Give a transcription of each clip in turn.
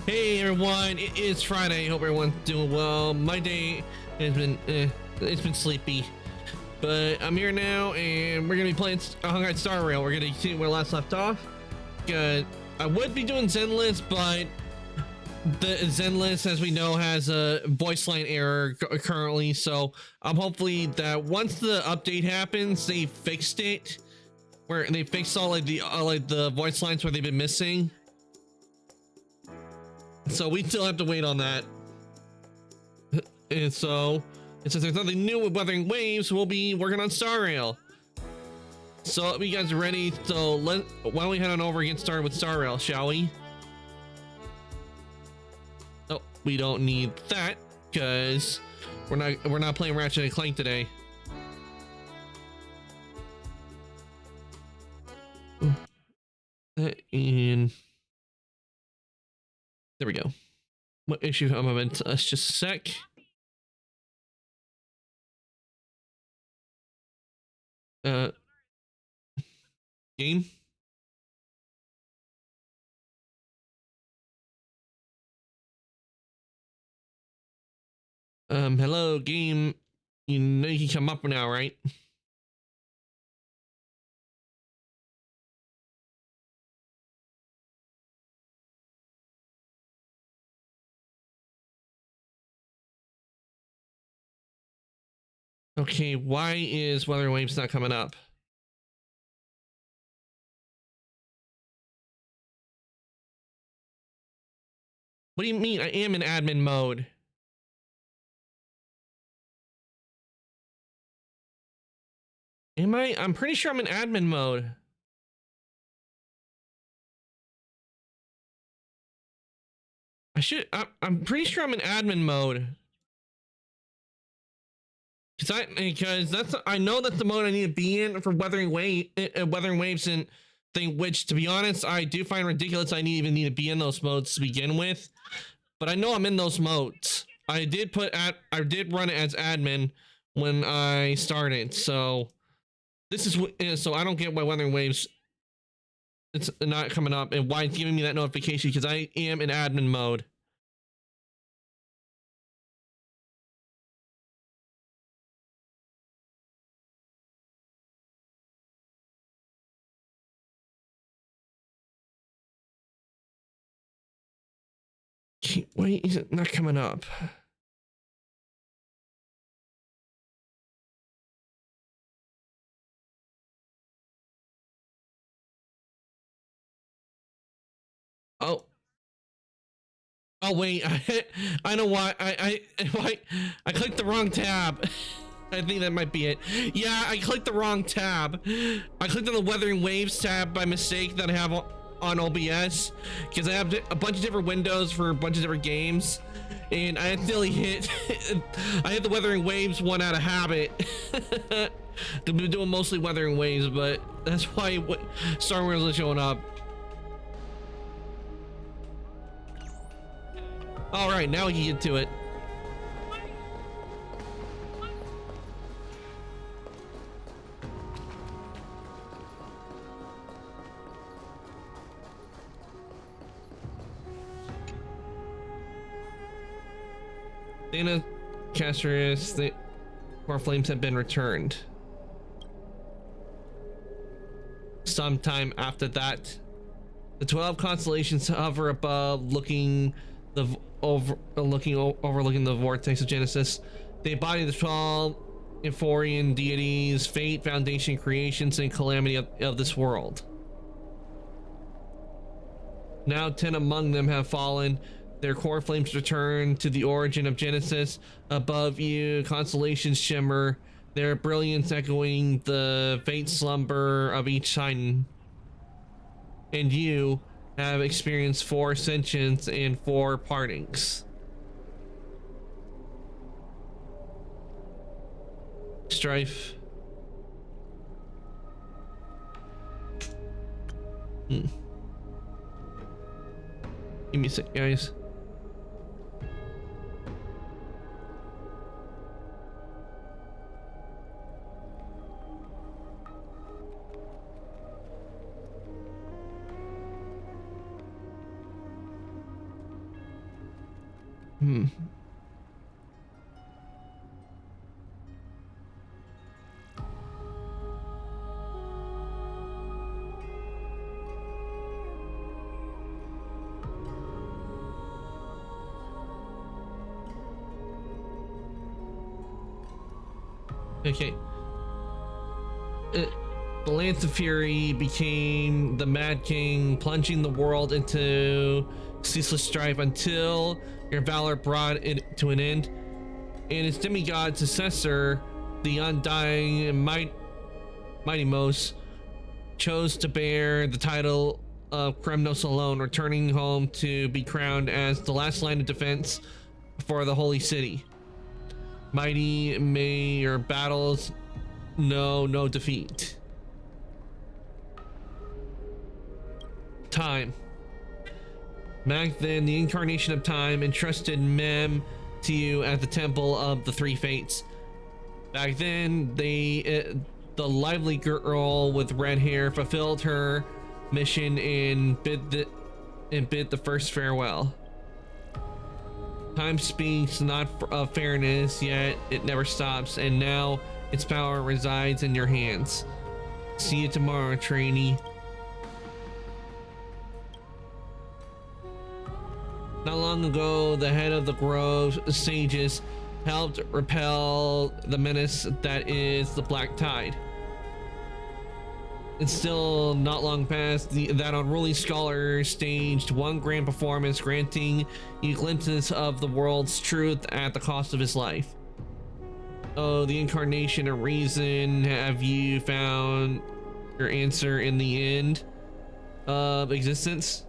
Hey everyone, it is Friday. Hope everyone's doing well. My day has been it's been sleepy, but I'm here now and we're gonna be playing Honkai Star Rail. We're gonna continue where last left off. I would be doing Zenless, but the Zenless, as we know, has a voice line error currently, so I'm hopefully that once the update happens they fixed it, where they fixed all like the voice lines where they've been missing. So we still have to wait on that. And so, since there's nothing new with Wuthering Waves, we'll be working on Star Rail. So are you guys ready? So why don't we head on over and get started with Star Rail, shall we? Oh, we don't need that because we're not playing Ratchet and Clank today. And there we go. What issue I'm in? Just a sec. Game. Hello, game. You know you can come up now, right? Okay, why is Wuthering Waves not coming up? What do you mean? I am in admin mode. Am I? I'm pretty sure I'm in admin mode. I'm pretty sure I'm in admin mode. Because I know that's the mode I need to be in for Wuthering Waves and thing, which to be honest, I do find ridiculous. I even need to be in those modes to begin with, but I know I'm in those modes. I did run it as admin when I started, so this is so I don't get why Wuthering Waves it's not coming up and why it's giving me that notification, because I am in admin mode. Why is it not coming up? Oh. Oh wait, I know why. I clicked the wrong tab. I think that might be it. Yeah, I clicked the wrong tab. I clicked on the Wuthering Waves tab by mistake that I have on OBS, because I have a bunch of different windows for a bunch of different games, and I accidentally hit I hit the Wuthering Waves one out of habit. I've been doing mostly Wuthering Waves, but that's why Star Wars is showing up. All right, now we can get to it. Dana Castris, the core flames have been returned. Sometime after that, the 12 constellations hover above, overlooking the vortex of Genesis. They embody the 12 Euphorian deities, fate, foundation, creations, and calamity of this world. Now 10 among them have fallen. Their core flames return to the origin of Genesis. Above you, constellations shimmer, their brilliance echoing the faint slumber of each titan. And you have experienced 4 ascensions and 4 partings. Strife. Give me a sec, guys. Hmm. Okay. The Lance of Fury became the Mad King, plunging the world into ceaseless strife until your valor brought it to an end. And its demigod successor, the undying Mighty Mos, chose to bear the title of Kremnos alone, returning home to be crowned as the last line of defense for the Holy City. Mighty, may your battles know no defeat. Time. Back then, the incarnation of time entrusted Mem to you at the Temple of the Three Fates. Back then, the lively girl with red hair fulfilled her mission and bid the first farewell. Time speaks not of fairness, yet it never stops, and now its power resides in your hands. See you tomorrow, trainee. Not long ago, the head of the Grove sages helped repel the menace that is the Black Tide. It's still not long past that unruly scholar staged one grand performance, granting you glimpses of the world's truth at the cost of his life. Oh, the incarnation of reason, have you found your answer in the end of existence?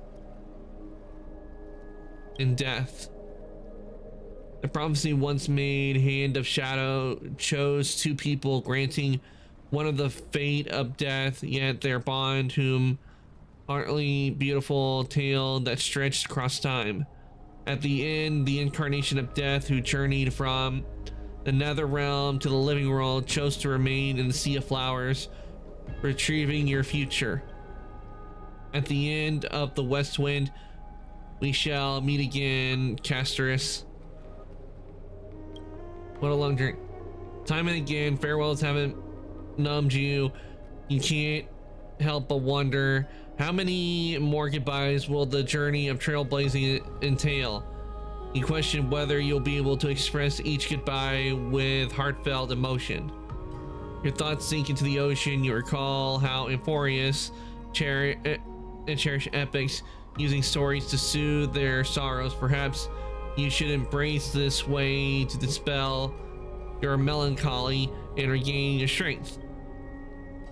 In death. The prophecy once made, Hand of Shadow, chose two people, granting one of the fate of death, yet their bond, whom partly beautiful tale that stretched across time. At the end, the incarnation of death, who journeyed from the nether realm to the living world, chose to remain in the Sea of Flowers, retrieving your future. At the end of the West Wind, we shall meet again, Casterus. What a long journey. Time and again, farewells haven't numbed you. You can't help but wonder, how many more goodbyes will the journey of trailblazing entail? You question whether you'll be able to express each goodbye with heartfelt emotion. Your thoughts sink into the ocean. You recall how Euphorius cherished epics, using stories to soothe their sorrows. Perhaps you should embrace this way to dispel your melancholy and regain your strength.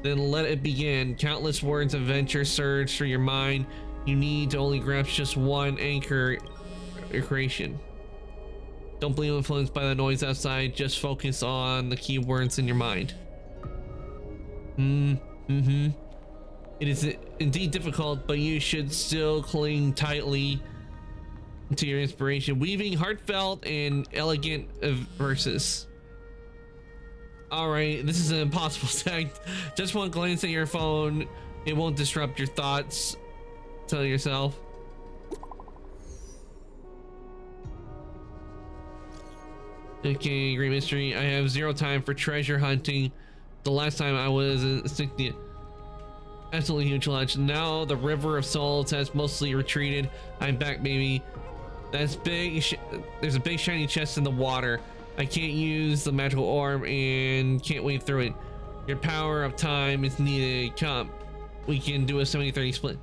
Then let it begin. Countless words of adventure surge through your mind. You need to only grasp just one anchor, your creation. Don't be influenced by the noise outside. Just focus on the key words in your mind. It is indeed difficult, but you should still cling tightly to your inspiration, weaving heartfelt and elegant verses. All right, this is an impossible task. Just one glance at your phone, it won't disrupt your thoughts. Tell yourself. Okay, great mystery. I have zero time for treasure hunting. The last time I was insignia. Absolutely huge lunch. Now the River of Souls has mostly retreated. I'm back, baby. That's big. There's a big shiny chest in the water. I can't use the magical orb and can't wade through it. Your power of time is needed. Come, we can do a 70-30 split.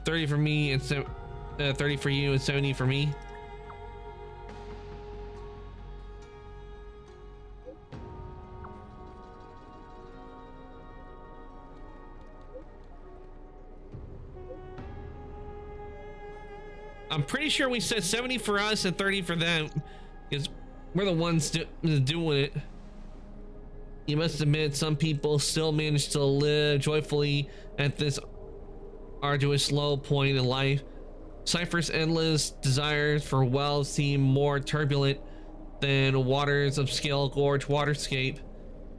30 for me and 30 for you and 70 for me. I'm pretty sure we said 70 for us and 30 for them, because we're the ones doing it. You must admit, some people still manage to live joyfully at this arduous low point in life. Cypher's endless desires for wealth seem more turbulent than waters of Scale Gorge waterscape.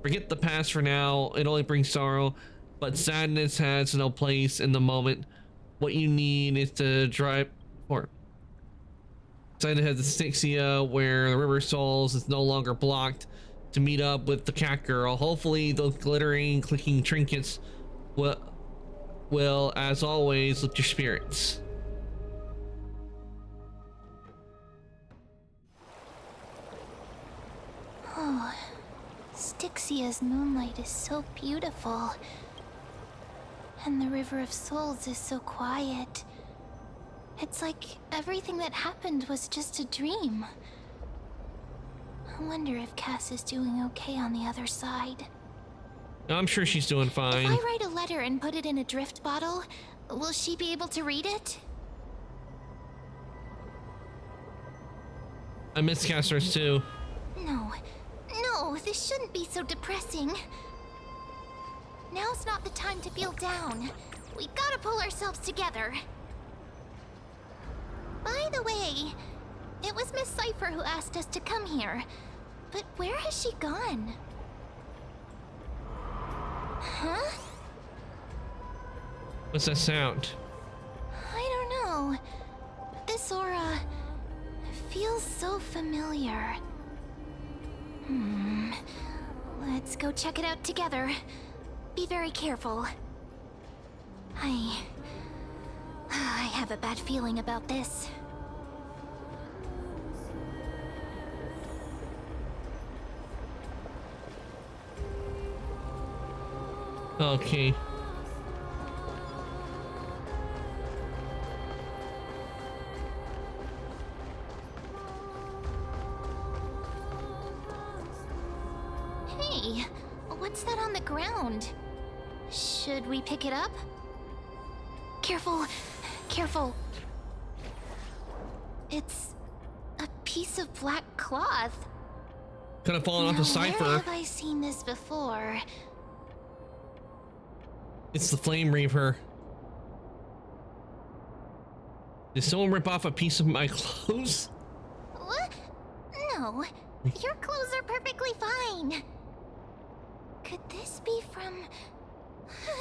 Forget the past for now, it only brings sorrow, but sadness has no place in the moment. What you need is to drive or Decided to head to Styxia, where the River Souls is no longer blocked, to meet up with the cat girl. Hopefully those glittering, clicking trinkets will, as always, lift your spirits. Oh, Styxia's moonlight is so beautiful. And the River of Souls is so quiet. It's like everything that happened was just a dream. I wonder if Cass is doing okay on the other side. I'm sure she's doing fine. If I write a letter and put it in a drift bottle, will she be able to read it? I miss Casters too. No, this shouldn't be so depressing. Now's not the time to feel down. We gotta pull ourselves together. By the way, it was Miss Cypher who asked us to come here. But where has she gone? Huh? What's that sound? I don't know. This aura feels so familiar. Let's go check it out together. Be very careful. I have a bad feeling about this. Okay. Hey, what's that on the ground? Should we pick it up? Careful, careful. It's a piece of black cloth. Could have fallen off the Cypher. Where have I seen this before? It's the Flame Reaver. Did someone rip off a piece of my clothes? What? No, your clothes are perfectly fine. Could this be from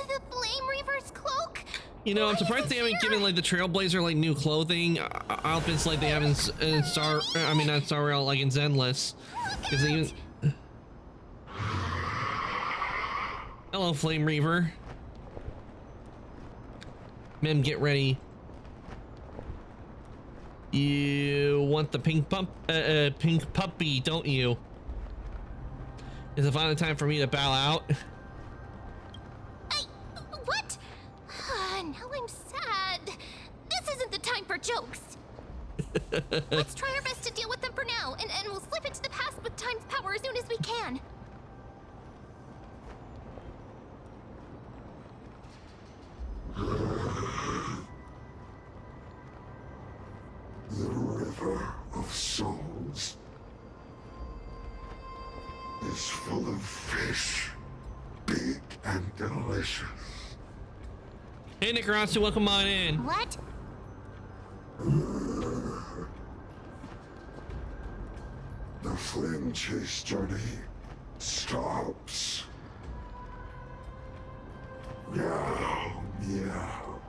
the Flame Reaver's cloak? You know, I'm surprised they haven't given like the Trailblazer like new clothing outfits like they have in Star. I mean, not Star Rail, like in Zenless. Because they even. Hello, Flame Reaver. Mem, get ready. You want the pink puppy, don't you? Is it finally time for me to bow out? What? Now I'm sad. This isn't the time for jokes. Let's try our best to deal with them for now, and we'll slip into the past with time's power as soon as we can. The River of Souls is full of fish, big and delicious. Hey, Nikarasu, welcome on in. What? The Flame Chase journey stops. Meow, meow.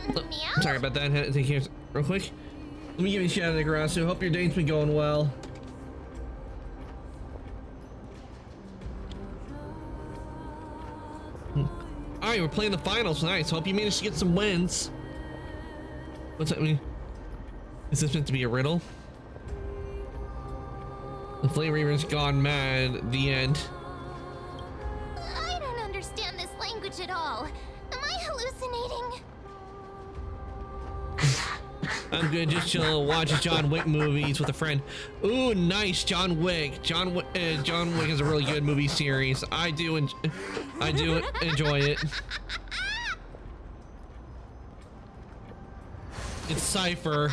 Meow? Sorry about that. I had to take care of real quick. Let me give you a shout out, Nikarasu. Hope your day's been going well. Alright, we're playing the finals tonight, so hope you managed to get some wins. What's that mean? Is this meant to be a riddle? The Flame Reaver's gone mad. The end. I don't understand this language at all. Am I hallucinating? I'm good, just chill, watch John Wick movies with a friend. Ooh, nice, John Wick. John Wick is a really good movie series. I do enjoy it. It's Cypher.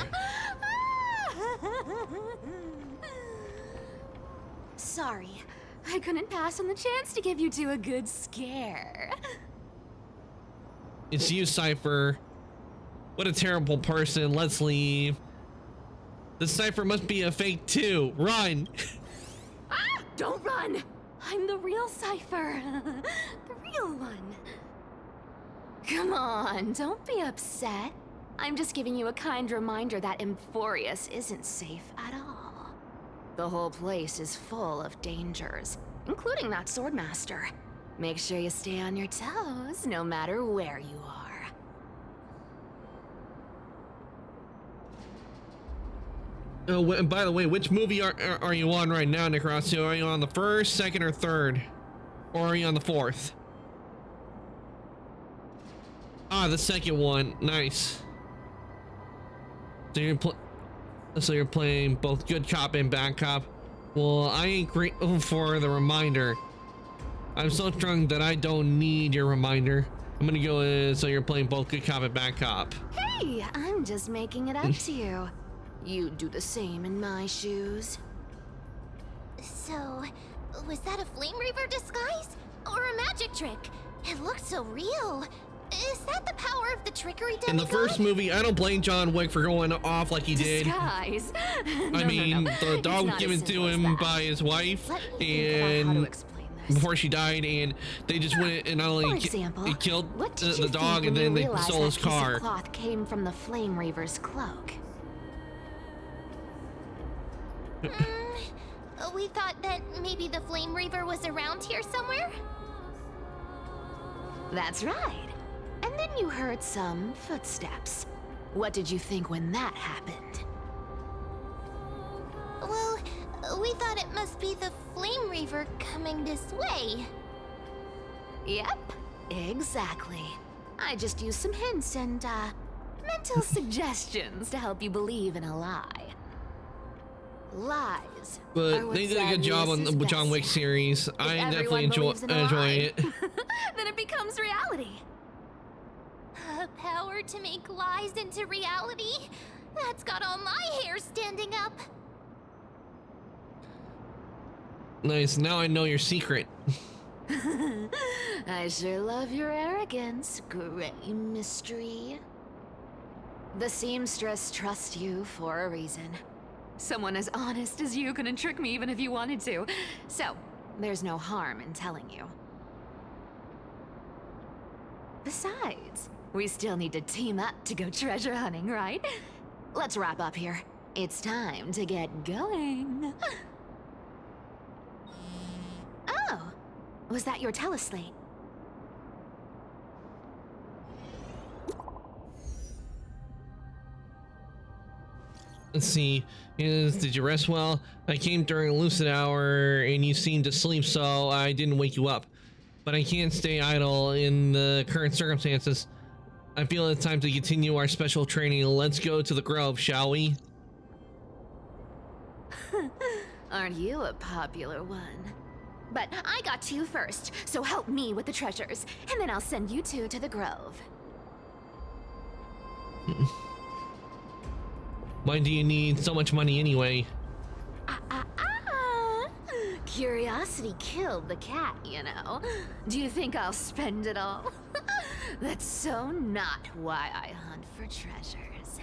Sorry, I couldn't pass on the chance to give you two a good scare. It's you, Cypher. What a terrible person. Let's leave. The Cypher must be a fake too. Run. Don't run! I'm the real Cypher. The real one. Come on, don't be upset. I'm just giving you a kind reminder that Emphorius isn't safe at all. The whole place is full of dangers, including that Swordmaster. Make sure you stay on your toes, no matter where you are. Oh, and by the way, which movie are you on right now, Necrosio? Are you on the first, second, or third? Or are you on the fourth? Ah, the second one. Nice. So you're playing both good cop and bad cop. Well, I ain't grateful for the reminder. I'm so drunk that I don't need your reminder. I'm gonna go so you're playing both good cop and bad cop. Hey, I'm just making it up to you. You'd do the same in my shoes. So, was that a Flame Reaver disguise? Or a magic trick? It looked so real. Is that the power of the trickery demigod? In the first movie, I don't blame John Wick for going off like he did. Disguise? I mean, the dog was given to him by his wife, and before she died, and they just went and not only killed the dog, and then they stole his car. The cloth came from the Flame Reaver's cloak. We thought that maybe the Flame Reaver was around here somewhere? That's right. And then you heard some footsteps. What did you think when that happened? Well, we thought it must be the Flame Reaver coming this way. Yep, exactly. I just used some hints and, mental suggestions to help you believe in a lie. Lies. But they did a good job on the John Wick series. I definitely enjoy it. Then it becomes reality. Power to make lies into reality? That's got all my hair standing up. Nice, now I know your secret. I sure love your arrogance, Gray Mystery. The seamstress trusts you for a reason. Someone as honest as you couldn't trick me even if you wanted to. So, there's no harm in telling you. Besides, we still need to team up to go treasure hunting, right? Let's wrap up here. It's time to get going. Oh, was that your teleslate? Let's see. Did you rest well? I came during a lucid hour and you seemed to sleep, so I didn't wake you up. But I can't stay idle in the current circumstances. I feel it's time to continue our special training. Let's go to the Grove, shall we? Aren't you a popular one? But I got to you first, so help me with the treasures, and then I'll send you two to the Grove. Why do you need so much money anyway? Curiosity killed the cat, you know. Do you think I'll spend it all? That's so not why I hunt for treasures.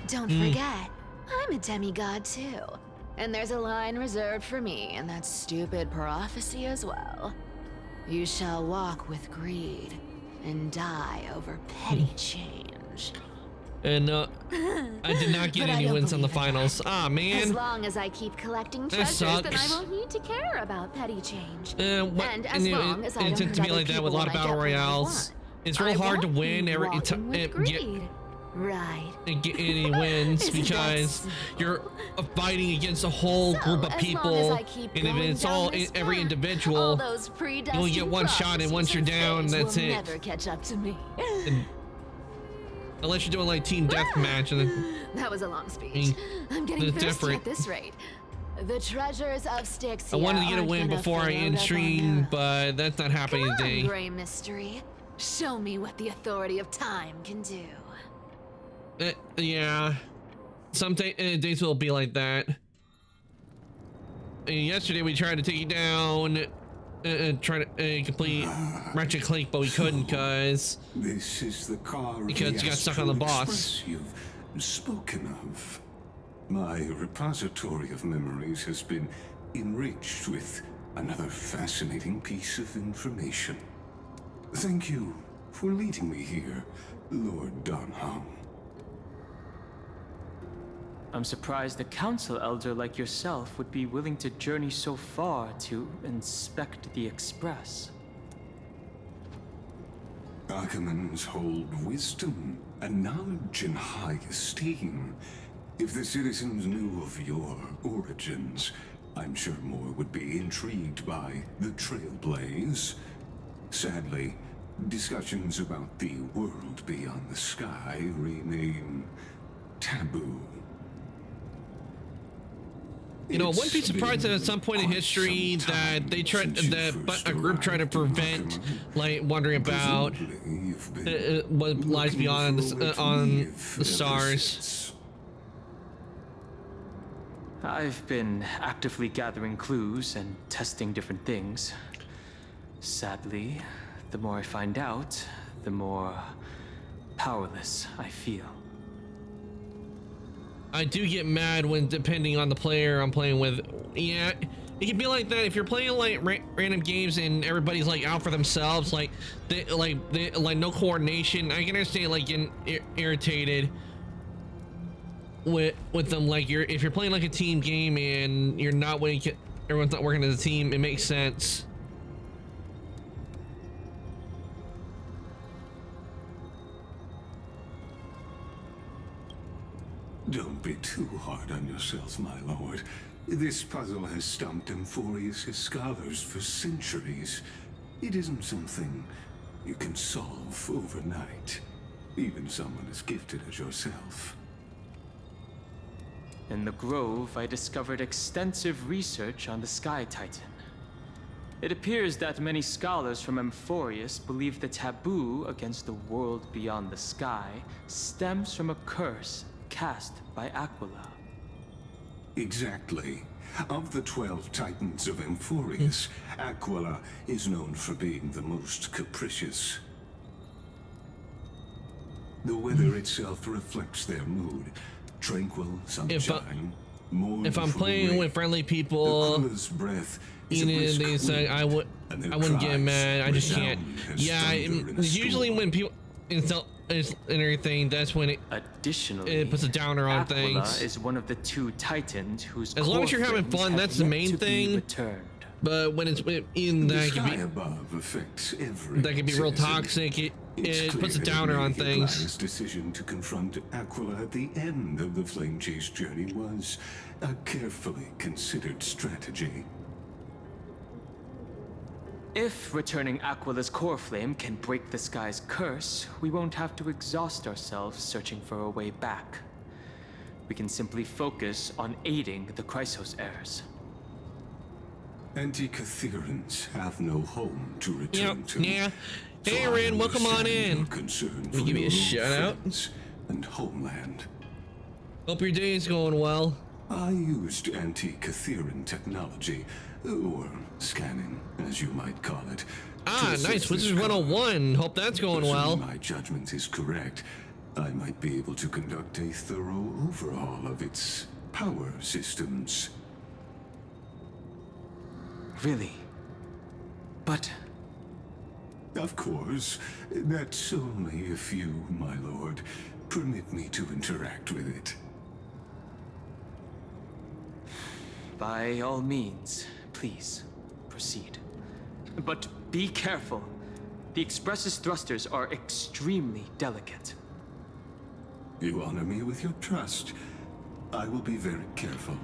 Don't forget, I'm a demigod too. And there's a line reserved for me in that stupid prophecy as well. You shall walk with greed and die over petty change. And I did not get any wins on the finals. Ah, man. As long as I keep collecting treasures, then I won't need to care about petty change. And as long as I don't tends to be like that with a lot of battle royales. It's real hard to win every time. Right. And get any wins because you're fighting against a whole group of people, and if it's all every individual, you only get one shot, and once you're down, that's it. Never catch up to me. And, unless you're doing like team deathmatch, and then that was a long speech. I'm getting thirsty at this rate. The treasures of Styxia. I wanted to get a win before I end stream, but that's not happening today. Gray Mystery, show me what the authority of time can do. Yeah, some days will be like that. And yesterday we tried to take you down, try to complete Ratchet Clank, but we couldn't because This is the car you got stuck on the boss. You've spoken of. My repository of memories has been enriched with another fascinating piece of information. Thank you for leading me here. Lord Donham. I'm surprised a council elder like yourself would be willing to journey so far to inspect the Express. Ackermans hold wisdom and knowledge in high esteem. If the citizens knew of your origins, I'm sure more would be intrigued by the Trailblaze. Sadly, discussions about the world beyond the sky remain taboo. You know, I wouldn't be surprised that at some point in history that they tried, that a group tried to prevent, like, wondering about what lies beyond on the stars. I've been actively gathering clues and testing different things. Sadly, the more I find out, the more powerless I feel. I do get mad when, depending on the player I'm playing with, yeah, it can be like that if you're playing like random games and everybody's like out for themselves, like no coordination. I can understand like getting irritated with them. Like if you're playing like a team game and you're not winning, everyone's not working as a team, it makes sense. Don't be too hard on yourself, my lord. This puzzle has stumped Emphorius' scholars for centuries. It isn't something you can solve overnight, even someone as gifted as yourself. In the Grove, I discovered extensive research on the Sky Titan. It appears that many scholars from Emphorius believe the taboo against the world beyond the sky stems from a curse cast by Aquila. Exactly. Of the 12 Titans of Emphorius, Aquila is known for being the most capricious. The weather itself reflects their mood. Tranquil sunshine, if I'm playing with friendly people, Aquila's breath is I wouldn't get mad. I just can't. Yeah, usually when people and everything, that's when it puts a downer on Aquila things. is one of the 2 Titans whose as long as you're having fun, that's the main thing. But when it's in that can be real toxic. It puts a downer on things. His decision to confront Aquila at the end of the Flame Chase journey was a carefully considered strategy. If returning Aquila's core flame can break the sky's curse, we won't have to exhaust ourselves searching for a way back. We can simply focus on aiding the Chrysos heirs. Anti-Catherians have no home to return to. Yeah. Hey, Ren, welcome on in. Let me give you a shout out. And homeland. Hope your day is going well. I used anti-Catherian technology, or scanning, as you might call it. Ah, nice. Wizards 101. Hope that's going well. If my judgment is correct, I might be able to conduct a thorough overhaul of its power systems. Really? But... Of course. That's only if you, my lord, permit me to interact with it. By all means, please, proceed. But be careful. The Express's thrusters are extremely delicate. You honor me with your trust. I will be very careful.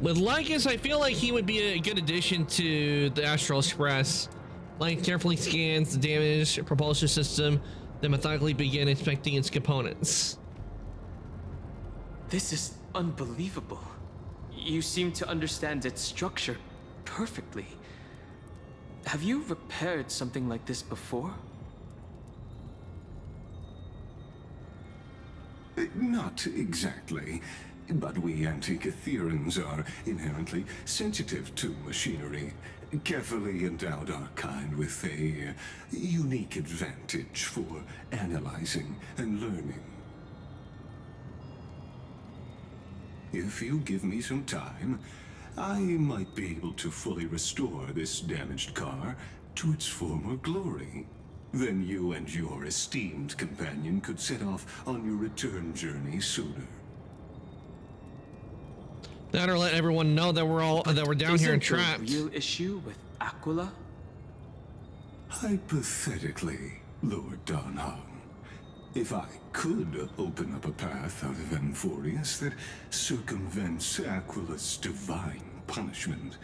With Lycus, I feel like he would be a good addition to the Astral Express. Like, carefully scans the damaged propulsion system, then methodically begin inspecting its components. This is unbelievable. You seem to understand its structure perfectly. Have you repaired something like this before? Not exactly. But we Anti-Catherians are inherently sensitive to machinery. Carefully endowed our kind with a unique advantage for analyzing and learning. If you give me some time, I might be able to fully restore this damaged car to its former glory. Then you and your esteemed companion could set off on your return journey sooner. That or let everyone know that we're down here and Isn't the trapped. real issue with Aquila? Hypothetically, Lord Donhong, if I could open up a path out of Amphorius that circumvents Aquila's divine punishment,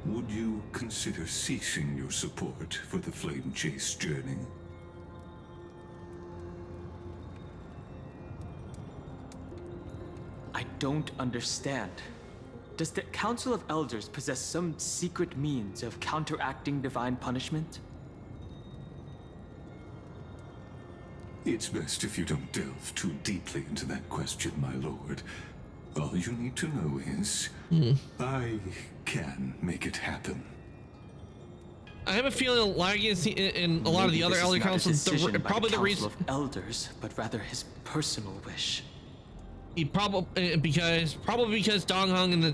would you consider ceasing your support for the Flame Chase journey? I don't understand. Does the Council of Elders possess some secret means of counteracting divine punishment? It's best if you don't delve too deeply into that question, my lord. All you need to know is, I can make it happen. I have a feeling Lagius and a lot of the Maybe other this is Elder not a Councils, decision by probably the Council reason of Elders, but rather his personal wish. he probably because Donghong and the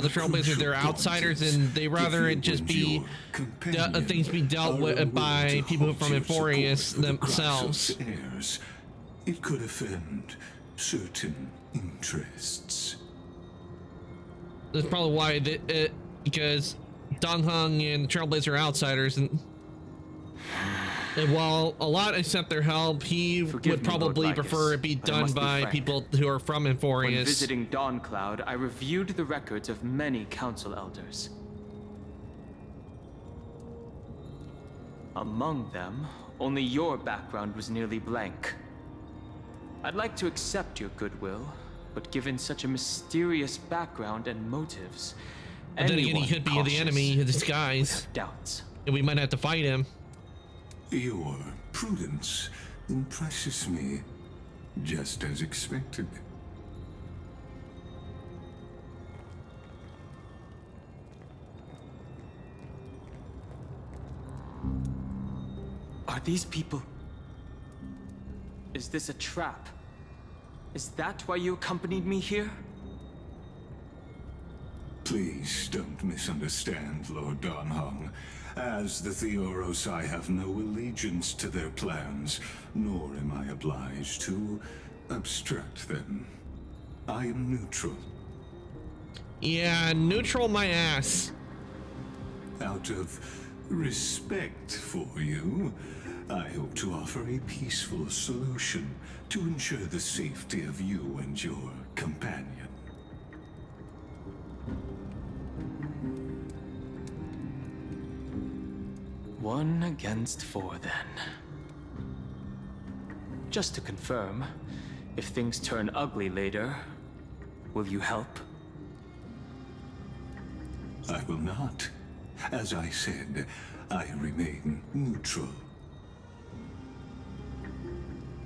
Trailblazers, they're outsiders and they rather it just be things be dealt with by people from Amphorius themselves. Heirs. It could offend certain interests. That's probably why because Donghong and Trailblazer are outsiders, and while a lot accept their help, he would probably prefer it be done by people who are from When Amphorius. visiting Dawncloud, I reviewed the records of many council elders. Among them, only your background was nearly blank. I'd like to accept your goodwill, but given such a mysterious background and motives, But then again, he anyone could be the cautious enemy in would disguise, have doubts. and we might have to fight him. Your prudence impresses me, just as expected. Are these people... Is this a trap? Is that why you accompanied me here? Please don't misunderstand, Lord Donhong. As the Theoros, I have no allegiance to their plans, nor am I obliged to obstruct them. I am neutral. Yeah, neutral my ass. Out of respect for you, I hope to offer a peaceful solution to ensure the safety of you and your companion. One against four, then. Just to confirm, if things turn ugly later, will you help? I will not. As I said, I remain neutral.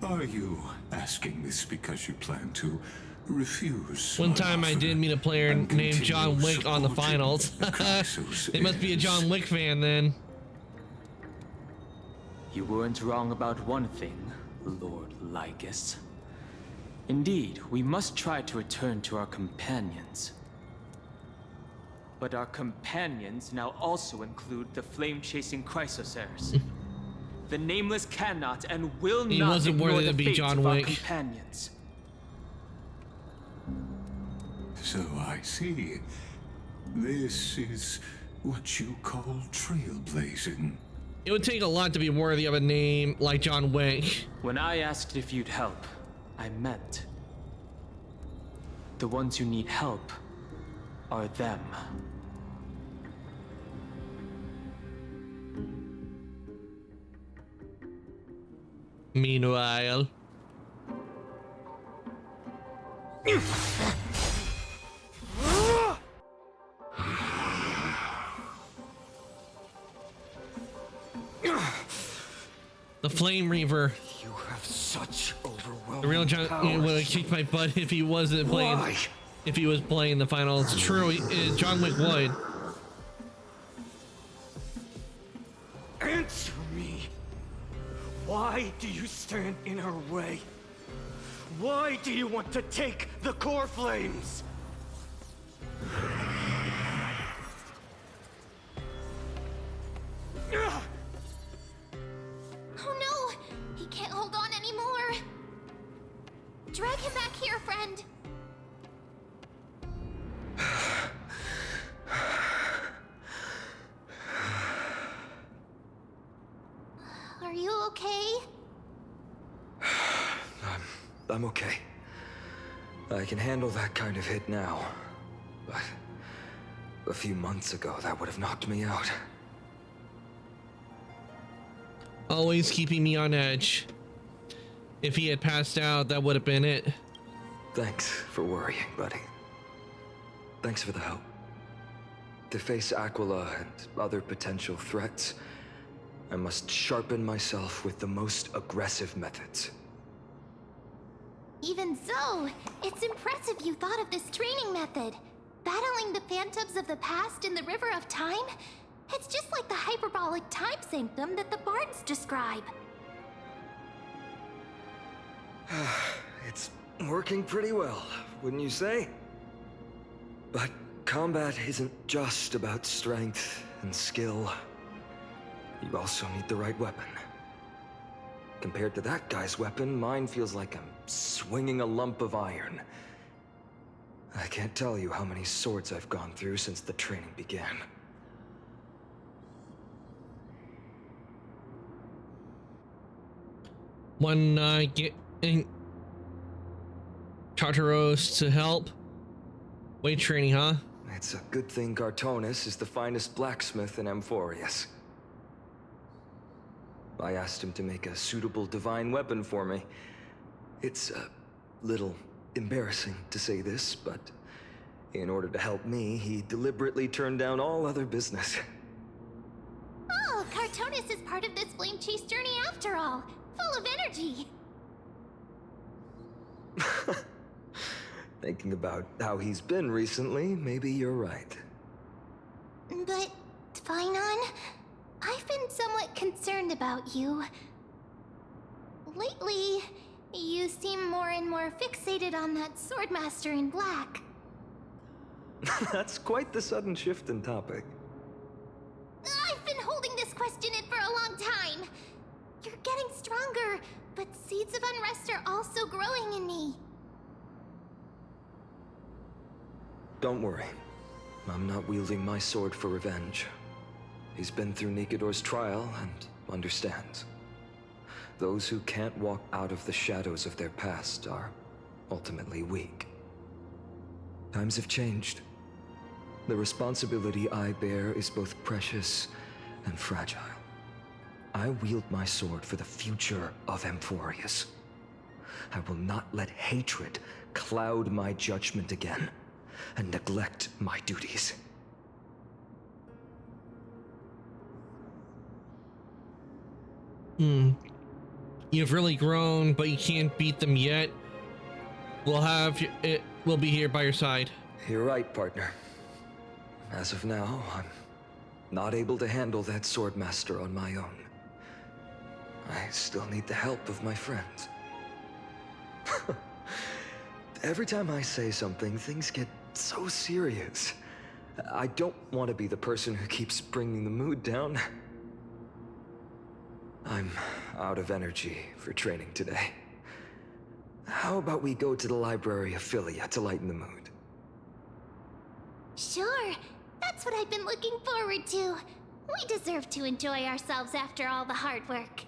Are you asking this because you plan to refuse? One my time I offer did meet a player and named John continue Wick on the supporting finals. Caxos It must be a heirs? John Wick fan then. You weren't wrong about one thing, Lord Lygus. Indeed, we must try to return to our companions. But our companions now also include the flame-chasing Chrysosaurs. The Nameless cannot and will He not wasn't ignore worthy the to be fate John of our Wick. companions. So I see. This is what you call trailblazing. It would take a lot to be worthy of a name like John Wick. When I asked if you'd help, I meant the ones who need help are them. Meanwhile, the Flame Reaver, You have such overwhelming the real John, powers. would have kicked my butt if he wasn't playing. Why? If he was playing the final, it's true. John Wick would. Answer me. Why do you stand in her way? Why do you want to take the core flames? Drag him back here, friend. Are you okay? I'm okay. I can handle that kind of hit now. But a few months ago, that would have knocked me out. Always keeping me on edge. If he had passed out, that would have been it. Thanks for worrying, buddy. Thanks for the help. To face Aquila and other potential threats, I must sharpen myself with the most aggressive methods. Even so, it's impressive you thought of this training method. Battling the phantoms of the past in the River of Time? It's just like the hyperbolic time sanctum that the bards describe. It's working pretty well, wouldn't you say? But combat isn't just about strength and skill. You also need the right weapon. Compared to that guy's weapon, mine feels like I'm swinging a lump of iron. I can't tell you how many swords I've gone through since the training began. When get in Tartaros to help. Weight training, huh? It's a good thing Cartonis is the finest blacksmith in Amphorius. I asked him to make a suitable divine weapon for me. It's a little embarrassing to say this, but in order to help me, he deliberately turned down all other business. Oh, Cartonis is part of this flame chase journey after all. Full of energy. Thinking about how he's been recently, maybe you're right. But, Phainon, I've been somewhat concerned about you. Lately, you seem more and more fixated on that Swordmaster in black. That's quite the sudden shift in topic. I've been holding this question in for a long time. You're getting stronger, but seeds of unrest are also growing in me. Don't worry. I'm not wielding my sword for revenge. He's been through Nikedor's trial and understands. Those who can't walk out of the shadows of their past are ultimately weak. Times have changed. The responsibility I bear is both precious and fragile. I wield my sword for the future of Amphorius. I will not let hatred cloud my judgment again and neglect my duties. You've really grown, but you can't beat them yet. We'll be here by your side. You're right, partner. As of now, I'm not able to handle that Swordmaster on my own. I still need the help of my friends. Every time I say something, things get so serious. I don't want to be the person who keeps bringing the mood down. I'm out of energy for training today. How about we go to the Library of Philia to lighten the mood? Sure, that's what I've been looking forward to. We deserve to enjoy ourselves after all the hard work.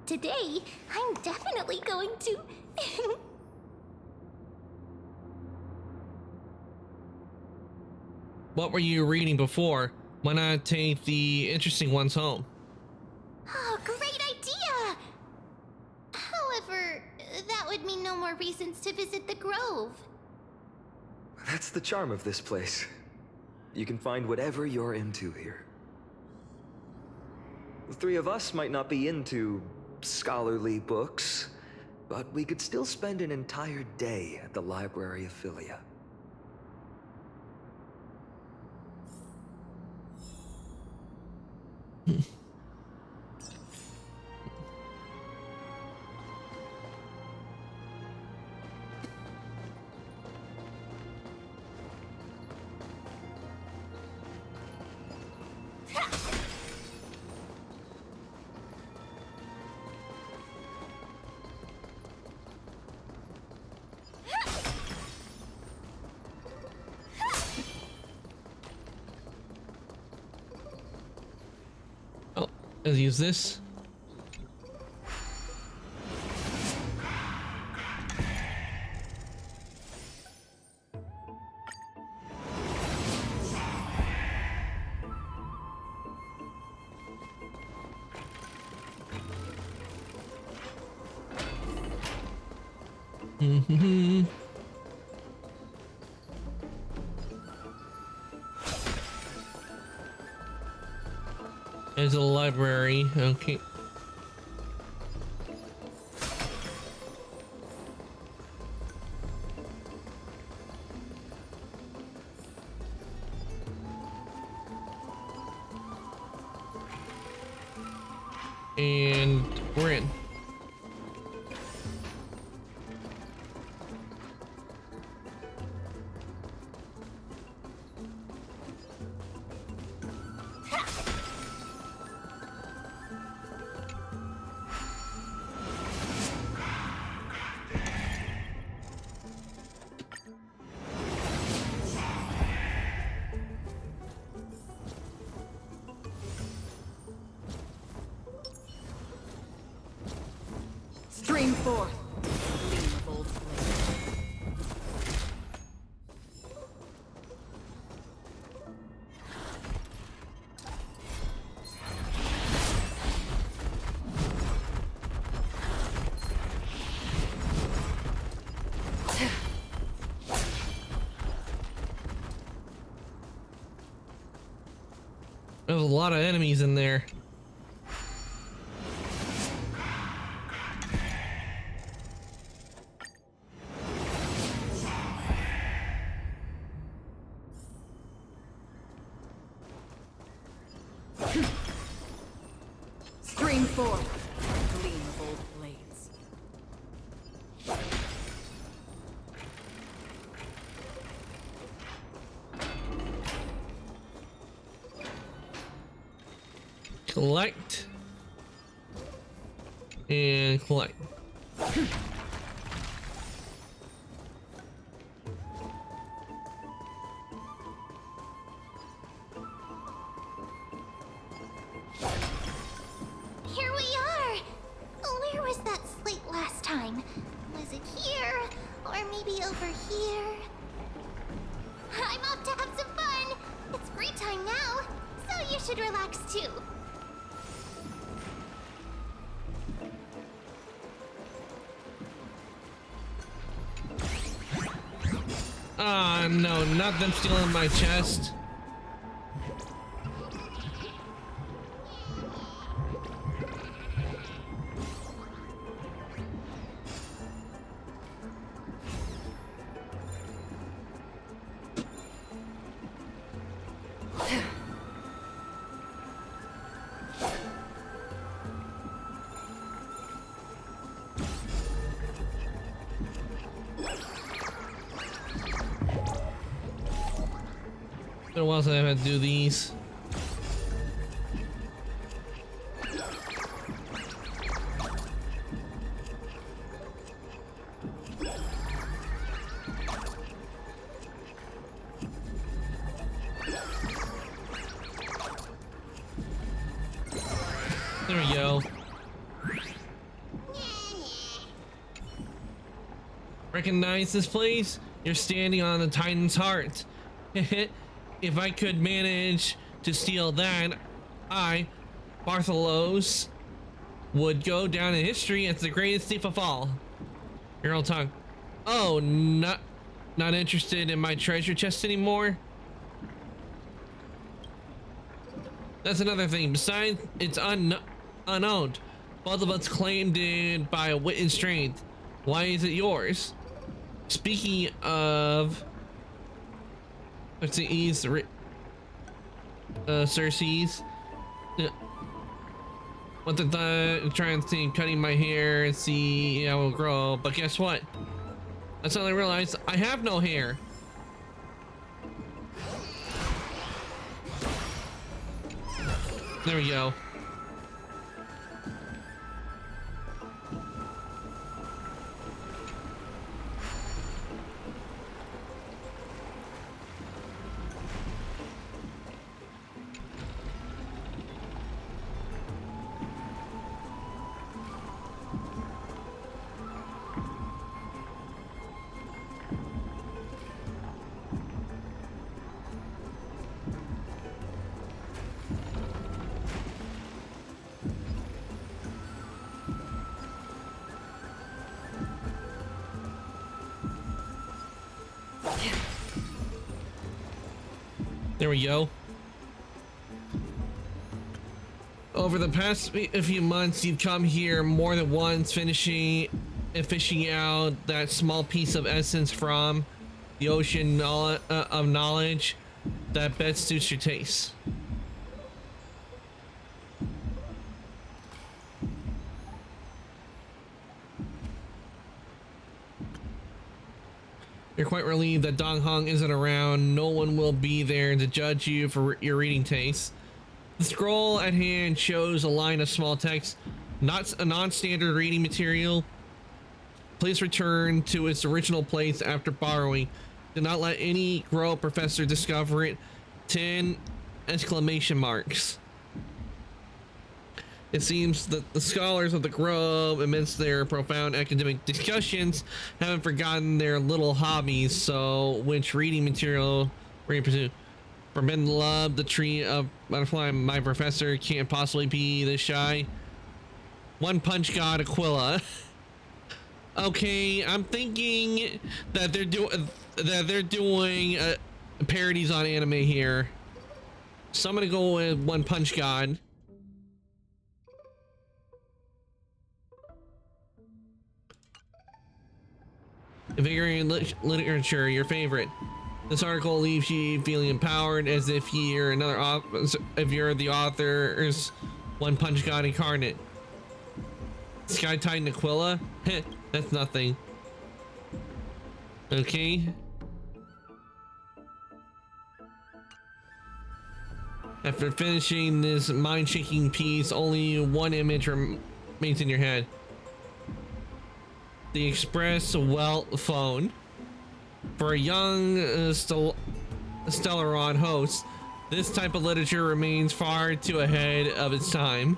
Today, I'm definitely going to... What were you reading before? Why not take the interesting ones home? Oh, great idea! However, that would mean no more reasons to visit the Grove. That's the charm of this place. You can find whatever you're into here. The three of us might not be into scholarly books, but we could still spend an entire day at the Library of Philia. Let's use this. There's a library. Okay. And we're in. Stream forth. Gleam of old flame. There's a lot of enemies in there. Stream forth. Gleam of old blades. Collect. And collect. Here we are! Where was that slate last time? Was it here? Or maybe over here? I'm off to have some fun! It's free time now, so you should relax too. Ah, no, not them stealing my chest. Been a while since I've had to do these. There we go. Recognize this place? You're standing on the Titan's heart. If I could manage to steal that, I, Bartholos, would go down in history as the greatest thief of all. Your old tongue. Oh, not interested in my treasure chest anymore? That's another thing. Besides, it's unowned. Both of us claimed it by wit and strength. Why is it yours? Speaking of... Let's see, Cersei's. What the trying to see cutting my hair and see how it will grow, but guess what? I suddenly realized I have no hair. There we go. There we go. Over the past few months, you've come here more than once, finishing and fishing out that small piece of essence from the ocean of knowledge that best suits your taste. You're quite relieved that Dong Hong isn't around. No one will be there to judge you for your reading taste. The scroll at hand shows a line of small text, not a non-standard reading material. Please return to its original place after borrowing. Do not let any Grow professor discover it. 10 exclamation marks. It seems that the scholars of the Grove, amidst their profound academic discussions, haven't forgotten their little hobbies, so which reading material were you pursuing? Forbidden Love, the Tree of Butterfly, my professor can't possibly be this shy. One Punch God, Aquila. Okay, I'm thinking that they're doing parodies on anime here, so I'm gonna go with One Punch God. Invigorating literature, your favorite. This article leaves you feeling empowered, as if you're if you're the author's One Punch God incarnate. Sky Titan Aquila? Heh, that's nothing. Okay. After finishing this mind-shaking piece, only one image remains in your head. The Express Welt phone. For a young Stellaron host, this type of literature remains far too ahead of its time.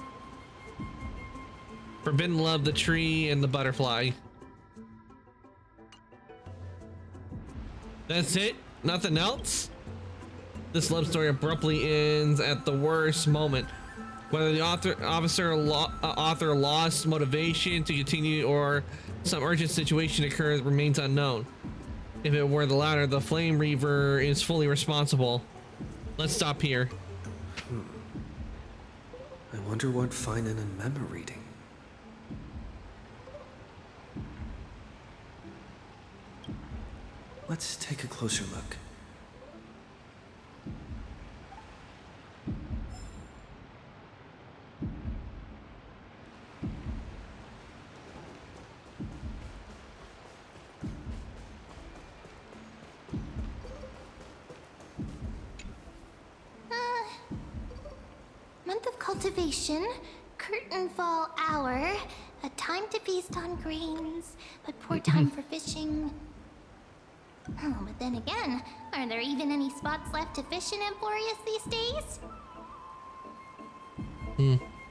Forbidden Love, the Tree, and the Butterfly. That's it? Nothing else? This love story abruptly ends at the worst moment. Whether the author lost motivation to continue or some urgent situation occurs remains unknown. If it were the latter, the Flame Reaver is fully responsible. Let's stop here. I wonder what Finan and Mem are reading. Let's take a closer look. Month of cultivation, curtain fall hour, a time to feast on grains, but poor time for fishing. Oh, but then again, are there even any spots left to fish in Emporius these days?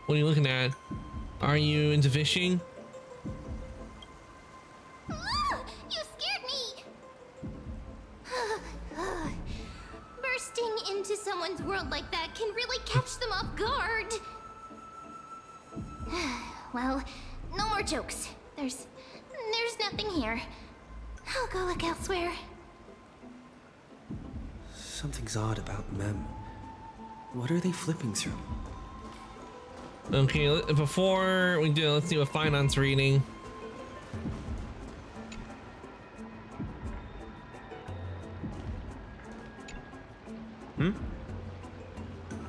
What are you looking at? Are you into fishing? You scared me! Bursting into someone's world like that can really catch them off guard. Well, no more jokes. There's nothing here. I'll go look elsewhere. Something's odd about Mem. What are they flipping through? Okay, before we do, let's do a finance reading.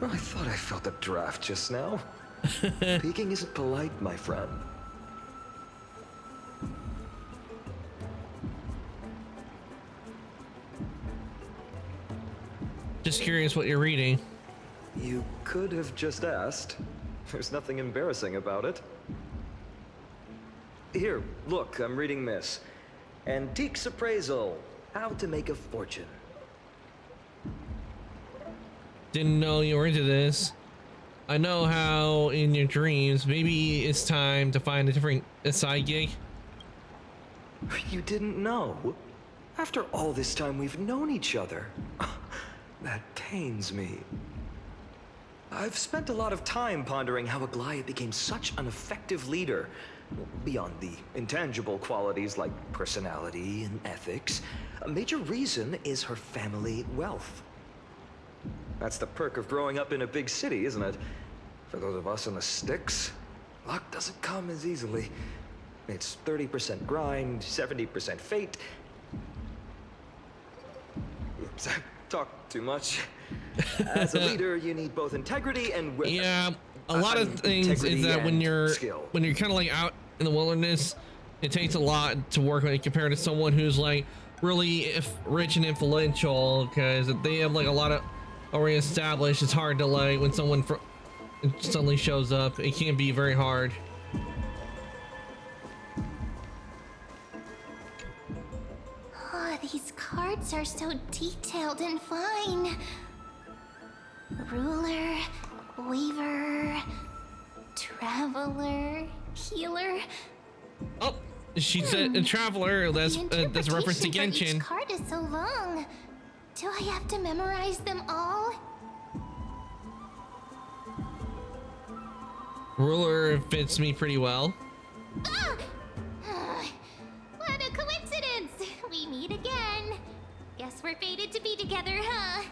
I thought I felt a draft just now. Peeking isn't polite, my friend. Just curious what you're reading. You could have just asked. There's nothing embarrassing about it. Here, look, I'm reading this. Antiques Appraisal. How to Make a Fortune. Didn't know you were into this. I know how in your dreams, maybe it's time to find a side gig. You didn't know? After all this time we've known each other. That pains me. I've spent a lot of time pondering how Aglaia became such an effective leader. Beyond the intangible qualities like personality and ethics, a major reason is her family wealth. That's the perk of growing up in a big city, isn't it? For those of us in the sticks, luck doesn't come as easily. It's 30% grind, 70% fate. Oops, I talked too much. As a leader, you need both integrity and will. Yeah, a lot of things is that when you're kind of like out in the wilderness, it takes a lot to work on it compared to someone who's like really rich and influential, because they have like a lot of already established. It's hard to like when someone suddenly shows up. It can be very hard. Oh, these cards are so detailed and fine. Ruler, weaver, traveler, healer. Oh, she said a traveler. That's a reference to The interpretation Genshin. for each card is so long. Do I have to memorize them all? Ruler fits me pretty well. Ah! What a coincidence! We meet again. Guess we're fated to be together, huh?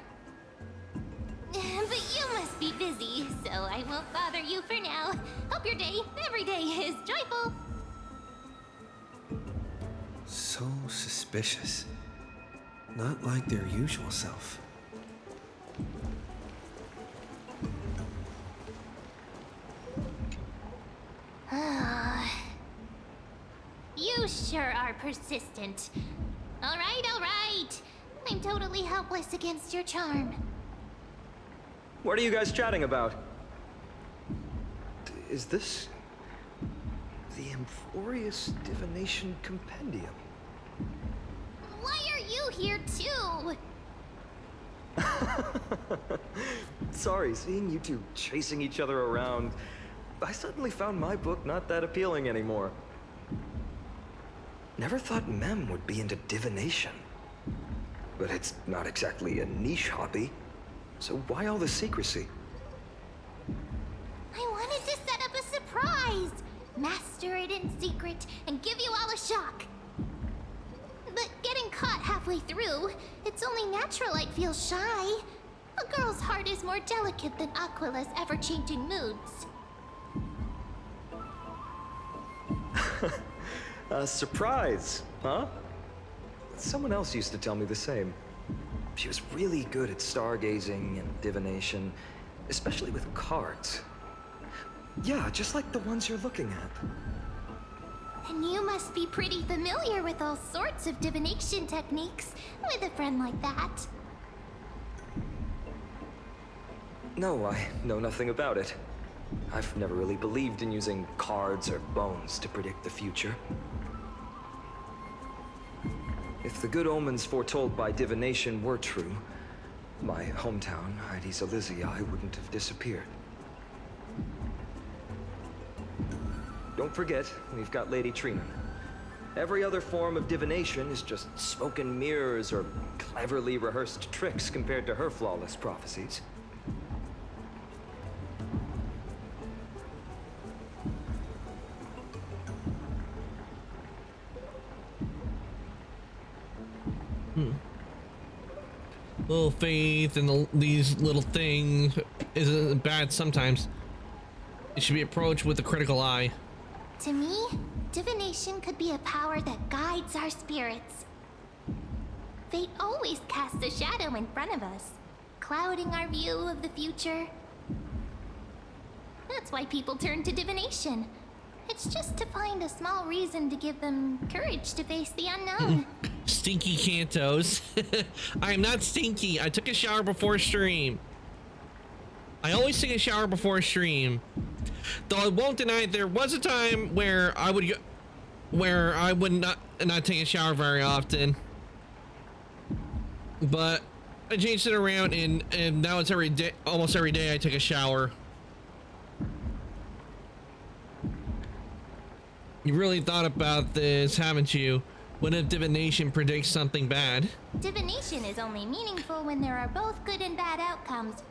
But you must be busy, so I won't bother you for now. Hope your day, every day, is joyful. So suspicious. Not like their usual self. You sure are persistent. All right. I'm totally helpless against your charm. What are you guys chatting about? Is this the Amphorius Divination Compendium? Why are you here too? Sorry, seeing you two chasing each other around, I suddenly found my book not that appealing anymore. Never thought Mem would be into divination. But it's not exactly a niche hobby, so why all the secrecy? I wanted to set up a surprise! Master it in secret and give you all a shock. But getting caught halfway through, it's only natural I'd feel shy. A girl's heart is more delicate than Aquila's ever-changing moods. A surprise, huh? Someone else used to tell me the same. She was really good at stargazing and divination, especially with cards. Yeah, just like the ones you're looking at. And you must be pretty familiar with all sorts of divination techniques with a friend like that. No, I know nothing about it. I've never really believed in using cards or bones to predict the future. If the good omens foretold by divination were true, my hometown, Hydes Elysiae, wouldn't have disappeared. Don't forget, we've got Lady Trina. Every other form of divination is just smoke and mirrors or cleverly rehearsed tricks compared to her flawless prophecies. Little faith and these little things isn't bad sometimes. It should be approached with a critical eye. To me, divination could be a power that guides our spirits. Fate always casts a shadow in front of us, clouding our view of the future. That's why people turn to divination. It's just to find a small reason to give them courage to face the unknown. Stinky Cantos. I am not stinky. I took a shower before stream. I always take a shower before stream. Though I won't deny there was a time where I would not take a shower very often. But I changed it around and now it's every day, almost every day I take a shower. You really thought about this, haven't you? What if divination predicts something bad? Divination is only meaningful when there are both good and bad outcomes.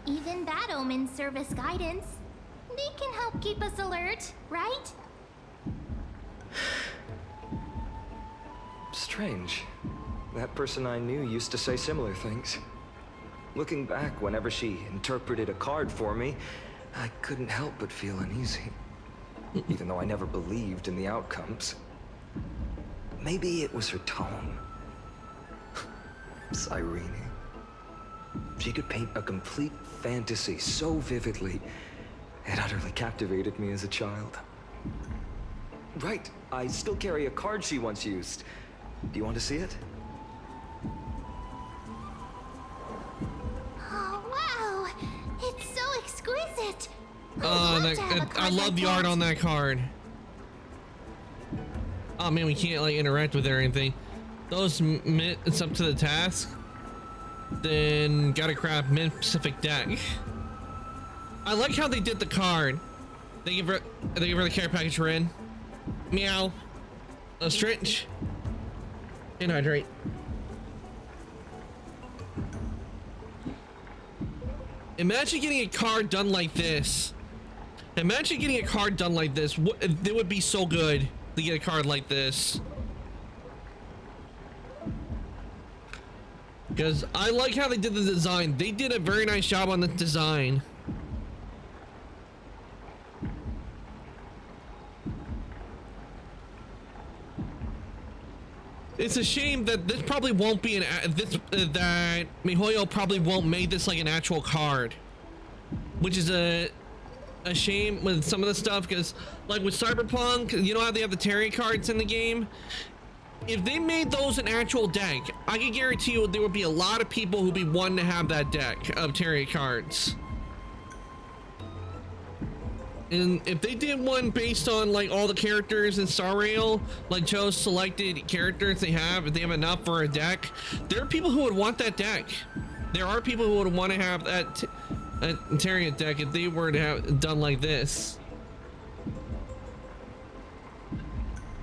Even bad omens serve as guidance. They can help keep us alert, right? Strange. That person I knew used to say similar things. Looking back, whenever she interpreted a card for me, I couldn't help but feel uneasy. Even though I never believed in the outcomes. Maybe it was her tone. Cyrene. She could paint a complete fantasy so vividly, it utterly captivated me as a child. Right, I still carry a card she once used. Do you want to see it? Oh, wow! It's so exquisite! I love the art on that card. Oh man, we can't like interact with it or anything. Those it's up to the task. Then gotta craft Mint Pacific deck. I like how they did the card. They give her the care package Rin. Meow. A stretch. And hydrate. Imagine getting a card done like this. Imagine getting a card done like this. It would be so good to get a card like this. Because I like how they did the design. They did a very nice job on the design. It's a shame that this probably won't be that MiHoYo probably won't make this like an actual card, which is a shame with some of the stuff, because like with Cyberpunk, you know how they have the tarot cards in the game? If they made those an actual deck, I can guarantee you there would be a lot of people who'd be wanting to have that deck of tarot cards. And if they did one based on like all the characters in Star Rail, like Joe's selected characters they have, if they have enough for a deck, there are people who would want that deck. There are people who would want to have that Tariant deck if they were to have it done like this.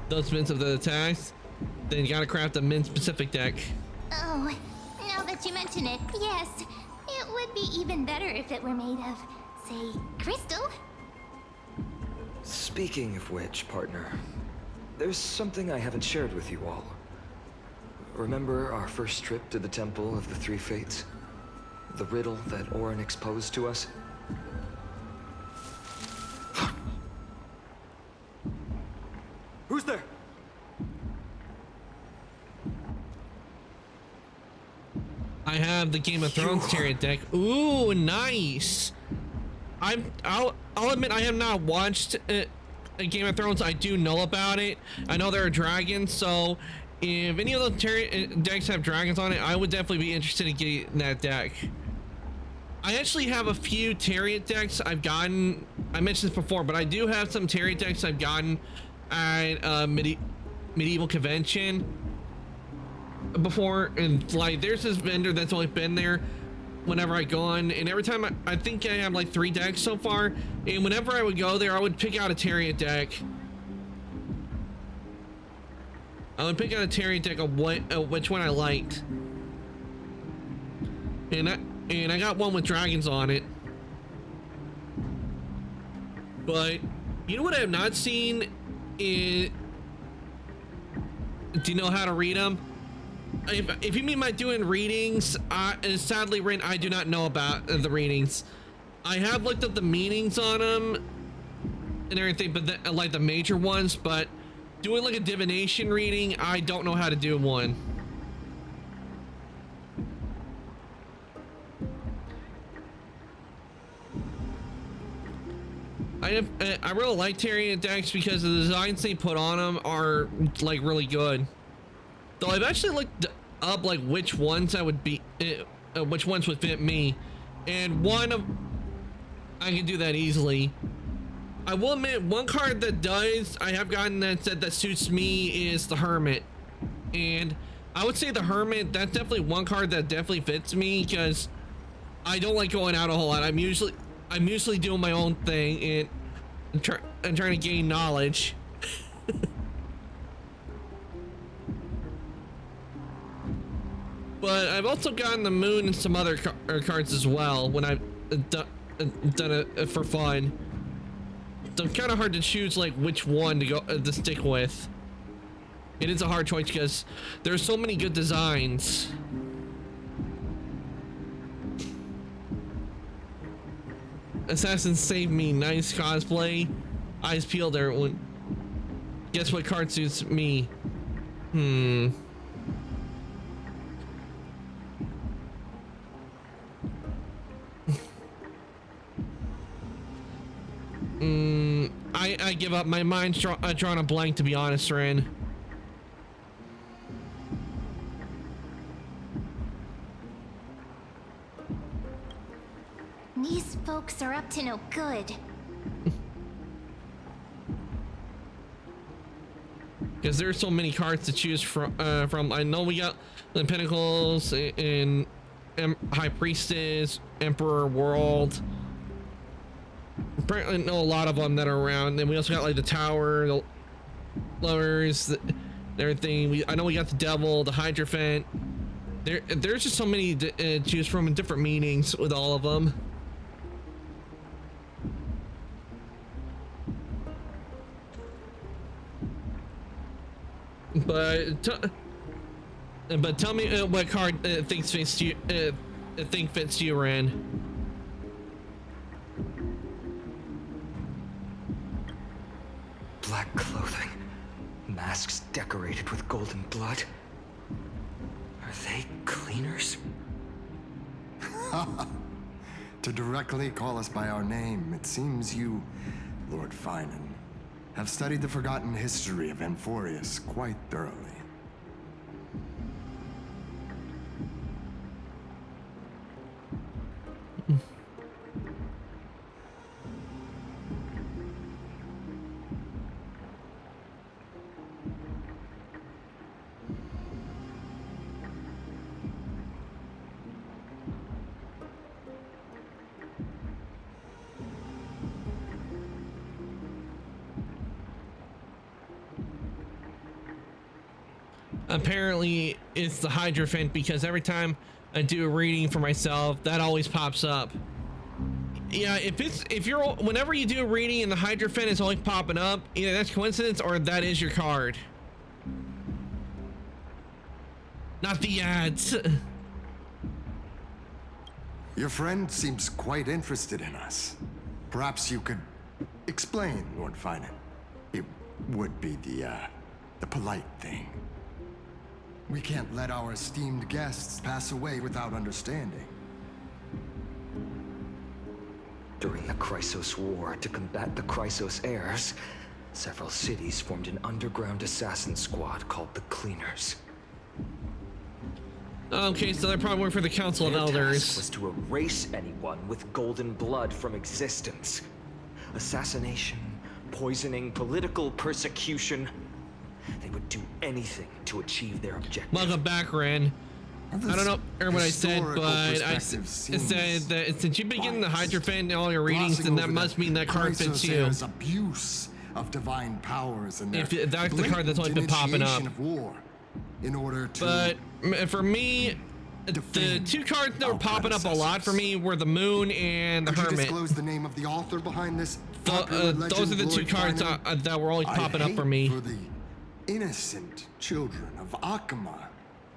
Those mints of the attacks, then you gotta craft a mint specific deck. Oh, now that you mention it, yes. It would be even better if it were made of, say, crystal. Speaking of which, partner, there's something I haven't shared with you all. Remember our first trip to the Temple of the Three Fates? The riddle that Orynyx posed to us? Who's there? I have the Game of Thrones Tariant deck. Ooh, nice. I'll admit I have not watched a Game of Thrones. I do know about it. I know there are dragons, so if any of those Tariant decks have dragons on it, I would definitely be interested in getting that deck. I actually have a few Tariant decks I've gotten. I mentioned this before, but I do have some Tariant decks I've gotten at Medieval Convention before, and like there's this vendor that's always been there whenever I go on, and every time I think I have like 3 decks so far, and whenever I would go there I would pick out a Tariant deck. I would pick out a Tariant deck of which one I liked, and I got one with dragons on it. But you know what I have not seen is, do you know how to read them? If you mean by doing readings, sadly, Rin, I do not know about the readings. I have looked up the meanings on them and everything, but like the major ones, but doing like a divination reading, I don't know how to do one. I really like Tariant decks because the designs they put on them are like really good. Though I've actually looked up like which ones I would be, which ones would fit me, and I can do that easily. I will admit one card that I have gotten that suits me is the Hermit, and I would say the Hermit, that's definitely one card that definitely fits me because I don't like going out a whole lot. I'm usually doing my own thing and trying to gain knowledge. But I've also gotten the Moon and some other cards as well when I've done it for fun. So it's kind of hard to choose like which one to stick with. It is a hard choice because there's so many good designs. Assassin Save Me, nice cosplay. Eyes peeled, everyone. Guess what card suits me? I give up. My mind's drawn a blank, to be honest, Ren. These folks are up to no good. Because there's so many cards to choose from. I know we got the Pentacles and High Priestess, Emperor, World. Apparently know a lot of them that are around. And we also got like the Tower, the Lovers, everything. I know we got the Devil, the Hierophant. There's just so many to choose from in different meanings with all of them. But tell me what card fits you, Ren. Black clothing, masks decorated with golden blood. Are they cleaners? To directly call us by our name, it seems you, Lord Finan, have studied the forgotten history of Amphorius quite thoroughly. Apparently it's the Hierophant, because every time I do a reading for myself, that always pops up. Yeah, whenever you do a reading and the Hierophant is always popping up, either that's coincidence or that is your card. Not the ads. Your friend seems quite interested in us. Perhaps you could explain, Lord Finan. It would be the polite thing. We can't let our esteemed guests pass away without understanding. During the Chrysos War, to combat the Chrysos heirs, several cities formed an underground assassin squad called the Cleaners. Okay, so they're probably working for the Council of Their Elders. task was to erase anyone with golden blood from existence. Assassination, poisoning, political persecution. They would do anything to achieve their objective. Welcome back, Ren. I don't know what I said, but I said that since you've been getting the Hierophant in all your readings, then that must mean that card fits you. Abuse of divine powers and if that's the card that's always been popping up. Of war in order to but for me, the two cards that were popping up a lot for me were the Moon and the Hermit. Could you disclose the name of the author behind this? Those are the two cards that were always popping up for me. For the innocent children of Akama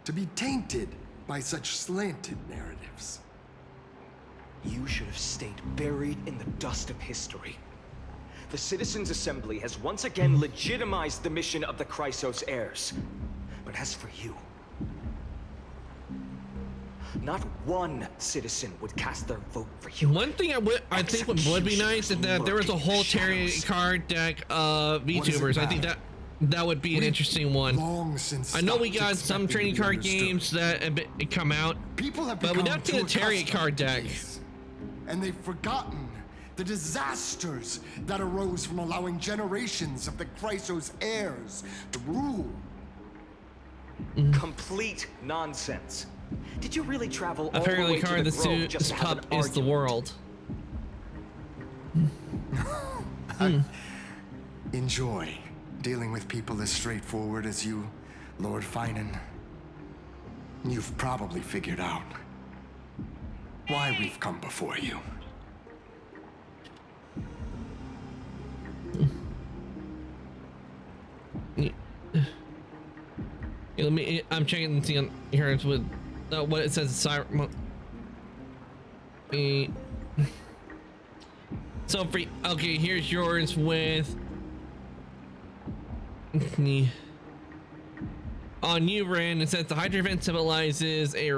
to be tainted by such slanted narratives. You should have stayed buried in the dust of history. The Citizens' Assembly has once again legitimized the mission of the Chrysos heirs. But as for you, not one citizen would cast their vote for you. One thing I think would be nice is that there was a whole tarot card deck of VTubers. I think that would be an interesting one. I know we got some trading card games that have come out, but we don't see a tarot card deck. And they've forgotten the disasters that arose from allowing generations of the Chrysos heirs to rule. Complete nonsense. Did you really travel all Apparently, the way to the Grove just this to have pup an is the world. Enjoy dealing with people as straightforward as you, Lord Finan. You've probably figured out why we've come before you. I'm checking to see on here with what it says. So free. Okay, here's yours with on you, Ren. It says the Hierophant symbolizes a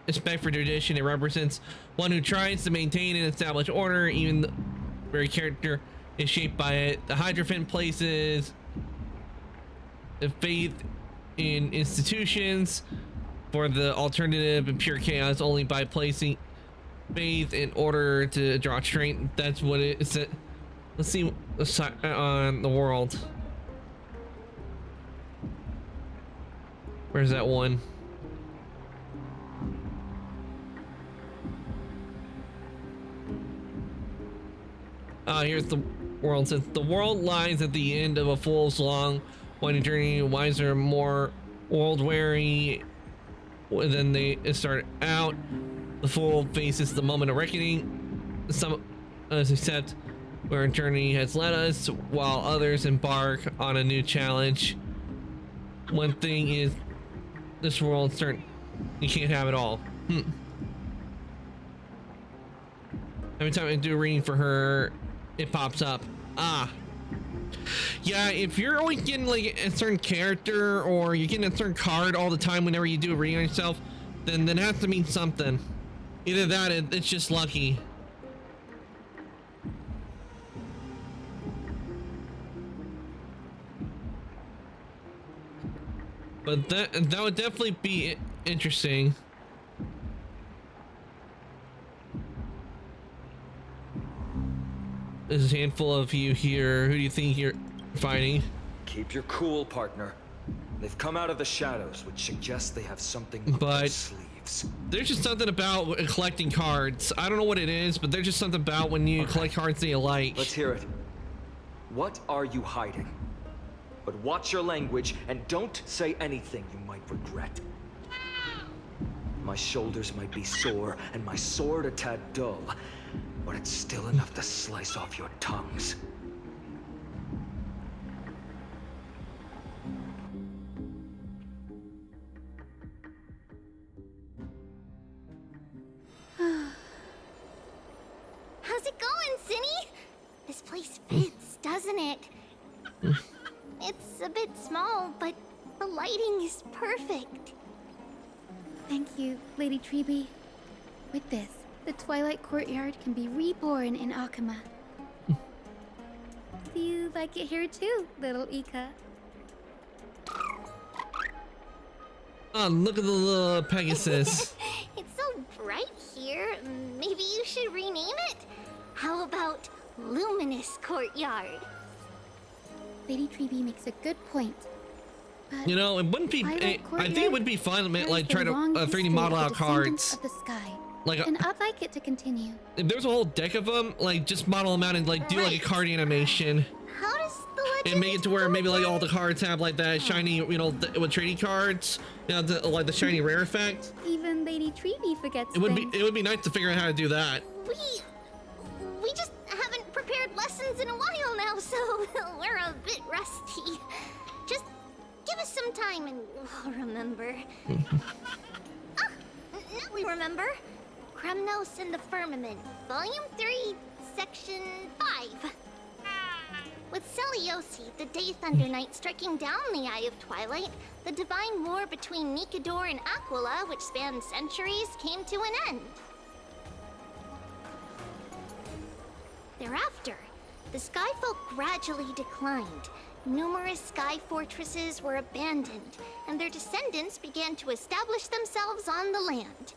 respect for tradition. It represents one who tries to maintain and establish order, even the very character is shaped by it. The Hierophant places faith in institutions for the alternative and pure chaos only by placing faith in order to draw strength. That's what it is. Let's see on the world. Where's that one? Here's the world. Says the world lies at the end of a fool's long winding journey. Wiser, more world-weary than they start out. The fool faces the moment of reckoning. Some accept where a journey has led us, while others embark on a new challenge. One thing is, this world certain you can't have it all. Every time I do a reading for her, it pops up. Yeah, if you're always getting like a certain character or you're getting a certain card all the time whenever you do a reading on yourself, then it has to mean something. Either that, it's just lucky. But that would definitely be interesting. There's a handful of you here. Who do you think you're fighting? Keep your cool, partner. They've come out of the shadows, which suggests they have something up their sleeves. There's just something about collecting cards. I don't know what it is, but there's just something about when you collect cards that you like. Let's hear it. What are you hiding? But watch your language and don't say anything you might regret. My shoulders might be sore and my sword a tad dull, but it's still enough to slice off your tongues. How's it going, Cinny? This place fits, doesn't it? It's a bit small, but the lighting is perfect. Thank you, Lady Treeby. With this, the Twilight Courtyard can be reborn in Akuma. Do you like it here too, little Ika? Oh, look at the little Pegasus. It's so bright here. Maybe you should rename it? How about Luminous Courtyard? Lady Treeby makes a good point. But you know, it wouldn't be. I think it would be fun, like try to 3D model out cards. Of the sky. Like, and I'd like it to continue. If there's a whole deck of them, like just model them out and like do like a card animation. How does the legend and make it to where maybe like all the cards have like that shiny, you know, with trading cards, you know, like the shiny rare effect. Even Lady Treeby forgets. It would be nice to figure out how to do that. We just haven't prepared lessons in a while now, so we're a bit rusty. Just give us some time and we'll remember. Now we remember. Kremnos and the Firmament, Volume 3, Section 5. With Seliosi, the Day Thunder Knight, striking down the Eye of Twilight, the divine war between Nikador and Aquila, which spanned centuries, came to an end. Thereafter, the Skyfolk gradually declined. Numerous sky fortresses were abandoned, and their descendants began to establish themselves on the land.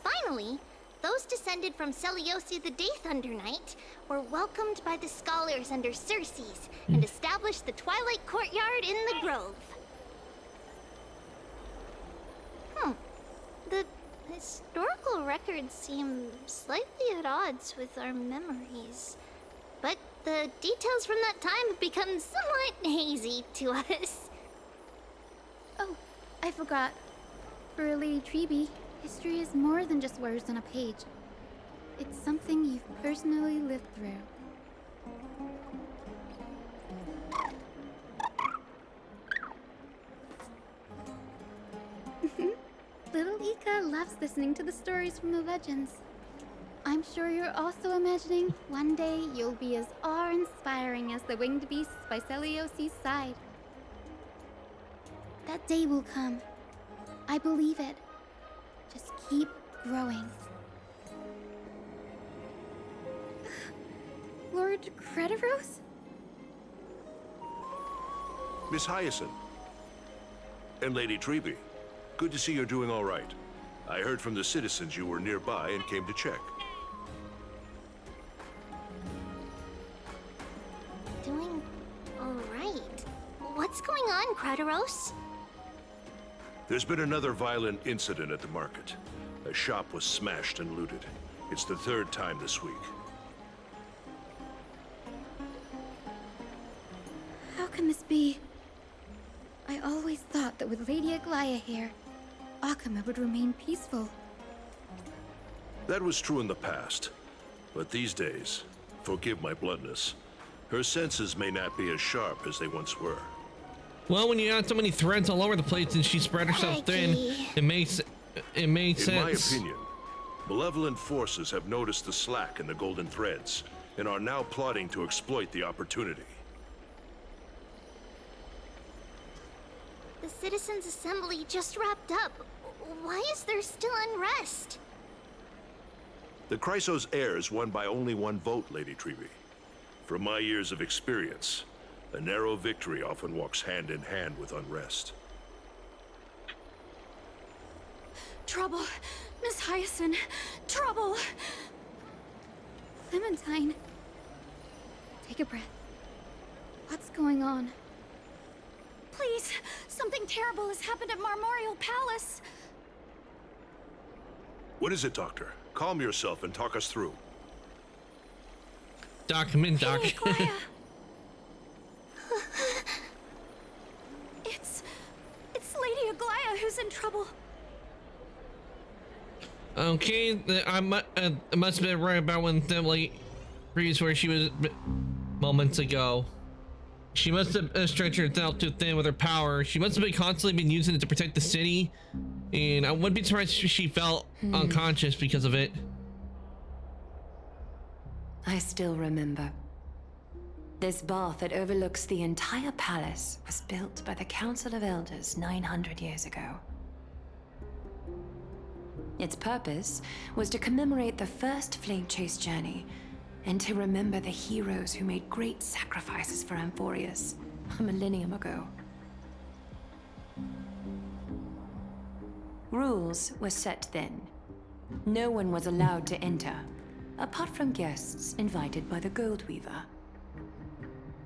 Finally, those descended from Seliosi the Day Thunder Knight were welcomed by the scholars under Circes and established the Twilight Courtyard in the Grove. The historical records seem slightly at odds with our memories, but the details from that time have become somewhat hazy to us. Oh, I forgot. For Lady Treeby, history is more than just words on a page. It's something you've personally lived through. loves listening to the stories from the legends. I'm sure you're also imagining one day you'll be as awe-inspiring as the winged beasts by Celiosi's side. That day will come. I believe it. Just keep growing. Lord Crediros? Miss Hyacinth. And Lady Treby. Good to see you're doing all right. I heard from the citizens you were nearby and came to check. Doing all right. What's going on, Crediros? There's been another violent incident at the market. A shop was smashed and looted. It's the third time this week. How can this be? I always thought that with Lady Aglaia here, Akama would remain peaceful. That was true in the past. But these days, forgive my bluntness, her senses may not be as sharp as they once were. Well, when you got so many threads all over the place and she spread herself thin, it made sense. In my opinion, malevolent forces have noticed the slack in the golden threads and are now plotting to exploit the opportunity. The Citizens' Assembly just wrapped up. Why is there still unrest? The Chrysos heirs won by only one vote, Lady Treby. From my years of experience, a narrow victory often walks hand in hand with unrest. Trouble! Miss Hyacinth! Trouble! Clementine. Take a breath. What's going on? Please! Something terrible has happened at Marmorial Palace! What is it, Doctor? Calm yourself and talk us through. Doc, I'm in, Doc. It's Lady Aglaia who's in trouble. Okay, I must have been right about when Emily agrees where she was moments ago. She must have stretched herself too thin with her power. She must have been constantly been using it to protect the city, and I wouldn't be surprised if she felt unconscious because of it. I still remember. This bath that overlooks the entire palace was built by the Council of Elders 900 years ago. Its purpose was to commemorate the first Flame Chase journey and to remember the heroes who made great sacrifices for Amphorius a millennium ago. Rules were set then. No one was allowed to enter, apart from guests invited by the Goldweaver.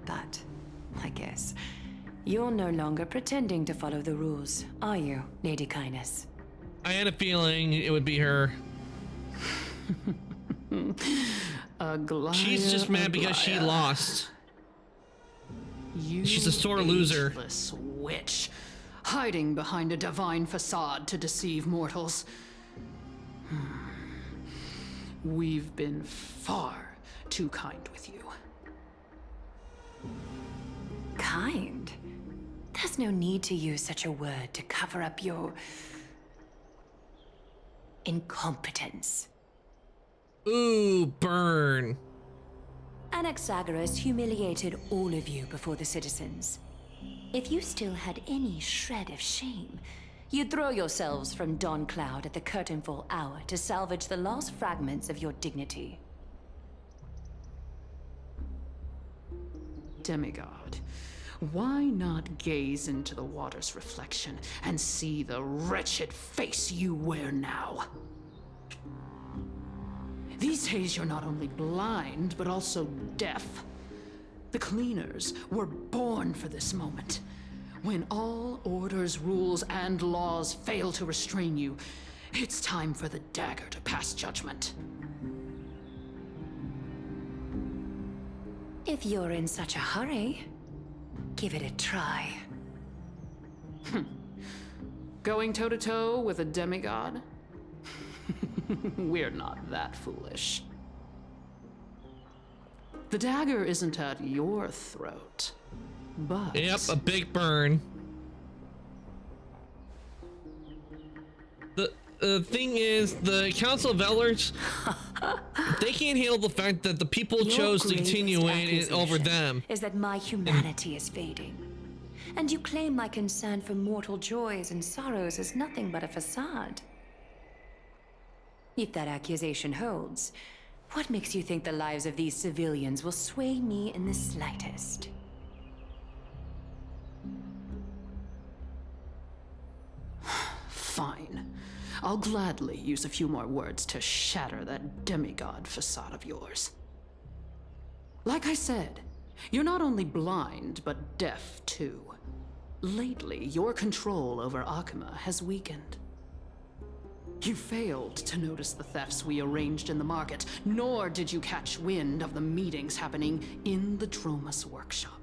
But, I guess, you're no longer pretending to follow the rules, are you, Lady Kynes? I had a feeling it would be her. Aglaia, She's just mad because she lost. She's a sore loser. Ageless witch, hiding behind a divine facade to deceive mortals. We've been far too kind with you. Kind? There's no need to use such a word to cover up your incompetence. Ooh, burn. Anaxagoras humiliated all of you before the citizens. If you still had any shred of shame, you'd throw yourselves from Dawn Cloud at the curtainfall hour to salvage the last fragments of your dignity. Demigod, why not gaze into the water's reflection and see the wretched face you wear now? These days you're not only blind, but also deaf. The cleaners were born for this moment. When all orders, rules, and laws fail to restrain you, it's time for the dagger to pass judgment. If you're in such a hurry, give it a try. Going toe-to-toe with a demigod? We're not that foolish. The dagger isn't at your throat, but... Yep, a big burn. the thing is, the Council of Elders, they can't handle the fact that the people Your chose to greatest continue it over accusation them. is that my humanity is fading. And you claim my concern for mortal joys and sorrows is nothing but a facade. If that accusation holds, what makes you think the lives of these civilians will sway me in the slightest? Fine. I'll gladly use a few more words to shatter that demigod facade of yours. Like I said, you're not only blind, but deaf too. Lately, your control over Akuma has weakened. You failed to notice the thefts we arranged in the market, nor did you catch wind of the meetings happening in the Dromus workshop.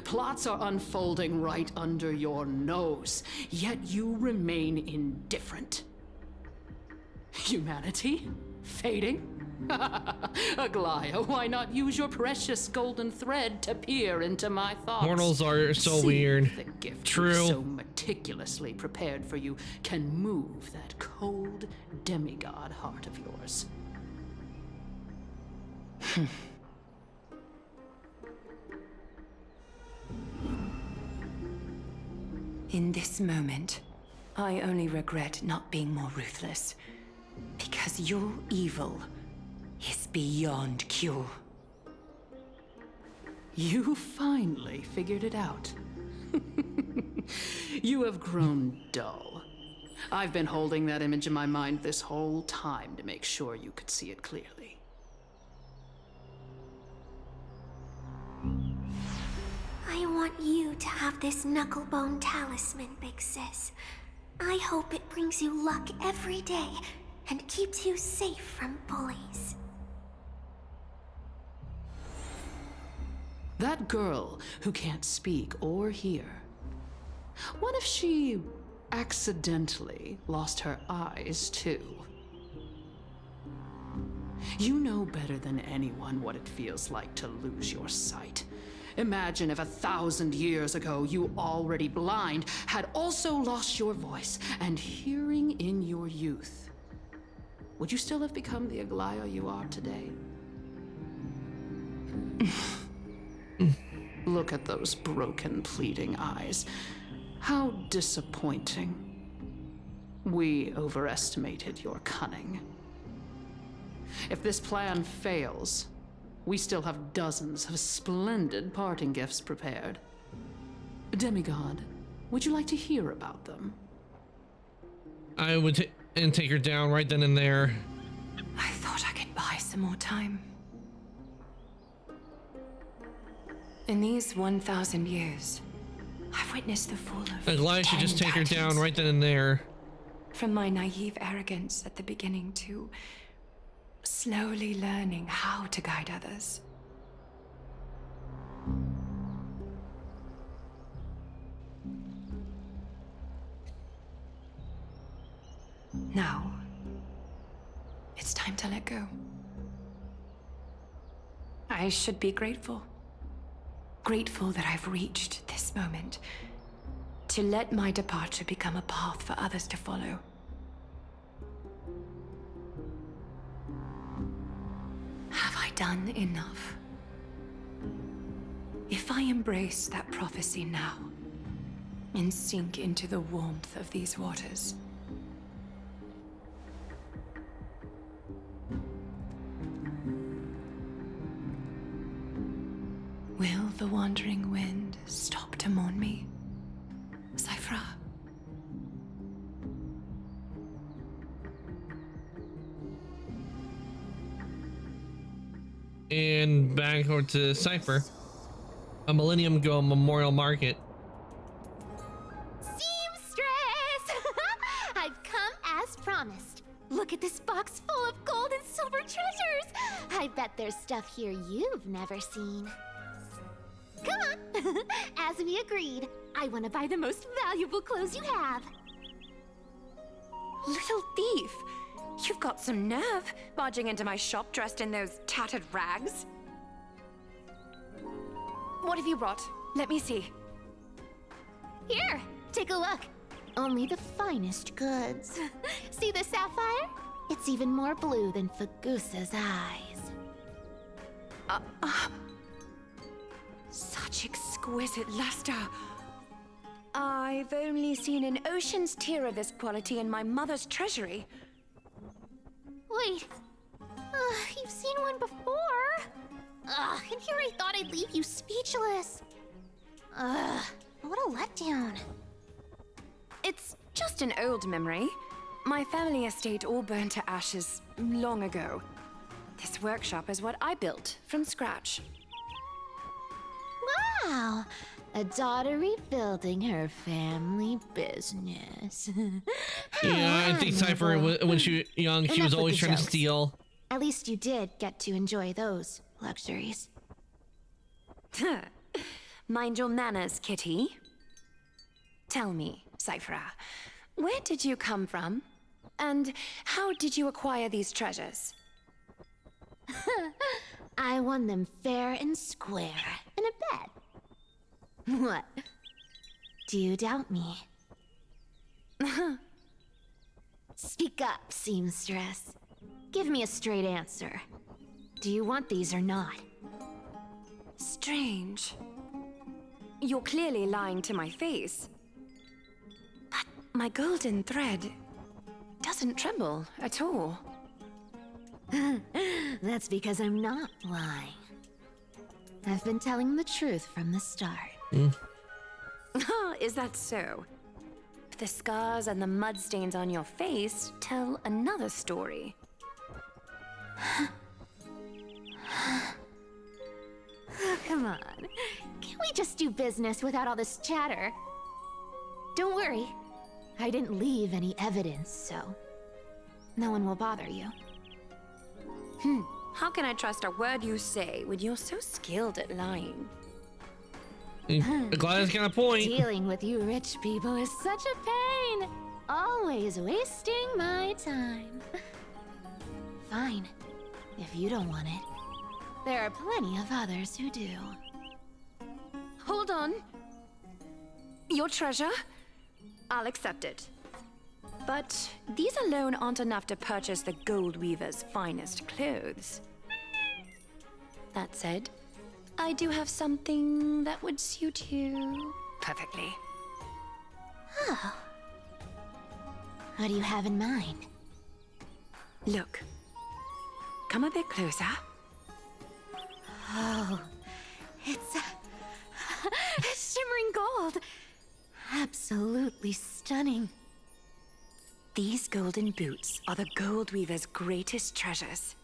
Plots are unfolding right under your nose, yet you remain indifferent. Humanity? Fading? Aglaya, why not use your precious golden thread to peer into my thoughts? Mortals are so See weird. if the gift True. we so meticulously prepared for you can move that cold demigod heart of yours. In this moment, I only regret not being more ruthless. Because your evil is beyond cure. You finally figured it out. You have grown dull. I've been holding that image in my mind this whole time to make sure you could see it clearly. I want you to have this knucklebone talisman, Big Sis. I hope it brings you luck every day and keeps you safe from bullies. That girl who can't speak or hear. What if she accidentally lost her eyes too? You know better than anyone what it feels like to lose your sight. Imagine if 1,000 years ago you, already blind, had also lost your voice and hearing in your youth. Would you still have become the Aglaya you are today? Look at those broken, pleading eyes. How disappointing. We overestimated your cunning. If this plan fails, we still have dozens of splendid parting gifts prepared. Demigod, would you like to hear about them? I would and take her down right then and there. I thought I could buy some more time. In these 1,000 years, I've witnessed the fall of Aglaya should just take her 10 down right then and there. From my naive arrogance at the beginning to slowly learning how to guide others. Now, it's time to let go. I should be grateful. Grateful that I've reached this moment. To let my departure become a path for others to follow. Have I done enough? If I embrace that prophecy now, and sink into the warmth of these waters, will the wandering wind stop to mourn me, Cyphra? And back over to Cypher. A Millennium Go Memorial Market. Seamstress! I've come as promised. Look at this box full of gold and silver treasures. I bet there's stuff here you've never seen. Come on. As we agreed, I want to buy the most valuable clothes you have. Little thief! You've got some nerve, barging into my shop dressed in those tattered rags. What have you brought? Let me see. Here, take a look. only the finest goods. See the sapphire? It's even more blue than Fagusa's eyes. Such exquisite luster. I've only seen an ocean's tear of this quality in my mother's treasury. Wait, you've seen one before? And here I thought I'd leave you speechless. What a letdown. It's just an old memory. My family estate all burned to ashes long ago. This workshop is what I built from scratch. Wow, a daughter rebuilding her family business. Yeah, I think Cypher, when she was young, she was Enough with always the trying to jokes. steal. At least you did get to enjoy those luxuries. Mind your manners, Kitty. Tell me, Cyphera, where did you come from? And how did you acquire these treasures? I won them fair and square in a bet. What? Do you doubt me? Speak up, seamstress. Give me a straight answer. Do you want these or not? Strange. You're clearly lying to my face. But my golden thread doesn't tremble at all. That's because I'm not lying. I've been telling the truth from the start. Is that so? The scars and the mud stains on your face tell another story. Oh, come on. Can't we just do business without all this chatter? Don't worry. I didn't leave any evidence, so no one will bother you. How can I trust a word you say when you're so skilled at lying? Gladys got a point. Dealing with you rich people is such a pain. Always wasting my time. Fine, if you don't want it. There are plenty of others who do. Hold on. Your treasure? I'll accept it. But these alone aren't enough to purchase the Gold Weaver's finest clothes. That said, I do have something that would suit you perfectly. Oh. What do you have in mind? Look. Come a bit closer. Oh, it's shimmering gold. Absolutely stunning. These golden boots are the Gold Weaver's greatest treasures.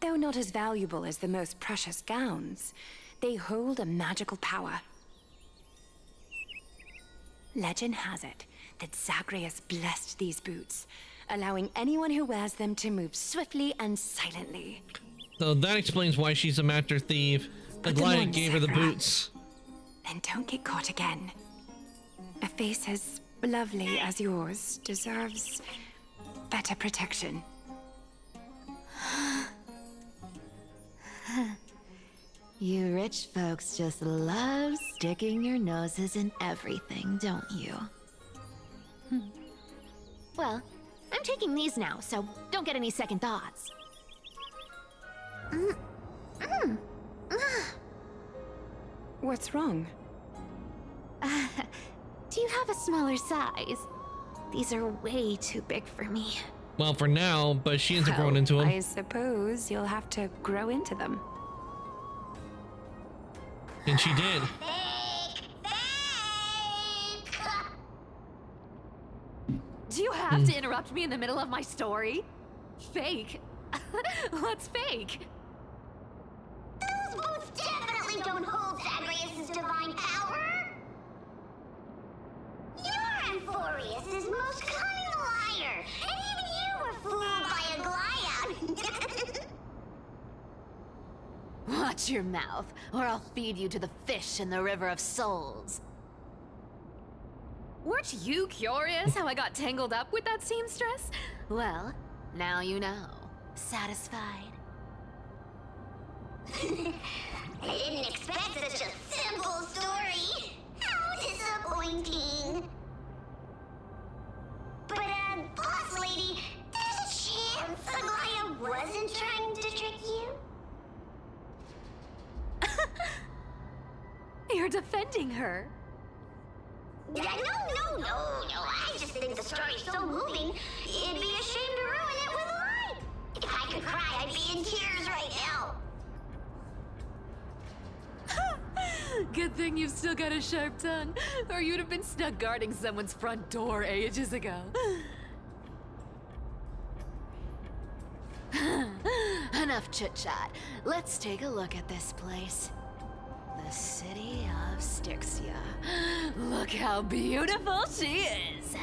Though not as valuable as the most precious gowns, they hold a magical power. Legend has it that Zagreus blessed these boots, allowing anyone who wears them to move swiftly and silently. So that explains why she's a master thief. Put them Aglaia on, gave her the Sephra. boots. Then don't get caught again. A face as lovely as yours deserves better protection. You rich folks just love sticking your noses in everything, don't you? Well, I'm taking these now, so don't get any second thoughts. What's wrong? Do you have a smaller size? These are way too big for me. Well, for now, but she hasn't grown into them. I suppose you'll have to grow into them. And she did. Do you have to interrupt me in the middle of my story? Fake? What's fake? Those boots definitely don't hold Zagreus' divine power! You're Amphorius' most cunning liar, and even you were fooled by Aglaia! Watch your mouth, or I'll feed you to the fish in the River of Souls. Weren't you curious how I got tangled up with that seamstress? Well, now you know. Satisfied? I didn't expect such a simple story! How disappointing! you're defending her. No. I just think the story's so moving, it'd be a shame to ruin it with a lie. If I could cry, I'd be in tears right now. Good thing you've still got a sharp tongue, or you'd have been stuck guarding someone's front door ages ago. Enough chit-chat. Let's take a look at this place. The city of Styxia. Look how beautiful she is.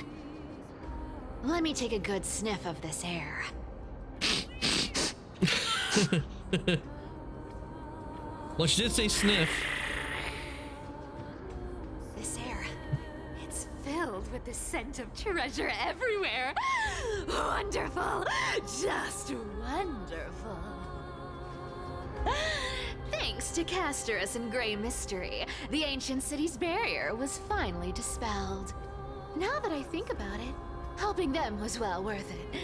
Let me take a good sniff of this air. Well, she did say sniff. This air, it's filled with the scent of treasure everywhere. Wonderful, just wonderful. Thanks to Castorus and Grey Mystery, the ancient city's barrier was finally dispelled. Now that I think about it, helping them was well worth it.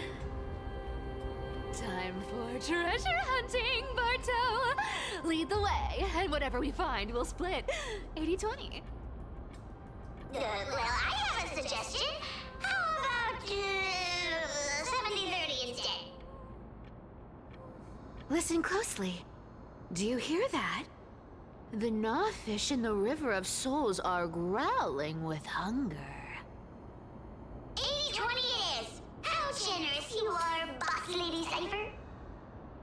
Time for treasure hunting, Barto! Lead the way, and whatever we find, we'll split 80-20. Well, I have a suggestion. How about 70-30 instead? Listen closely. Do you hear that? The Gnawfish in the River of Souls are growling with hunger. 80-20 it is. How generous you are, Boss Lady Cypher.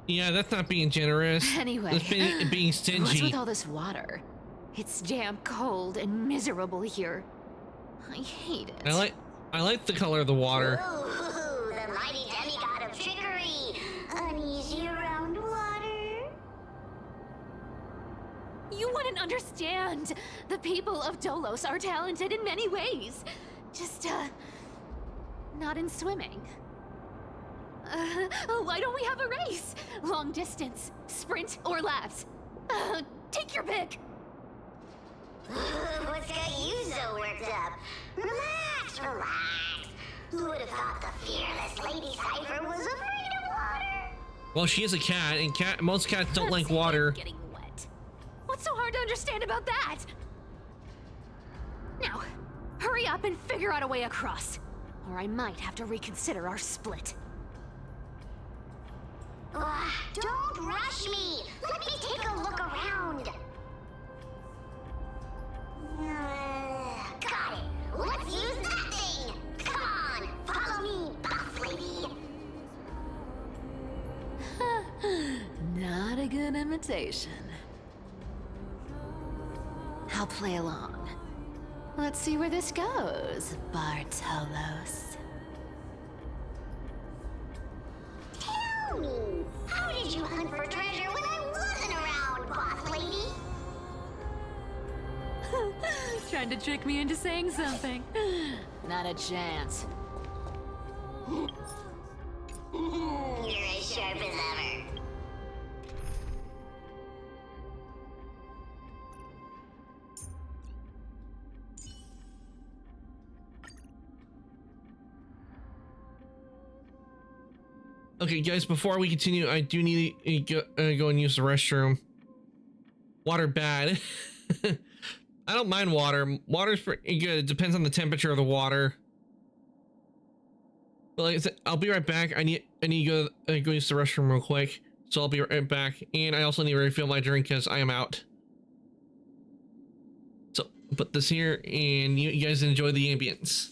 Yeah, that's not being generous. Anyway, That's being what's stingy. with all this water? It's damp, cold, and miserable here. I hate it. I like the color of the water. Ooh, the mighty demigod of trickery. Uneasy around water. You wouldn't understand. The people of Dolos are talented in many ways. Just, not in swimming. Why don't we have a race? Long distance, sprint, or laps? Take your pick. What's got you so worked up? Relax. Who would have thought the fearless Lady Cypher was afraid of water? Well, she is a cat, and most cats don't like water. Getting wet. What's so hard to understand about that? Now, hurry up and figure out a way across, or I might have to reconsider our split. Don't rush me. Let me take a look around. Got it. Let's use that thing. Come on, follow me, Boss Lady. Not a good imitation. I'll play along. Let's see where this goes, Bartolos. Tell me, how did you hunt for treasure when I wasn't around, Boss Lady? Trying to trick me into saying something. Not a chance. You're as sharp as ever. Okay, guys, before we continue, I do need to go and use the restroom. Water bad. I don't mind water. Water's pretty good. It depends on the temperature of the water. But like I said, I'll be right back. I need to go use the restroom real quick. So I'll be right back. And I also need to refill my drink because I am out. So put this here and you guys enjoy the ambience.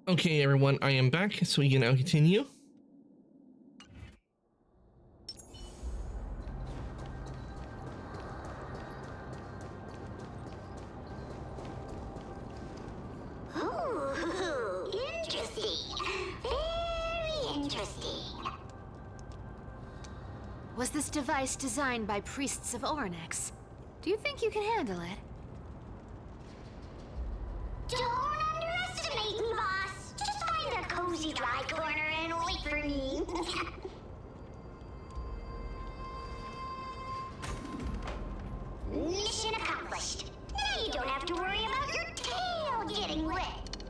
Okay, everyone, I am back, so we can now continue. Ooh, interesting. Very interesting. Was this device designed by priests of Ornyx? Do you think you can handle it? Don't underestimate me, boss. Just find a cozy dry corner and wait for me. Mission accomplished. Now you don't have to worry about your tail getting wet.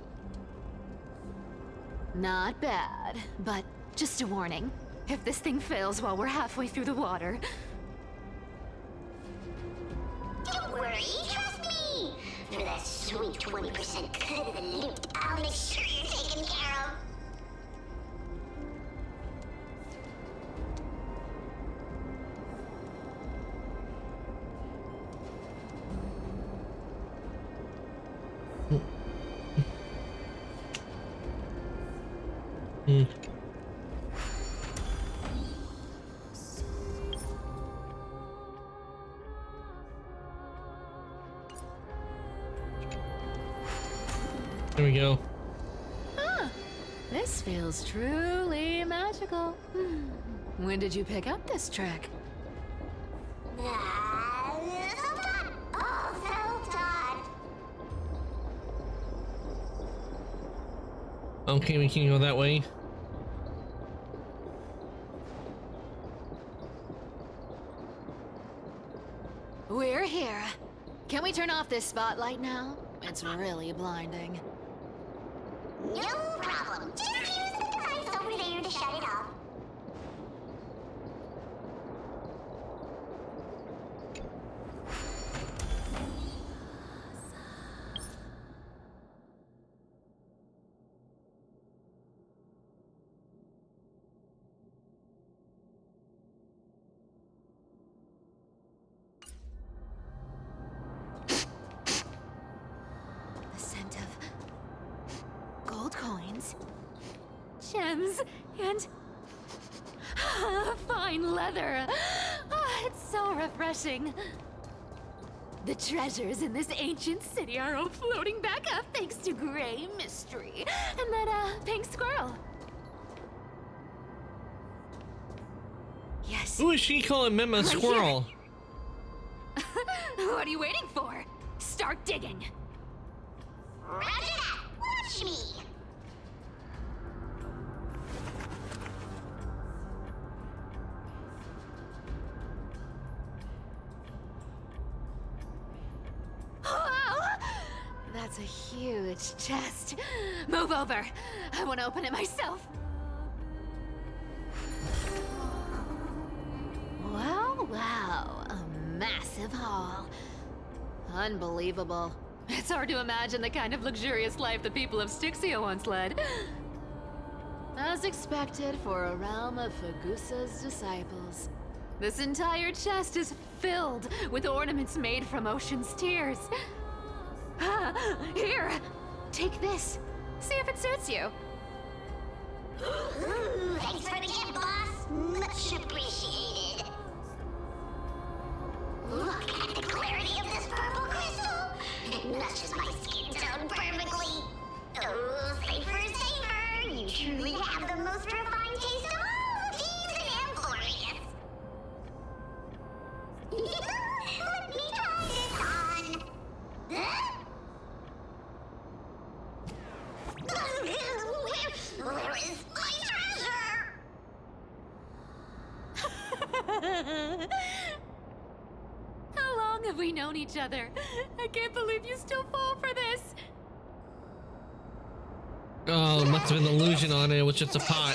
Not bad, but just a warning. If this thing fails while we're halfway through the water... Don't worry, trust me. For that sweet 20% cut of the loot, I'll make sure you're taken care of. There we go. Huh. This feels truly magical. When did you pick up this trick? Okay, we can go that way. We're here. Can we turn off this spotlight now? It's really blinding. No problem. Just use the device over there to shut it off. The scent of gold coins, gems, and fine leather. It's so refreshing. The treasures in this ancient city are all floating back up thanks to Grey Mystery and that pink squirrel. Yes. Who is she calling Mema Squirrel? What are you waiting for? Start digging. Roger that. Watch me. Wow! That's a huge chest. Move over. I want to open it myself. Wow. A massive haul. Unbelievable. It's hard to imagine the kind of luxurious life the people of Styxia once led. As expected for a realm of Fagusa's disciples. This entire chest is filled with ornaments made from ocean's tears. Here, take this. See if it suits you. Ooh, thanks for the gift, boss. Much appreciated. Look at the clarity of this purple crystal. It matches my skin tone perfectly. Oh, safer. You truly have the most refined taste of all thieves in Amphorius. Let me try this on. Where is my treasure? How long have we known each other? I can't believe you still fall for this. Oh, it must have been an illusion on it. It was just a pot.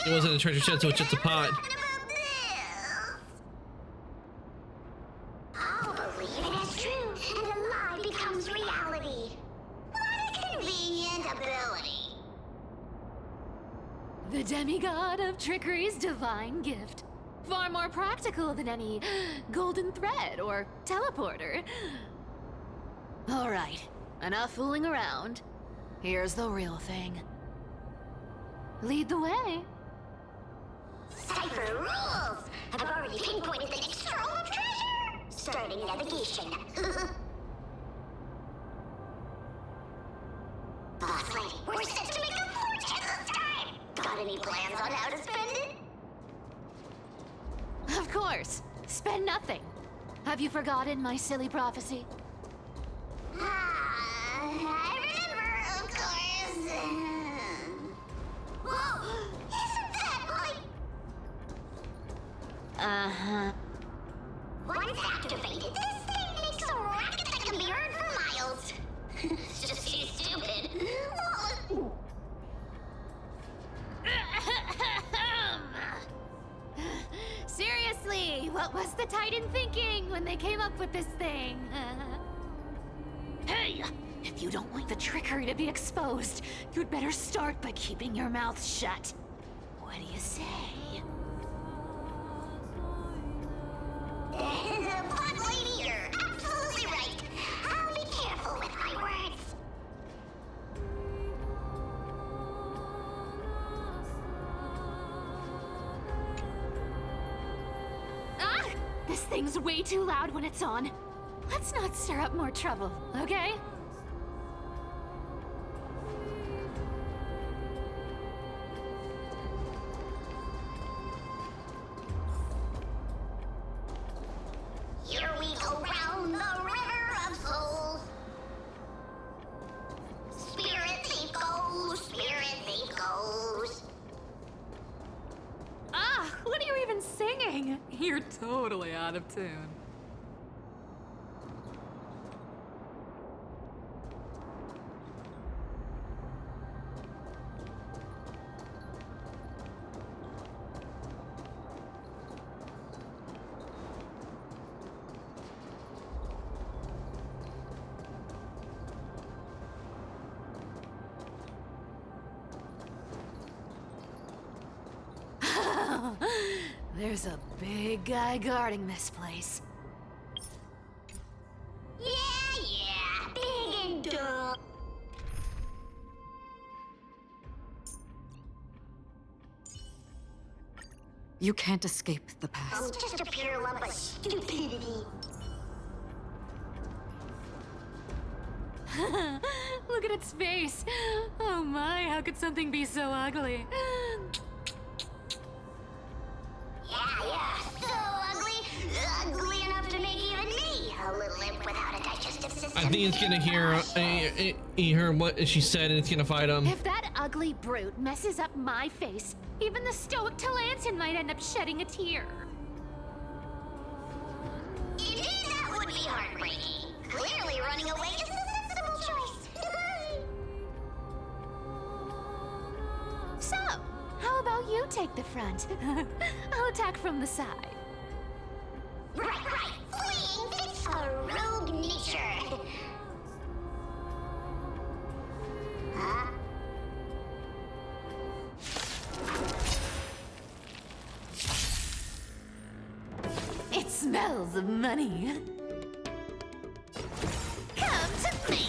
It wasn't a treasure chest, it was just a pot. I'll believe it as true, and a lie becomes reality. What a convenient ability. The demigod of trickery's divine gift. Far more practical than any golden thread or teleporter. All right, enough fooling around. Here's the real thing. Lead the way. Cypher rules! I've already pinpointed the next trove of treasure! Starting navigation. Boss lady, we're set to make a fortune this time! Got any plans on how to spend it? Of course. Spend nothing. Have you forgotten my silly prophecy? I remember, of course. Whoa! Isn't that like... Uh-huh. Once activated, this thing makes a rocket that can be heard for miles. It's just too stupid. Seriously, what was the Titan thinking when they came up with this thing? Hey! If you don't want the trickery to be exposed, you'd better start by keeping your mouth shut. What do you say? Boss lady, you're absolutely right. I'll be careful with my words. Ah! This thing's way too loud when it's on. Let's not stir up more trouble, okay? Here we go round the river of souls. Spirit thief goes, spirit thief goes. Ah! What are you even singing? You're totally out of tune. There's a big guy guarding this place. Yeah, big and dumb. You can't escape the past. I'm just a pure lump of stupidity. Look at its face. Oh my, how could something be so ugly? Yeah, so ugly. Ugly enough to make even me a little imp without a digestive system. I think it's gonna hear what she said, and it's gonna fight him. If that ugly brute messes up my face, even the stoic Talantin might end up shedding a tear. Indeed, that would be heartbreaking. Clearly, running away is the sensible choice. So, how about you take the front? I'll attack from the side. Right. Fleeing fits a rogue nature. Huh? It smells of money. Come to me.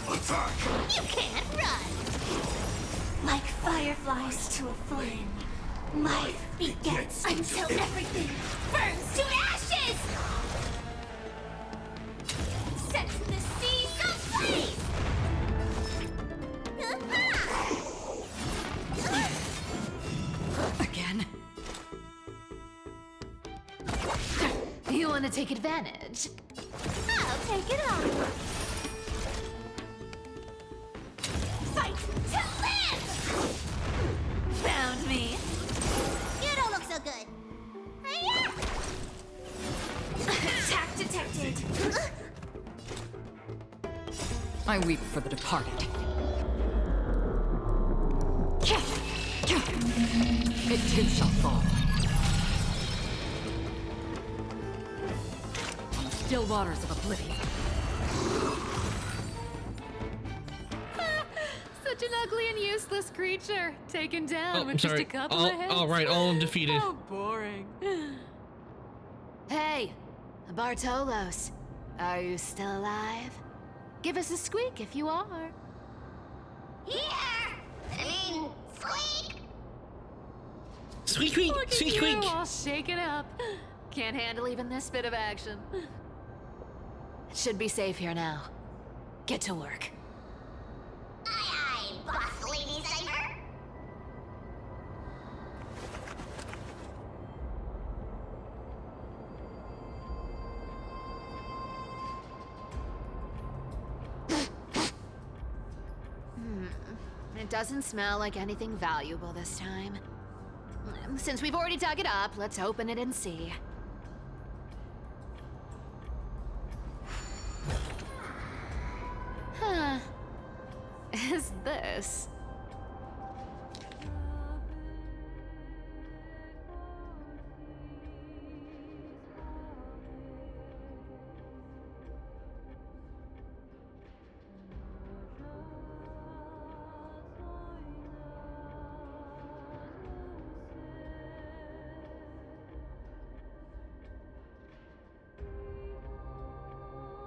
Attack! You can't run. Like fireflies to a flame, life begets until everything burns to ashes! Set the seas aflame! Again? You want to take advantage? I'll take it on! Fight to live! Found me. You don't look so good. Hiya! Attack detected. I weep for the departed. It too shall fall. On the still waters of oblivion. Such an ugly and useless creature. Taken down Oh, with sorry. just a couple of hits. All right, all defeated. How boring. Hey, Bartolos. Are you still alive? Give us a squeak if you are. Here! I mean, squeak! Squeak, squeak, Look at squeak, you, squeak. all shaken up. Can't handle even this bit of action. It should be safe here now. Get to work. Aye, aye, boss lady Cypher. It doesn't smell like anything valuable this time. Since we've already dug it up, let's open it and see. Huh. Is this?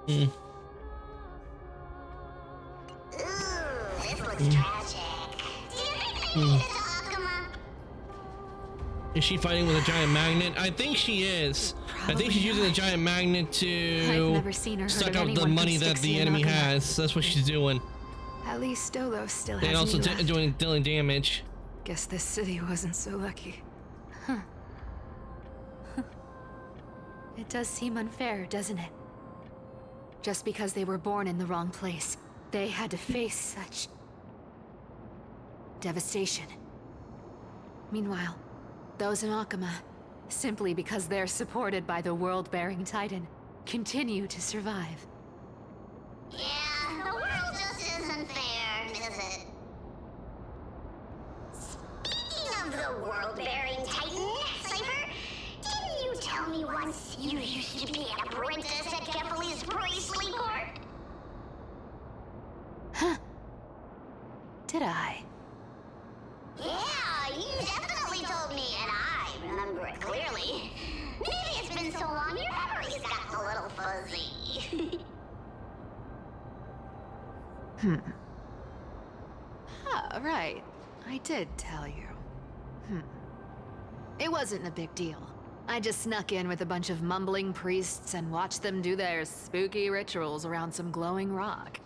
Hmm. This looks tragic. Do you think they made it to Akuma? Is she fighting with a giant magnet? I think she is. I think she's using the giant magnet I've to never seen or heard suck of out the anyone money from that the Styxia enemy Nakama. has. That's what she's doing. At least Stolos still has And also me left. dealing damage. Guess this city wasn't so lucky. It does seem unfair, doesn't it? Just because they were born in the wrong place, they had to face such devastation. Meanwhile, those in Akuma, simply because they're supported by the world-bearing Titan, continue to survive. Yeah, the world just isn't fair, is it? Speaking of the world-bearing Titan, Cypher, didn't you tell me once you used to be an apprentice at Kefali's Bracelet Court? Huh. Did I? Yeah, you definitely told me, and I remember it clearly. Maybe it's been so long your memory's gotten a little fuzzy. Ah, right. I did tell you. It wasn't a big deal. I just snuck in with a bunch of mumbling priests and watched them do their spooky rituals around some glowing rock.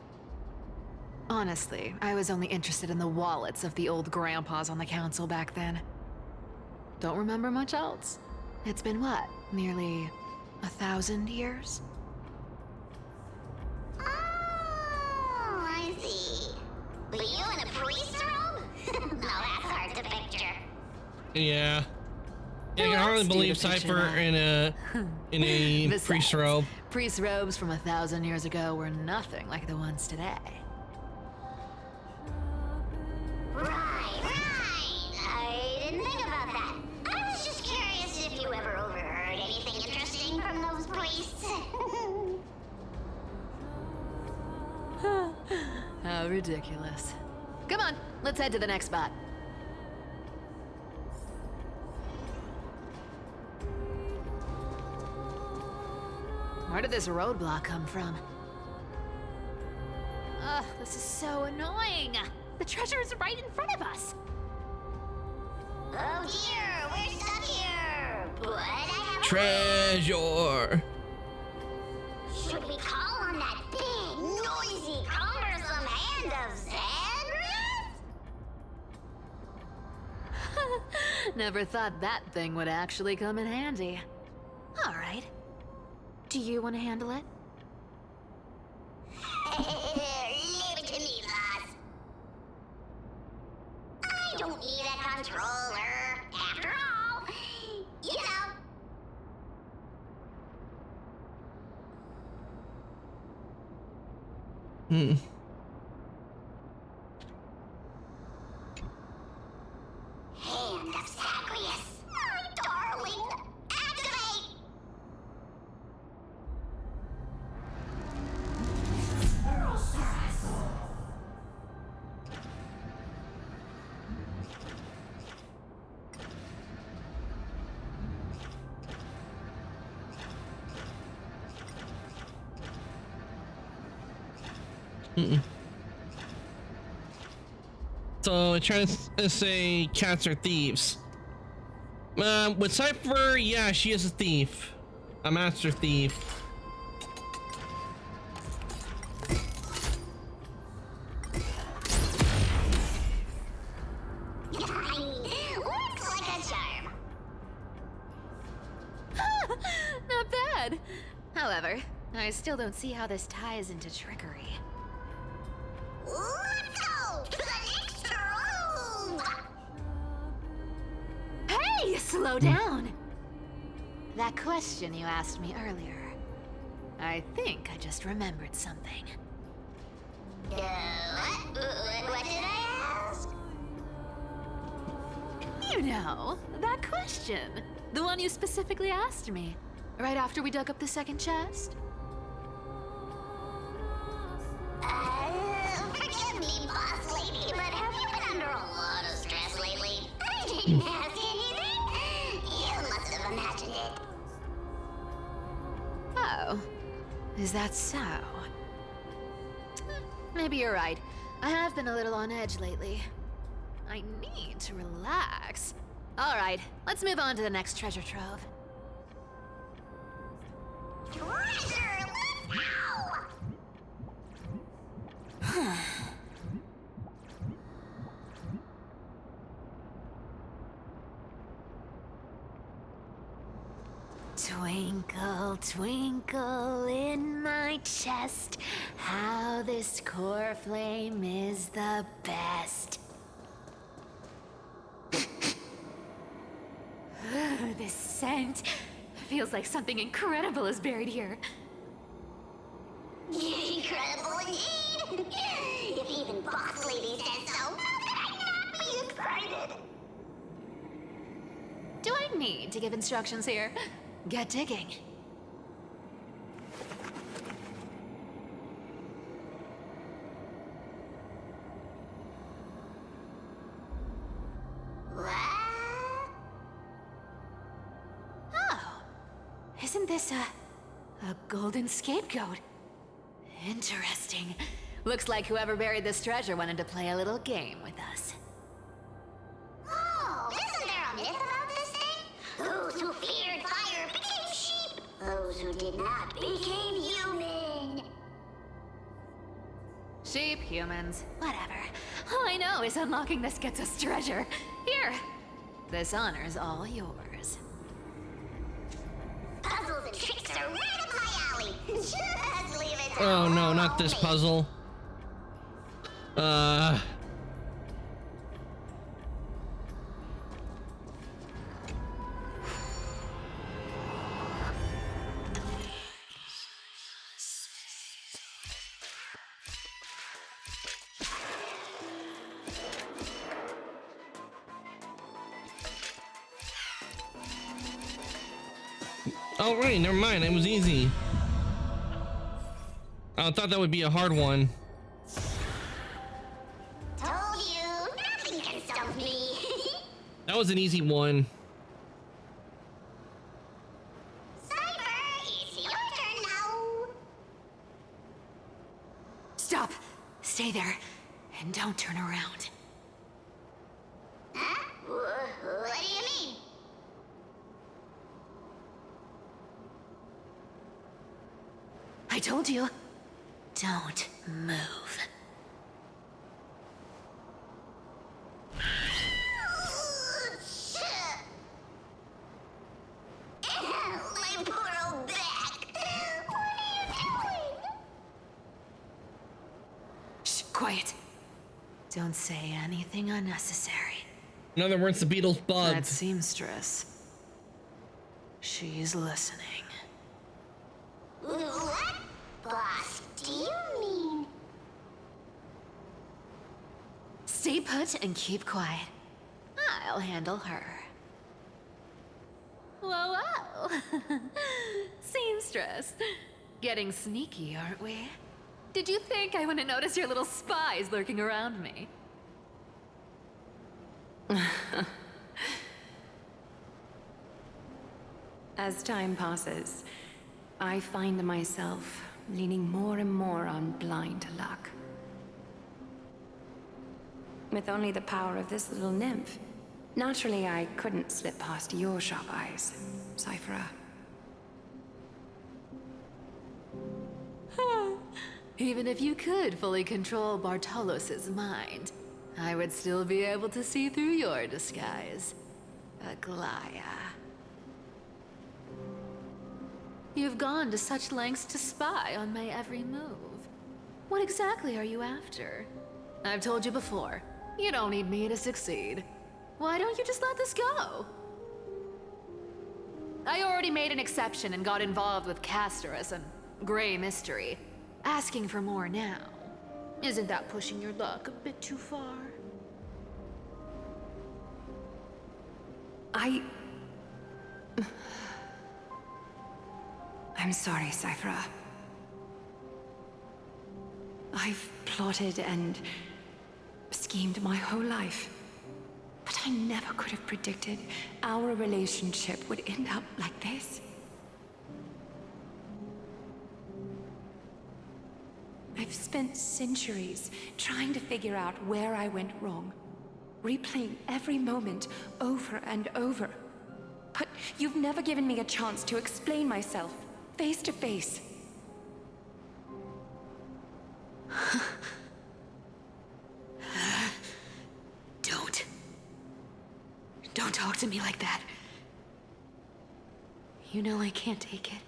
Honestly, I was only interested in the wallets of the old grandpas on the council back then. Don't remember much else. It's been what, nearly 1,000 years? Oh, I see. But you in a priest robe? No, that's hard to picture. Yeah. I can hardly let's do believe the picture Cypher now. in a Besides, priest robe. Priest robes from 1,000 years ago were nothing like the ones today. Right. I didn't think about that. I was just curious if you ever overheard anything interesting from those priests. How ridiculous. Come on, let's head to the next spot. Where did this roadblock come from? Ugh, this is so annoying. The treasure is right in front of us. Oh dear, we're stuck here. But I have Treasure. Should we call on that big, noisy, cumbersome hand of Xandrath? Never thought that thing would actually come in handy. All right. Do you want to handle it? Leave it to me, lass. I don't need a controller. After all, you know. Hand of Zagreus, my darling. Activate! So I'm trying to say cats are thieves. With Cypher, yeah, she is a thief. A master thief. Looks like a charm. Not bad. However, I still don't see how this ties into trickery. Let's go to the next room. Hey, slow down! That question you asked me earlier. I think I just remembered something. What did I ask? You know, that question. The one you specifically asked me. Right after we dug up the second chest. Forgive me, boss lady, but have you been under a lot of stress lately? I didn't ask anything. You must have imagined it. Oh, is that so? Maybe you're right. I have been a little on edge lately. I need to relax. All right, let's move on to the next treasure trove. Treasure, let's go! Twinkle, twinkle in my chest, how this core flame is the best. This scent feels like something incredible is buried here. Incredible indeed! If even boss lady says so, how could I not be excited? Do I need to give instructions here? Get digging. Oh, isn't this a golden scapegoat? Interesting. Looks like whoever buried this treasure wanted to play a little game with us. Oh, isn't there a myth about this thing? Those who feared fire became sheep. Those who did not became human. Sheep, humans, whatever. All I know is unlocking this gets us treasure. Here, this honor's all yours. Puzzles and tricks are right up my alley. Just leave it to Oh no, not this puzzle. Oh right, never mind, it was easy. I thought that would be a hard one. Told you, nothing can stump me. That was an easy one. Cypher, it's your turn now. Stop! Stay there, and don't turn around. Huh? What do you mean? I told you, don't move. My poor old back. What are you doing? Shh, quiet. Don't say anything unnecessary. In other words, the Beatles bugged. That seamstress. She's listening. What? Boss, do you mean? Stay put and keep quiet. I'll handle her. Whoa, whoa. Seamstress. Getting sneaky, aren't we? Did you think I wouldn't notice your little spies lurking around me? As time passes, I find myself leaning more and more on blind luck. with only the power of this little nymph. Naturally, I couldn't slip past your sharp eyes, Cyphera. Even if you could fully control Bartolos's mind, I would still be able to see through your disguise, Aglaya. You've gone to such lengths to spy on my every move. What exactly are you after? I've told you before, you don't need me to succeed. Why don't you just let this go? I already made an exception and got involved with Castor as a gray mystery. Asking for more now. Isn't that pushing your luck a bit too far? I'm sorry, Cyphera. I've plotted and schemed my whole life. But I never could have predicted our relationship would end up like this. I've spent centuries trying to figure out where I went wrong, replaying every moment over and over. But you've never given me a chance to explain myself, face to face. Don't talk to me like that. You know I can't take it.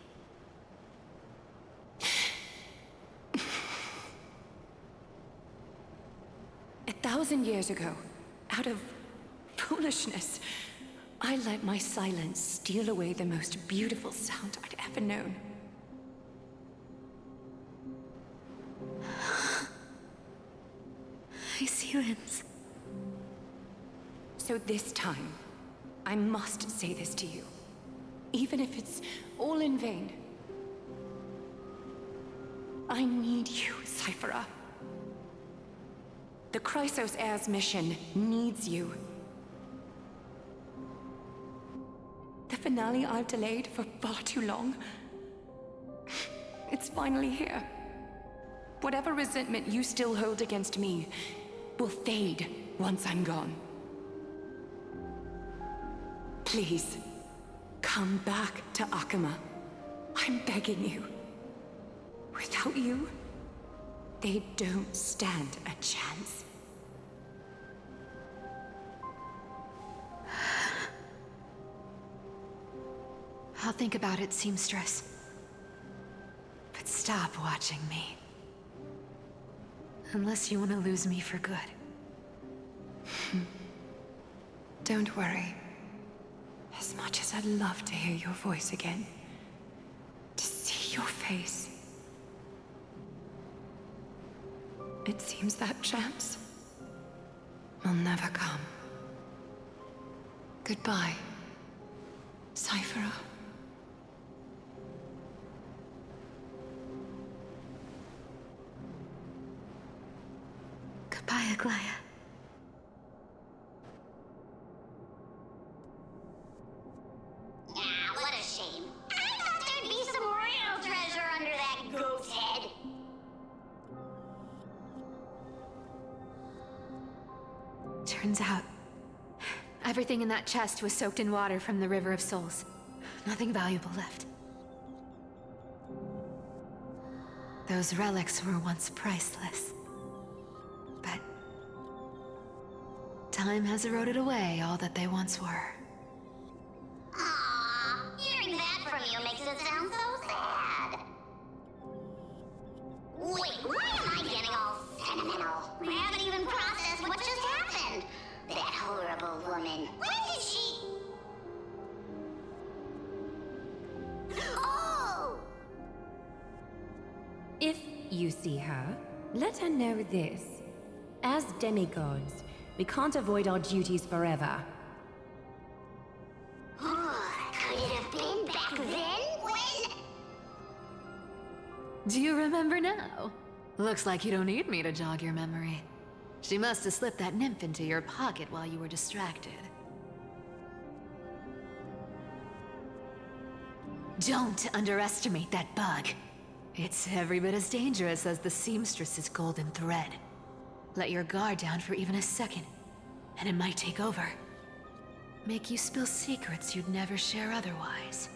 1,000 years ago, out of foolishness, I let my silence steal away the most beautiful sound I'd ever known. I see limbs. So this time, I must say this to you, even if it's all in vain. I need you, Cyphera. The Chrysos Heirs mission needs you. The finale I've delayed for far too long. It's finally here. Whatever resentment you still hold against me will fade once I'm gone. Please, come back to Akama. I'm begging you. Without you, they don't stand a chance. I'll think about it, seamstress. But stop watching me. Unless you want to lose me for good. Don't worry. As much as I'd love to hear your voice again, to see your face, it seems that chance will never come. Goodbye, Cyphera. Goodbye, Aglaya. What a shame. I thought there'd be some real treasure under that goat's head. Turns out, everything in that chest was soaked in water from the River of Souls. Nothing valuable left. Those relics were once priceless. But time has eroded away all that they once were. Aww, hearing that from you makes it sound so sad. Wait, why am I getting all sentimental? I haven't even processed what just happened. That horrible woman. When did she... Oh! If you see her, let her know this. As demigods, we can't avoid our duties forever. Could it have been back then when... Do you remember now? Looks like you don't need me to jog your memory. She must have slipped that nymph into your pocket while you were distracted. Don't underestimate that bug. It's every bit as dangerous as the seamstress's golden thread. Let your guard down for even a second, and it might take over. Make you spill secrets you'd never share otherwise.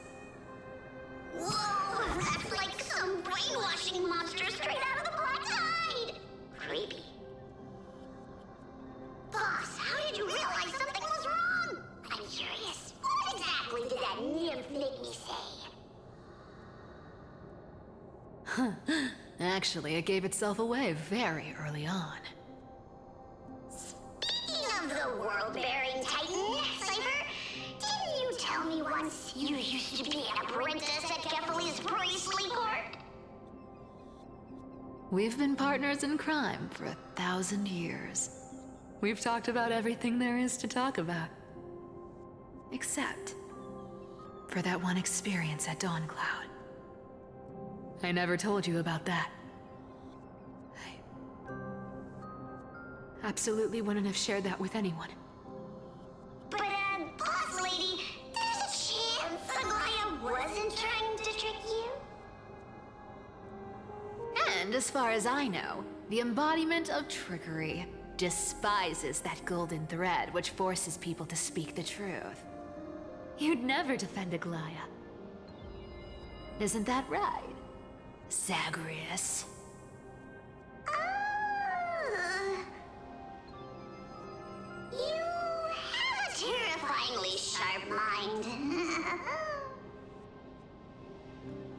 Whoa, that's like some brainwashing monster straight out of the Black Tide! Creepy. Boss, how did you realize something was wrong? I'm curious. What exactly did that nymph make me say? Huh. Actually, it gave itself away very early on. Speaking of the world-bearing titan, Cypher, didn't you tell me once you used to be an apprentice at Kefali's priestly court? We've been partners in crime for 1,000 years. We've talked about everything there is to talk about. Except for that one experience at Dawncloud. I never told you about that. I absolutely wouldn't have shared that with anyone. But, boss lady, there's a chance Aglaya wasn't trying to trick you? And as far as I know, the embodiment of trickery despises that golden thread which forces people to speak the truth. You'd never defend Aglaya. Isn't that right, Zagreus? You have a terrifyingly sharp mind.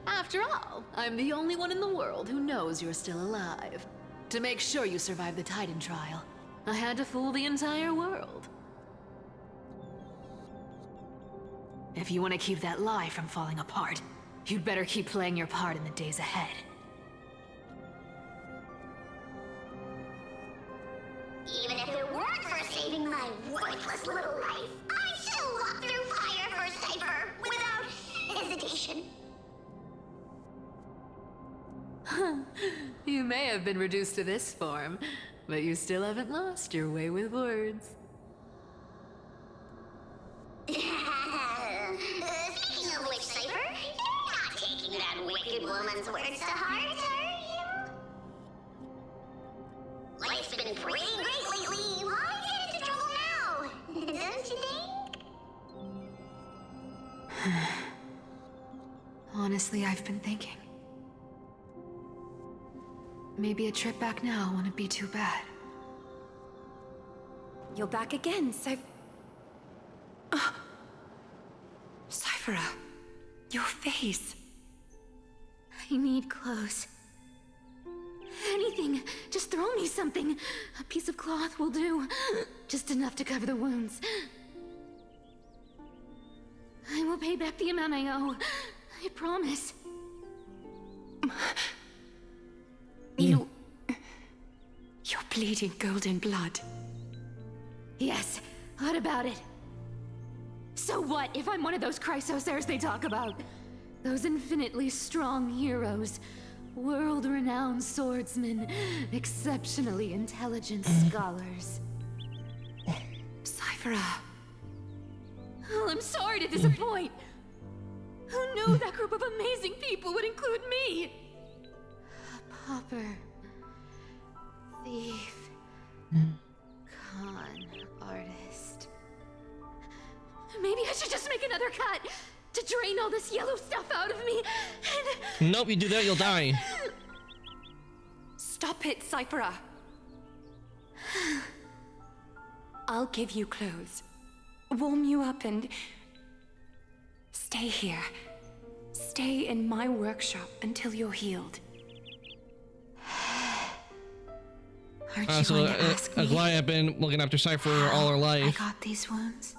After all, I'm the only one in the world who knows you're still alive. To make sure you survive the Titan trial, I had to fool the entire world. If you want to keep that lie from falling apart, you'd better keep playing your part in the days ahead. Even if it weren't for saving my worthless little life, I'd still walk through fire for Cypher without hesitation. You may have been reduced to this form, but you still haven't lost your way with words. Speaking of which, Cypher, you're not taking that wicked woman's words to heart, are you? Life's been pretty great lately. Why get into trouble now? Don't you think? Honestly, I've been thinking. Maybe a trip back now wouldn't be too bad. You're back again, Cyphera, your face. I need clothes. Anything. Just throw me something. A piece of cloth will do. Just enough to cover the wounds. I will pay back the amount I owe. I promise. You're bleeding golden blood. Yes, what about it? So what if I'm one of those Chrysosaurs they talk about? Those infinitely strong heroes, world-renowned swordsmen, exceptionally intelligent scholars. Cyphera. Oh, I'm sorry to disappoint. Who knew that group of amazing people would include me? A pauper, thief, con artist. Maybe I should just make another cut to drain all this yellow stuff out of me and... Nope, you do that, you'll die. Stop it, Cyphera. I'll give you clothes, warm you up, and stay here. Stay in my workshop until you're healed. Aren't you going to ask me? Aglaya have been looking after Cypher all her life. I got these wounds.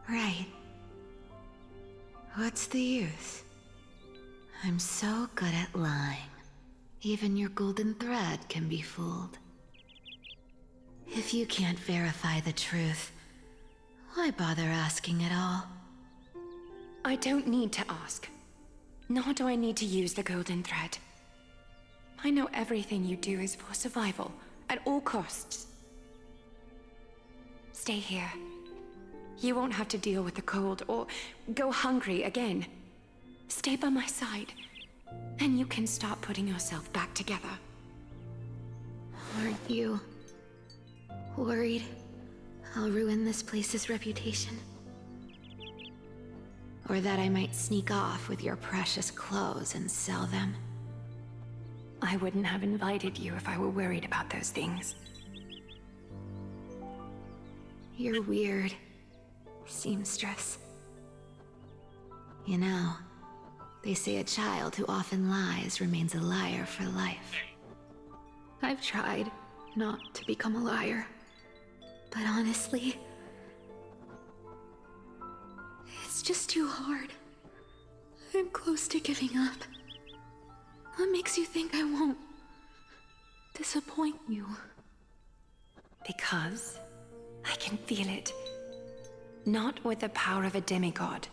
Right. What's the use? I'm so good at lying. Even your golden thread can be fooled. If you can't verify the truth, why bother asking at all? I don't need to ask. Nor do I need to use the golden thread. I know everything you do is for survival, at all costs. Stay here. You won't have to deal with the cold or go hungry again. Stay by my side, and you can start putting yourself back together. Aren't you worried I'll ruin this place's reputation? Or that I might sneak off with your precious clothes and sell them? I wouldn't have invited you if I were worried about those things. You're weird, seamstress. You know, they say a child who often lies remains a liar for life. I've tried not to become a liar, But honestly, it's just too hard. I'm close to giving up. What makes you think I won't disappoint you? Because I can feel it. Not with the power of a demigod,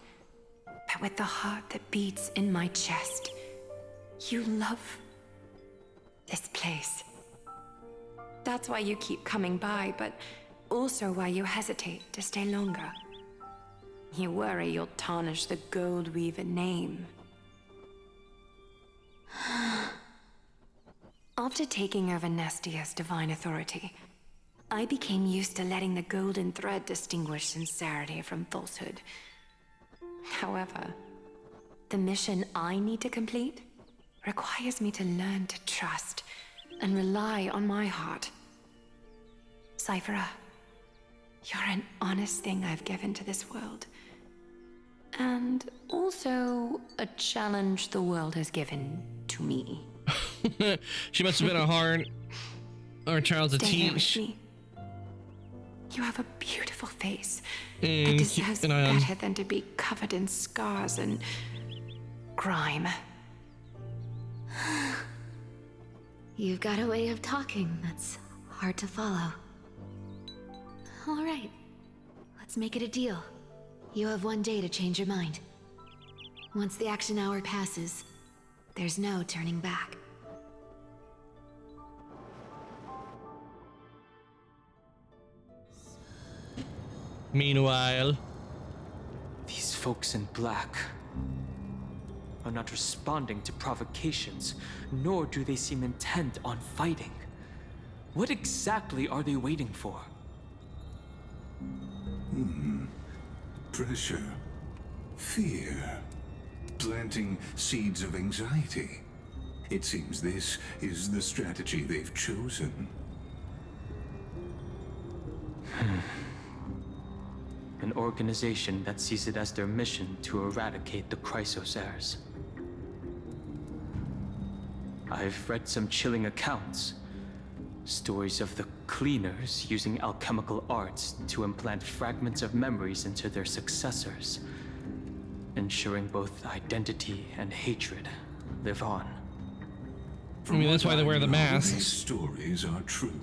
but with the heart that beats in my chest. You love this place. That's why you keep coming by, but also why you hesitate to stay longer. You worry you'll tarnish the Goldweaver name. After taking over Nestia's divine authority, I became used to letting the golden thread distinguish sincerity from falsehood. However, the mission I need to complete requires me to learn to trust and rely on my heart. Cyphera, you're an honest thing I've given to this world. And also a challenge the world has given to me. She must have been a hard child to Stay here with teach. me. You have a beautiful face And that keep deserves an eye on- better than to be covered in scars and grime. you've got a way of talking that's hard to follow. All right, let's make it a deal. You have 1 day to change your mind. Once the action hour passes, there's no turning back. Meanwhile, These folks in black are not responding to provocations, nor do they seem intent on fighting. What exactly are they waiting for? Pressure. Fear. Planting seeds of anxiety. It seems this is the strategy they've chosen. An organization that sees it as their mission to eradicate the Chrysos heirs. I've read some chilling accounts. Stories of the Cleaners using alchemical arts to implant fragments of memories into their successors, ensuring both identity and hatred live on. I mean, that's why they wear the These masks. stories are true.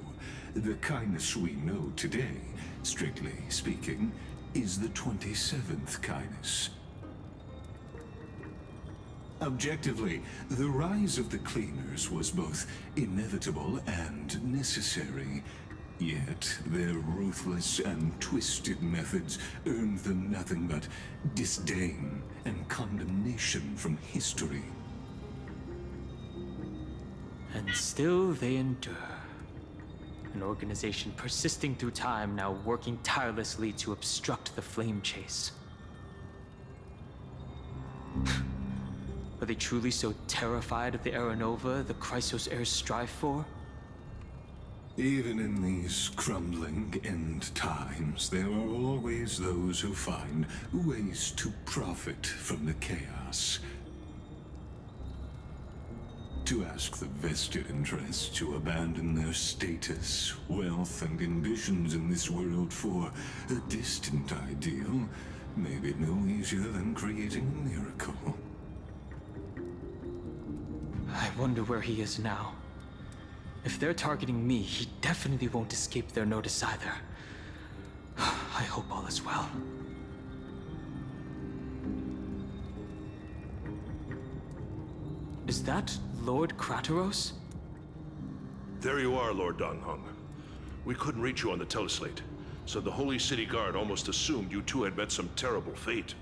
The kindness we know today, strictly speaking, is the 27th kindness. Objectively, the rise of the Cleaners was both inevitable and necessary. Yet, their ruthless and twisted methods earned them nothing but disdain and condemnation from history. And still they endure. An organization persisting through time, now working tirelessly to obstruct the flame chase. Are they truly so terrified of the Aranova the Chrysos heirs strive for? Even in these crumbling end times, there are always those who find ways to profit from the chaos. To ask the vested interests to abandon their status, wealth, and ambitions in this world for a distant ideal may be no easier than creating a miracle. I wonder where he is now. If they're targeting me, he definitely won't escape their notice either. I hope all is well. Is that Lord Krateros? There you are, Lord Donghong. We couldn't reach you on the teleslate, so the Holy City Guard almost assumed you two had met some terrible fate.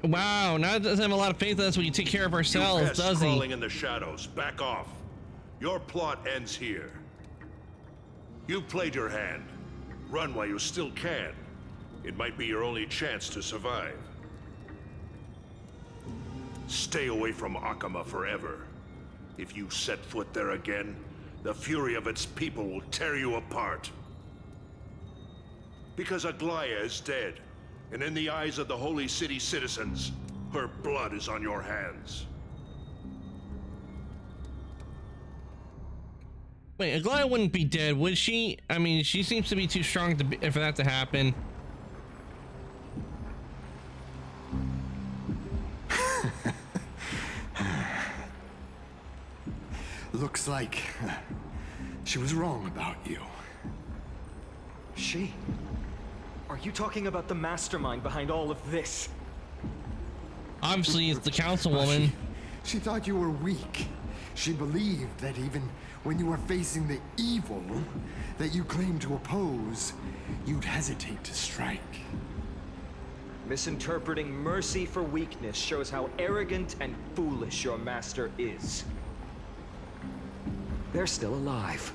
Wow, now it doesn't have a lot of faith in us when you take care of ourselves, You pests does he? crawling in the shadows, back off. Your plot ends here. You played your hand. Run while you still can. It might be your only chance to survive. Stay away from Akama forever. If you set foot there again, the fury of its people will tear you apart. Because Aglaya is dead, and in the eyes of the Holy City citizens, her blood is on your hands. Wait, Aglaya wouldn't be dead, would she? I mean, she seems to be too strong to for that to happen. Looks like she was wrong about you. She? Are you talking about the mastermind behind all of this? Obviously, it's the councilwoman. She thought you were weak. She believed that even when you were facing the evil that you claimed to oppose, you'd hesitate to strike. Misinterpreting mercy for weakness shows how arrogant and foolish your master is. They're still alive.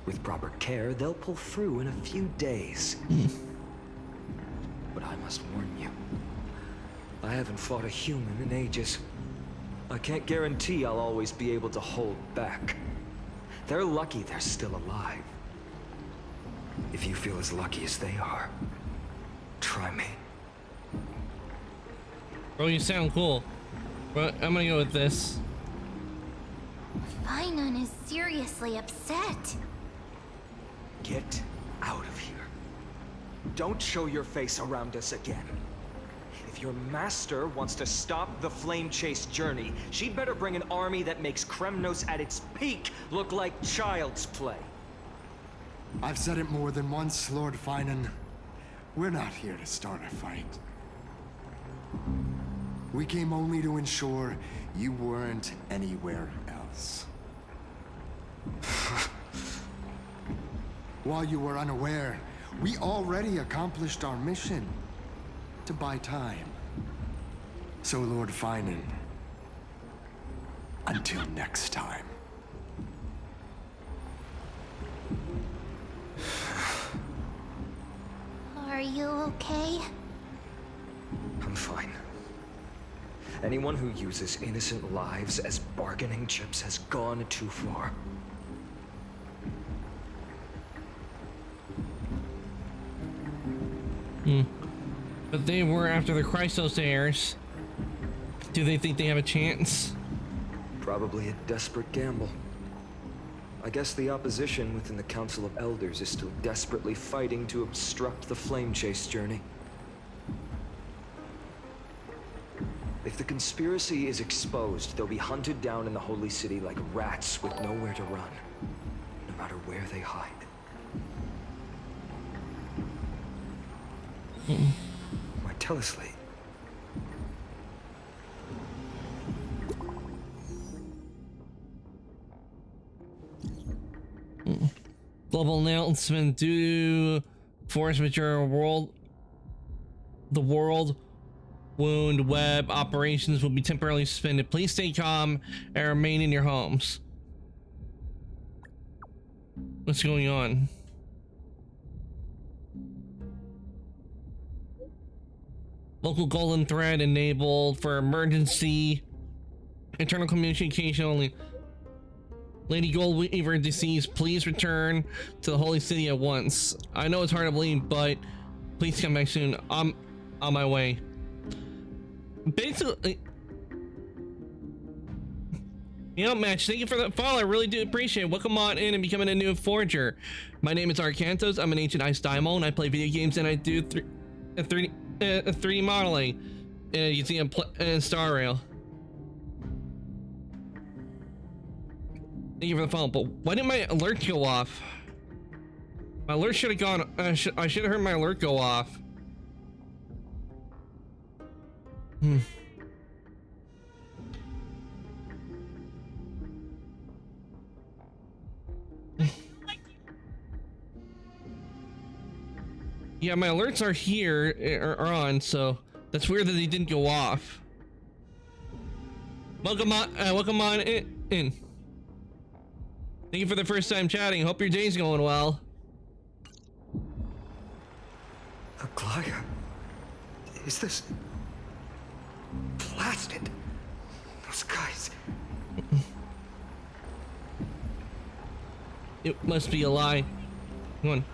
With proper care, they'll pull through in a few days. But I must warn you. I haven't fought a human in ages. I can't guarantee I'll always be able to hold back. They're lucky they're still alive. If you feel as lucky as they are, try me. Bro, you sound cool. But I'm gonna go with this. Finon is seriously upset. Get out of here. Don't show your face around us again. If your master wants to stop the Flame Chase journey, she'd better bring an army that makes Kremnos at its peak look like child's play. I've said it more than once, Lord Finon. We're not here to start a fight. We came only to ensure you weren't anywhere else. While you were unaware, we already accomplished our mission to buy time. So, Lord Finon, until next time. Are you okay? I'm fine. Anyone who uses innocent lives as bargaining chips has gone too far. But they were after the Chrysos heirs. Do they think they have a chance? Probably a desperate gamble. I guess the opposition within the Council of Elders is still desperately fighting to obstruct the Flame Chase journey. If the conspiracy is exposed, they'll be hunted down in the Holy City like rats with nowhere to run, no matter where they hide. My telesleep. Global announcement due to force majeure the world wound web operations will be temporarily suspended. Please stay calm and remain in your homes. What's going on? Local golden thread enabled for emergency internal communication only. Lady Goldweaver deceased. Please return to the Holy City at once. I know it's hard to believe, but please come back soon. I'm on my way. Basically, you know, Match, thank you for that follow. I really do appreciate it. Welcome on in and becoming a new forger. My name is Arcantos. I'm an ancient ice Daimon. I play video games and I do 3D modeling. You see in Star Rail. Thank you for the follow, but why didn't my alert go off? My alert should have gone. I should have heard my alert go off. Yeah, my alerts are here, are on, so That's weird that they didn't go off. Welcome on in. Thank you for the first time chatting. Hope your day's going well. Aglaya, is this blasted? Those guys. It must be a lie. Come on.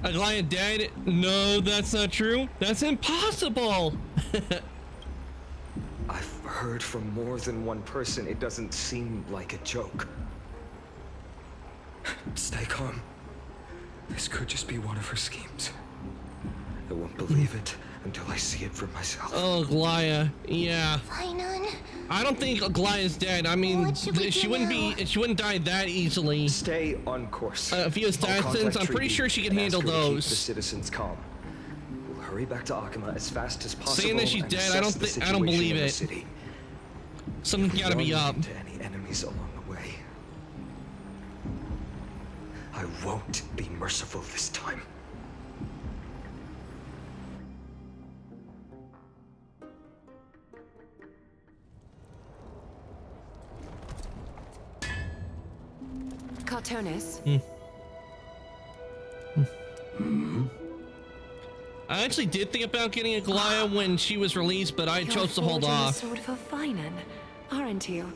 Aglaya dead? No, that's not true. That's impossible. I've heard from more than one person. It doesn't seem like a joke. Stay calm. This could just be one of her schemes. I won't believe it until I see it for myself. Oh, Aglaya. Yeah. Fainan. I don't think Aglaya's dead. I mean, she wouldn't die that easily. Stay on course. Via Stasens, I'm pretty sure she can handle those. Keep the citizens calm. We'll hurry back to Akima as fast as possible. Saying that she's dead, I don't believe it. Something's gotta be up. To any enemies along the way. I won't be merciful this time. Cartonis. I actually did think about getting Aglaya when she was released, but I chose to hold off. You're forging a sword for Fainan, aren't you?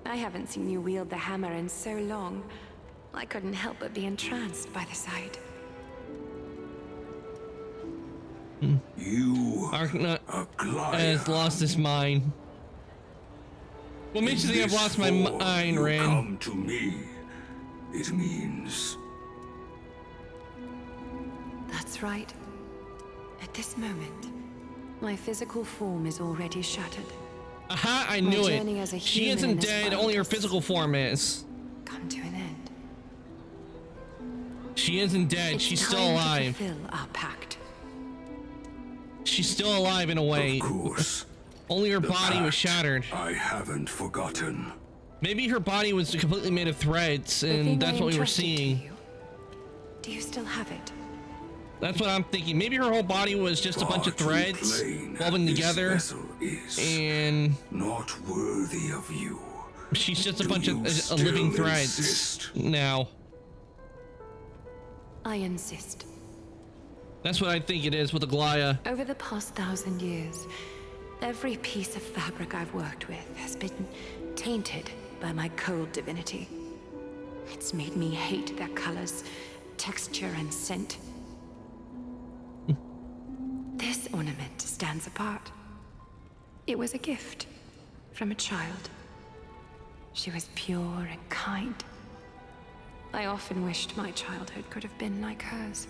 I haven't seen you wield the hammer in so long. I couldn't help but be entranced by the sight. You, Arknot Aglaya, has lost his mind. What makes you think I've lost my mind, Ren? Come to me. It means That's right. At this moment, my physical form is already shattered. Aha, I knew it. She isn't dead, only her physical form is. Come to an end. She isn't dead, she's still alive. To fulfill our pact. She's still alive in a way. Of course. Only her body was shattered. I haven't forgotten. Maybe her body was completely made of threads, and that's what we were seeing. Do you still have it? That's what I'm thinking. Maybe her whole body was just a bunch of threads woven together, and not worthy of you. She's just a bunch of living threads now. I insist. That's what I think it is with Aglaya. Over the past 1,000 years, every piece of fabric I've worked with has been tainted by my cold divinity. It's made me hate their colors, texture, and scent. This ornament stands apart. It was a gift from a child. She was pure and kind. I often wished my childhood could have been like hers.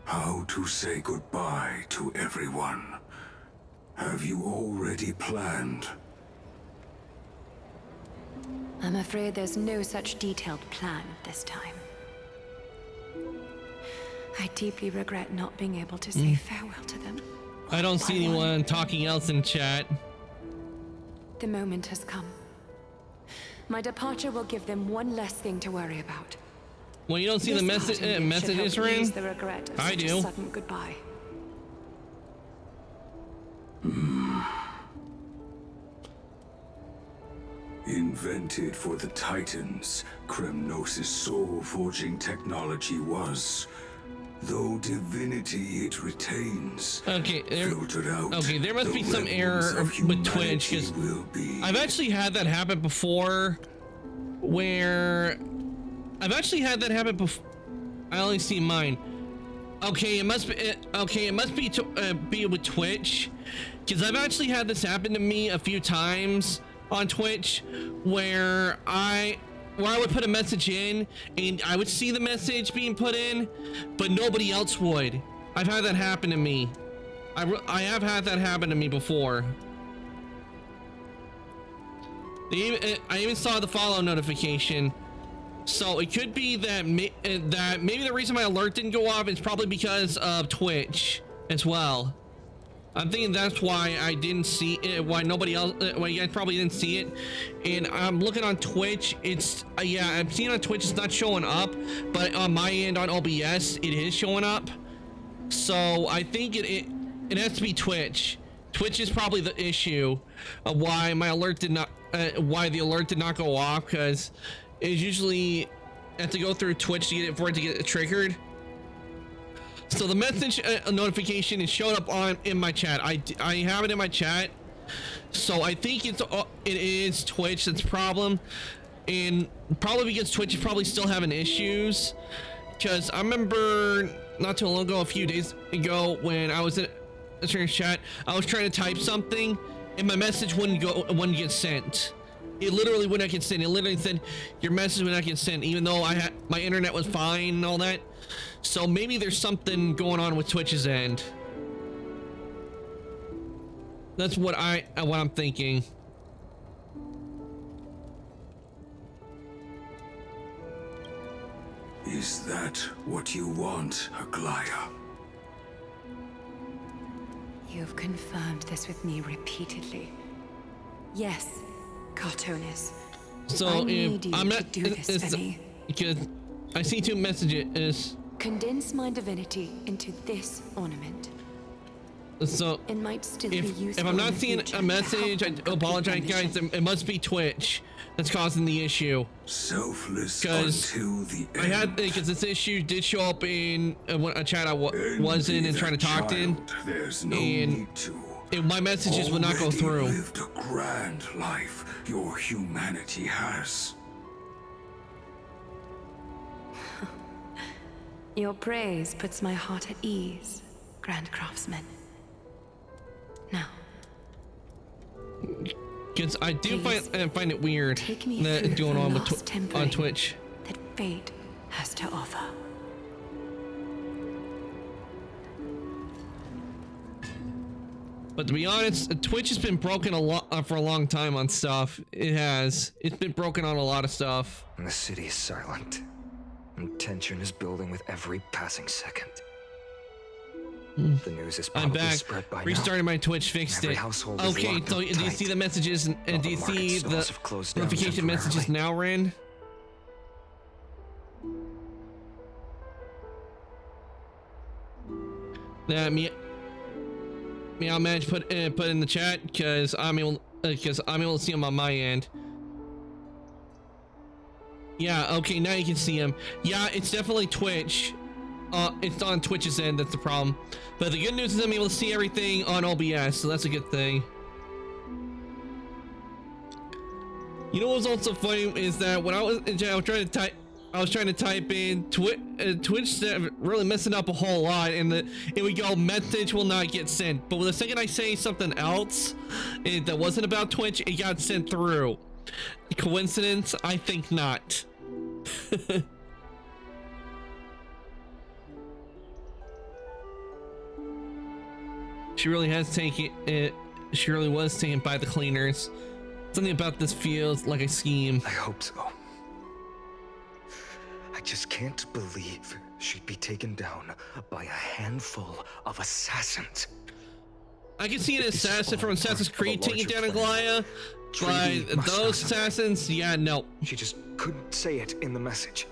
How to say goodbye to everyone? Have you already planned? I'm afraid there's no such detailed plan at this time. I deeply regret not being able to say farewell to them. I don't see anyone talking else in chat. The moment has come. My departure will give them one less thing to worry about. Well, you don't see the messages, Ren? The regret of I such do. a sudden goodbye. Invented for the Titans, Kremnos' soul-forging technology was, though divinity it retains. Okay, filtered out. Okay, there must be some error with Twitch, because I've actually had that happen before, where I've actually had that happen before. I only see mine. Okay, it must be. Okay, it must be be with Twitch, because I've actually had this happen to me a few times on Twitch, where I would put a message in and I would see the message being put in, but nobody else would. I've had that happen to me. I have had that happen to me before. I even saw the follow notification. So it could be that maybe the reason my alert didn't go off is probably because of Twitch as well. I'm thinking that's why I didn't see it, why nobody else, why you guys probably didn't see it. And I'm looking on Twitch, it's, yeah, I'm seeing on Twitch it's not showing up, but on my end on OBS, it is showing up. So I think it has to be Twitch. Twitch is probably the issue of why my alert did not, why the alert did not go off, because it's usually have to go through Twitch to get it, for it to get triggered. So the message notification is showed up in my chat. I have it in my chat. So I think it is Twitch that's the problem, and probably because Twitch is probably still having issues. Because I remember not too long ago, a few days ago, when I was in a chat, I was trying to type something, and my message wouldn't get sent. It literally would not get sent. It literally said your message would not get sent, even though my internet was fine and all that. So maybe there's something going on with Twitch's end. That's what I'm thinking. Is that what you want, Aglaya? You've confirmed this with me repeatedly. Yes, Cartonis. So I if need you I'm to not, do this for me. because I see two messages. Condense my divinity into this ornament. So It might still be if useful I'm in not the seeing future a to message, I help complete apologize, my guys. mission. It must be Twitch that's causing the issue. Selfless Because until the I had, because this issue did show up in a chat I was in and trying to talk in, There's no and need to. my messages would not go Already through. lived a grand life your humanity has. Your praise puts my heart at ease, Grand Craftsman. Now, Because I do find it weird take me that through it's going the on lost on tempering Twitch. that fate has to offer. But to be honest, Twitch has been broken a lot for a long time on stuff. It has. It's been broken on a lot of stuff. And the city is silent, and tension is building with every passing second. The news is I'm probably back. spread by Restarting now. my Twitch, fixed Every it. household is Okay, locked so up do you tight. see the messages and All do you the market see stalls the have closed down notification messages temporarily. now, Ren? That Meow Madge put in the chat because I'm able to see them on my end. Yeah, okay, now you can see them. Yeah, it's definitely Twitch. It's on Twitch's end, that's the problem. But the good news is I'm able to see everything on OBS, so that's a good thing. You know what's also funny is that when I was trying to type in Twitch really messing up a whole lot, and it would go message will not get sent. But the second I say something else that wasn't about Twitch, it got sent through. Coincidence? I think not. She really has taken it. She really was taken by the cleaners. Something about this feels like a scheme. I hope so. I just can't believe she'd be taken down by a handful of assassins. I can see an assassin from Assassin's Creed taking down Aglaya. Treaty But must know those something. assassins, yeah, no. She just couldn't say it in the message.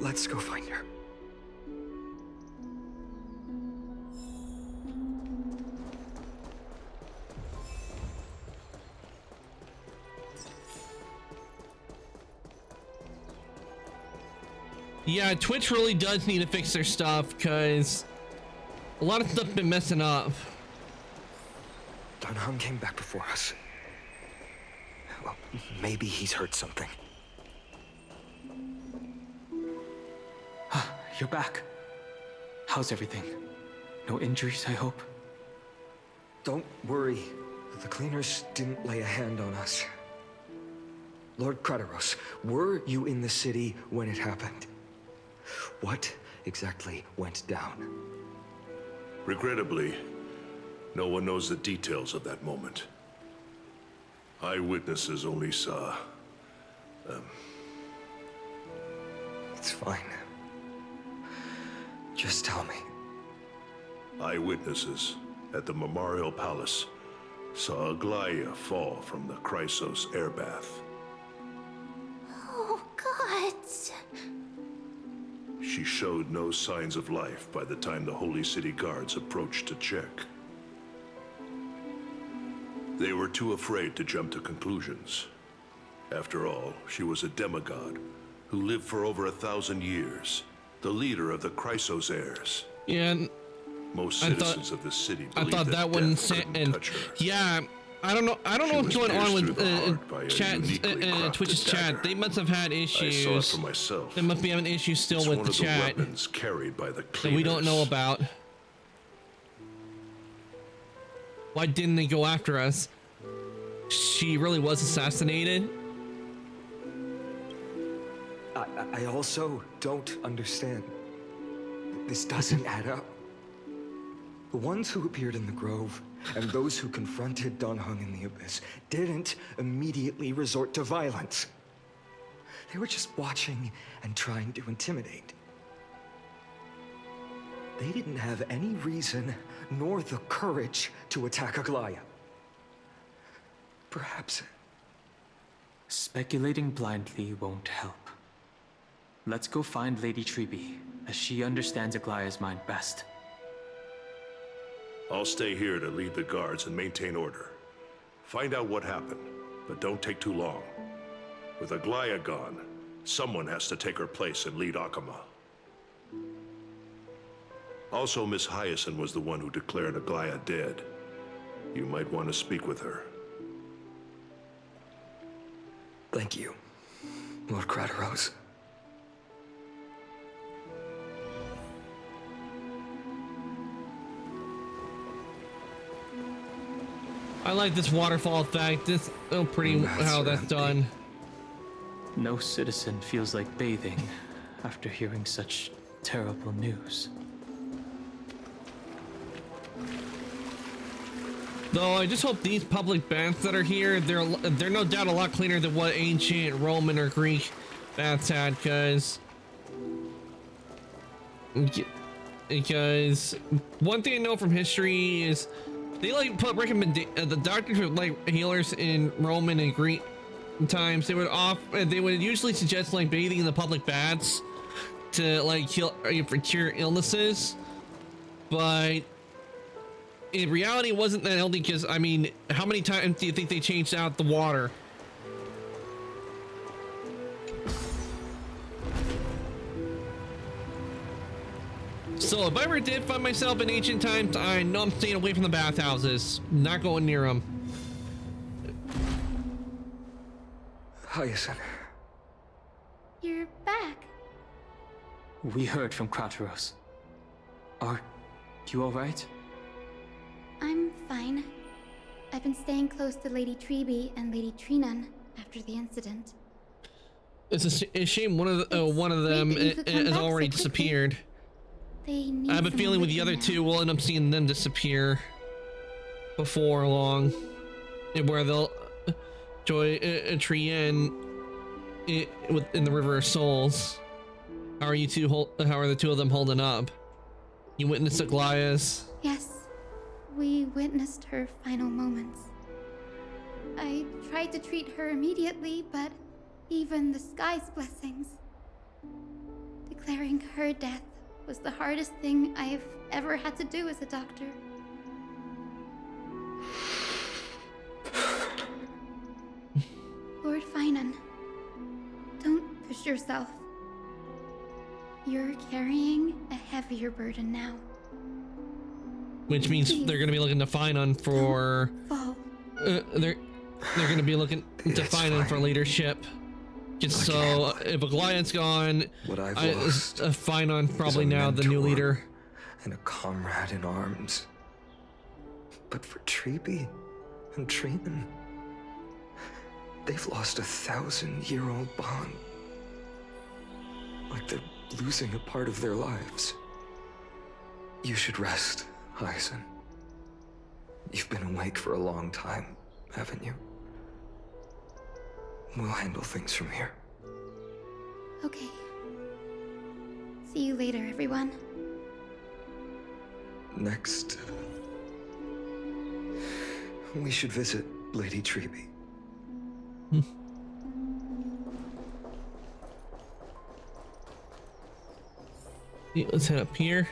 Let's go find her. Yeah, Twitch really does need to fix their stuff because a lot of stuff been messing up. Dunham came back before us. Well, maybe he's heard something. You're back. How's everything? No injuries, I hope? Don't worry. The cleaners didn't lay a hand on us. Lord Krateros, were you in the city when it happened? What exactly went down? Regrettably, no one knows the details of that moment. Eyewitnesses only saw... It's fine. Just tell me. Eyewitnesses at the Memorial Palace saw Aglaia fall from the Chrysos airbath. Oh, gods. She showed no signs of life by the time the Holy City guards approached to check. They were too afraid to jump to conclusions. After all, she was a demigod who lived for over 1,000 years, the leader of the Chrysos heirs. Yeah. Most citizens of the city I believed thought that one and touch her. yeah, I don't know what's going on with chat, Twitch's chat. dagger. They must have had I saw it issues. for myself. They must be having issues still It's with one the of chat the weapons carried by the that we don't know about. Why didn't they go after us? She really was assassinated? I also don't understand. This doesn't add up. The ones who appeared in the Grove and those who confronted Dan Heng in the Abyss didn't immediately resort to violence. They were just watching and trying to intimidate. They didn't have any reason nor the courage to attack Aglaia. Perhaps... Speculating blindly won't help. Let's go find Lady Treby, as she understands Aglaia's mind best. I'll stay here to lead the guards and maintain order. Find out what happened, but don't take too long. With Aglaia gone, someone has to take her place and lead Akama. Also, Miss Hyacinth was the one who declared Aglaia dead. You might want to speak with her. Thank you, Lord Crateros. I like this waterfall effect. This pretty how that's done. No citizen feels like bathing after hearing such terrible news. Though I just hope these public baths that are here, they're no doubt a lot cleaner than what ancient Roman or Greek baths had, because one thing I know from history is they like recommend the doctors who like healers in Roman and Greek times. They would usually suggest like bathing in the public baths to like cure illnesses, but in reality, it wasn't that healthy because, I mean, how many times do you think they changed out the water? So if I ever did find myself in ancient times, I know I'm staying away from the bathhouses. Not going near them. Hyacinth. You're back. We heard from Crateros. Are you alright? I'm fine. I've been staying close to Lady Treby and Lady Trinan after the incident. It's a shame one of them has already disappeared. I have a feeling with the other two we'll end up seeing them disappear before long, where they'll join Trian in the River of Souls. How are the two of them holding up? You witnessed Aglaia's? Yes. We witnessed her final moments. I tried to treat her immediately, but even the sky's blessings. Declaring her death was the hardest thing I've ever had to do as a doctor. Lord Finan, don't push yourself. You're carrying a heavier burden now. Which means they're gonna be looking to Finan for. They're gonna be looking to Finan for leadership. Just so if Aglaia's gone, Finan probably now the new leader. And a comrade in arms. But for Treby and Trinan, they've lost a 1,000-year-old bond. Like they're losing a part of their lives. You should rest, Hyacinth. You've been awake for a long time, haven't you? We'll handle things from here. Okay. See you later, everyone. Next, we should visit Lady Treby. Yeah, let's head up here.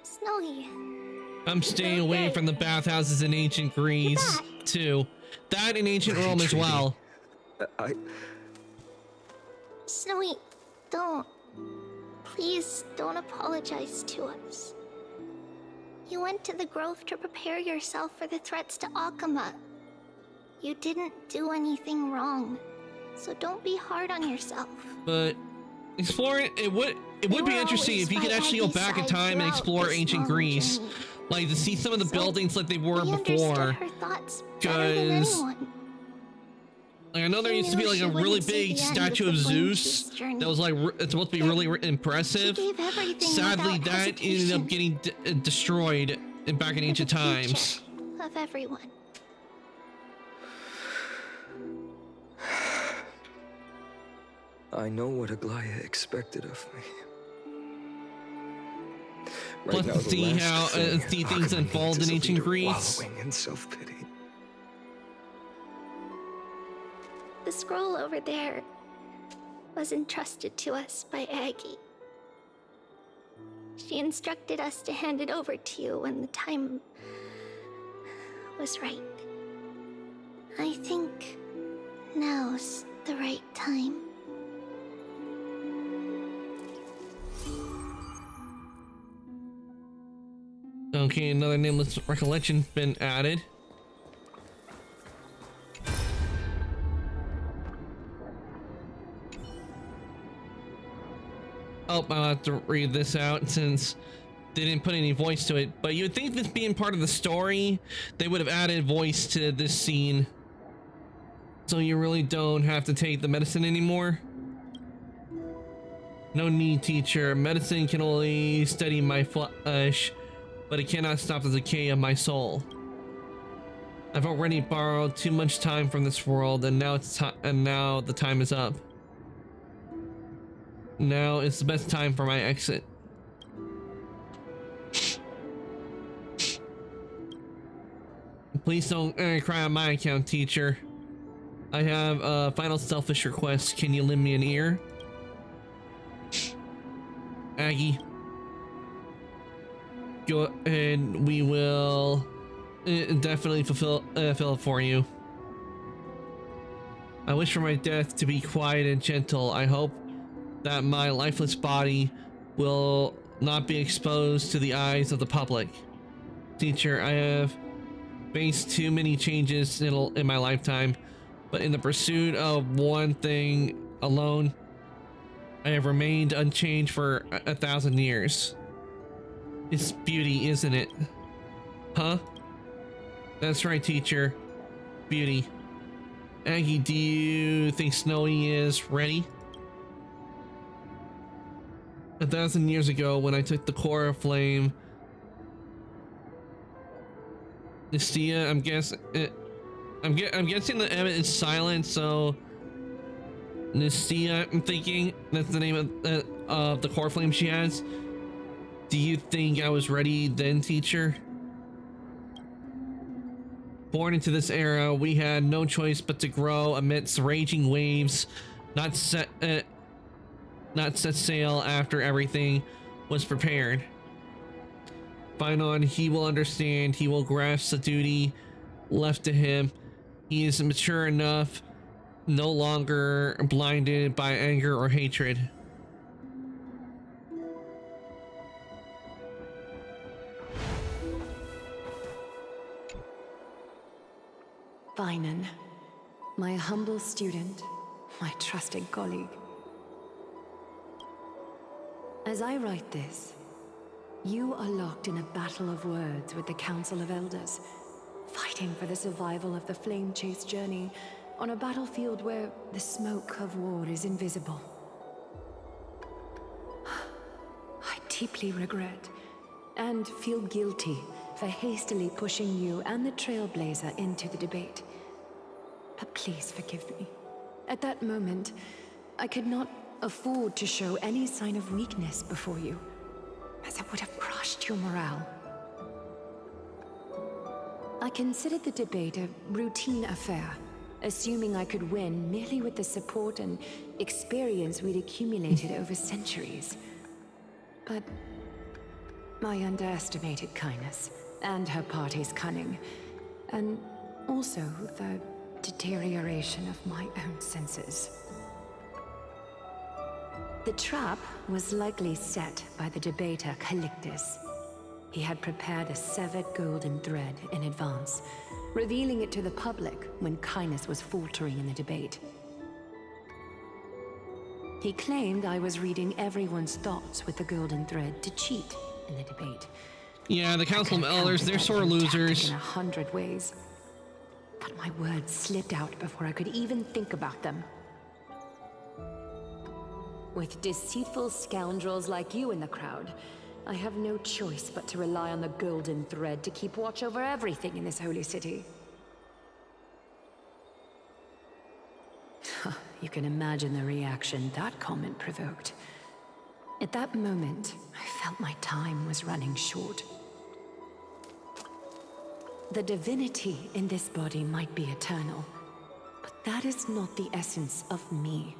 Snowy. I'm staying away from the bathhouses in ancient Greece, too. That in ancient Rome as well. Snowy, don't. Please don't apologize to us. You went to the Grove to prepare yourself for the threats to Akama. You didn't do anything wrong, so don't be hard on yourself. But exploring it would be interesting if you could actually go back in time and explore ancient Greece, like to see some of the buildings like they were before. Because like I know there used to be like a really big statue of Zeus that was like it's supposed to be really impressive. Sadly, that ended up getting destroyed back in ancient times. Of everyone. I know what Aglaya expected of me. Plus, to see how see things unfold in ancient Greece. Wallowing in self-pity. The scroll over there was entrusted to us by Aggie. She instructed us to hand it over to you when the time was right. I think now's the right time. Okay, another nameless recollection been added. Oh, I'll have to read this out since they didn't put any voice to it. But you'd think this being part of the story, they would have added voice to this scene. So you really don't have to take the medicine anymore. No need, teacher. Medicine can only steady my flesh, but it cannot stop the decay of my soul. I've already borrowed too much time from this world, and now now the time is up. Now is the best time for my exit. Please don't cry on my account, teacher. I have a final selfish request. Can you lend me an ear? Aggie. Go ahead, we will definitely fulfill it for you. I wish for my death to be quiet and gentle. I hope that my lifeless body will not be exposed to the eyes of the public. Teacher, I have faced too many changes in my lifetime, but in the pursuit of one thing alone, I have remained unchanged for 1,000 years. It's beauty, isn't it? Huh? That's right, teacher. Beauty. Aggie, do you think Snowy is ready? 1,000 years ago, when I took the core of flame, Nestia, I'm guessing the Emmett is silent, so Nestia, I'm thinking that's the name of the core flame she has. Do you think I was ready then, teacher? Born into this era, we had no choice but to grow amidst raging waves, not set sail after everything was prepared. Finon, he will understand. He will grasp the duty left to him. He is mature enough, no longer blinded by anger or hatred. Finon, my humble student, my trusted colleague. As I write this, you are locked in a battle of words with the Council of Elders, fighting for the survival of the Flame Chase journey on a battlefield where the smoke of war is invisible. I deeply regret and feel guilty for hastily pushing you and the Trailblazer into the debate. But please forgive me. At that moment, I could not afford to show any sign of weakness before you, as it would have crushed your morale. I considered the debate a routine affair, assuming I could win merely with the support and experience we'd accumulated over centuries. But I underestimated Kindness and her party's cunning, and also the deterioration of my own senses. The trap was likely set by the debater Calictus. He had prepared a severed golden thread in advance, revealing it to the public when Kindness was faltering in the debate. He claimed I was reading everyone's thoughts with the golden thread to cheat in the debate. Yeah, the Council of Elders, they're sore losers. In 100 ways. But my words slipped out before I could even think about them. With deceitful scoundrels like you in the crowd, I have no choice but to rely on the golden thread to keep watch over everything in this holy city. You can imagine the reaction that comment provoked. At that moment, I felt my time was running short. The divinity in this body might be eternal, but that is not the essence of me.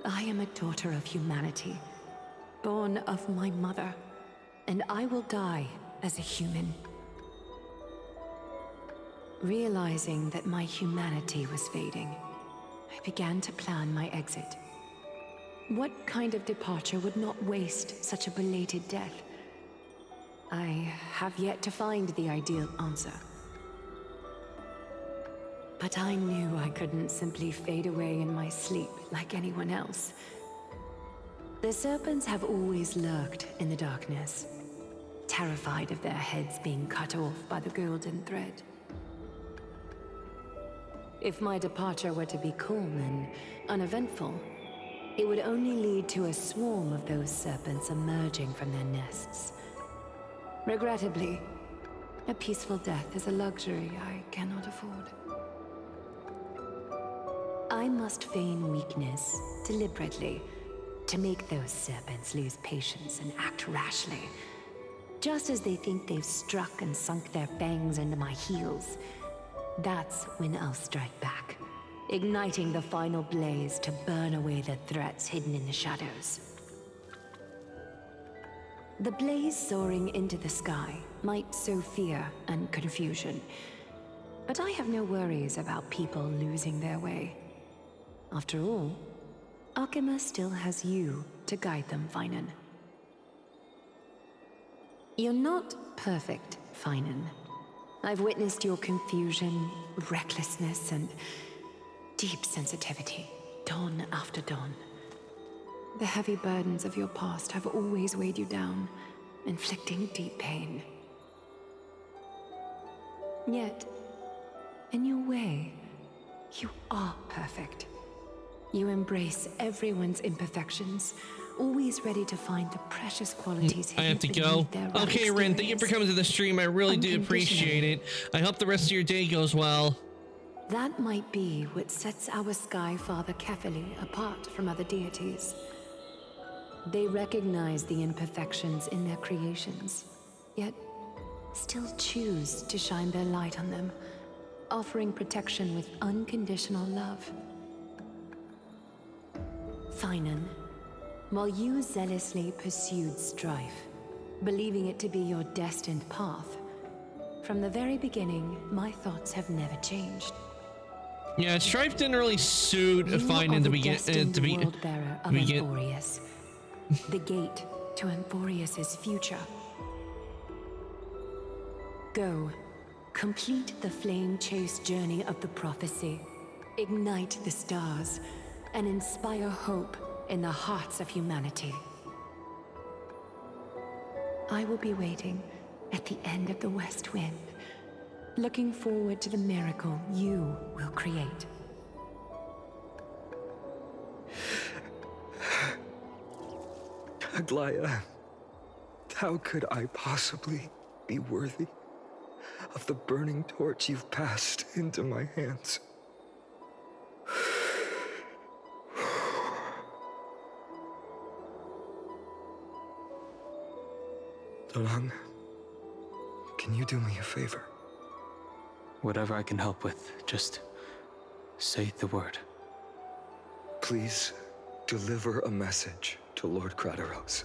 I am a daughter of humanity, born of my mother, and I will die as a human. Realizing that my humanity was fading, I began to plan my exit. What kind of departure would not waste such a belated death? I have yet to find the ideal answer. But I knew I couldn't simply fade away in my sleep like anyone else. The serpents have always lurked in the darkness, terrified of their heads being cut off by the golden thread. If my departure were to be calm and uneventful, it would only lead to a swarm of those serpents emerging from their nests. Regrettably, a peaceful death is a luxury I cannot afford. I must feign weakness deliberately to make those serpents lose patience and act rashly. Just as they think they've struck and sunk their fangs into my heels, that's when I'll strike back, igniting the final blaze to burn away the threats hidden in the shadows. The blaze soaring into the sky might sow fear and confusion, but I have no worries about people losing their way. After all, Arkema still has you to guide them, Finan. You're not perfect, Finan. I've witnessed your confusion, recklessness, and deep sensitivity, dawn after dawn. The heavy burdens of your past have always weighed you down, inflicting deep pain. Yet, in your way, you are perfect. You embrace everyone's imperfections, always ready to find the precious qualities I have to go. Okay, Ren, thank you for coming to the stream. I really do appreciate it. I hope the rest of your day goes well. That might be what sets our Sky Father Kefili apart from other deities. They recognize the imperfections in their creations, yet still choose to shine their light on them, offering protection with unconditional love. Finan, while you zealously pursued strife, believing it to be your destined path, from the very beginning, my thoughts have never changed. Yeah, strife didn't really suit Finan to begin. World-bearer of Amphorius, the gate to Amphorius's future. Go, complete the flame-chased journey of the prophecy, ignite the stars, and inspire hope in the hearts of humanity. I will be waiting at the end of the West Wind, looking forward to the miracle you will create. Aglaya, how could I possibly be worthy of the burning torch you've passed into my hands? Dorang, can you do me a favor? Whatever I can help with, just say the word. Please deliver a message to Lord Crateros.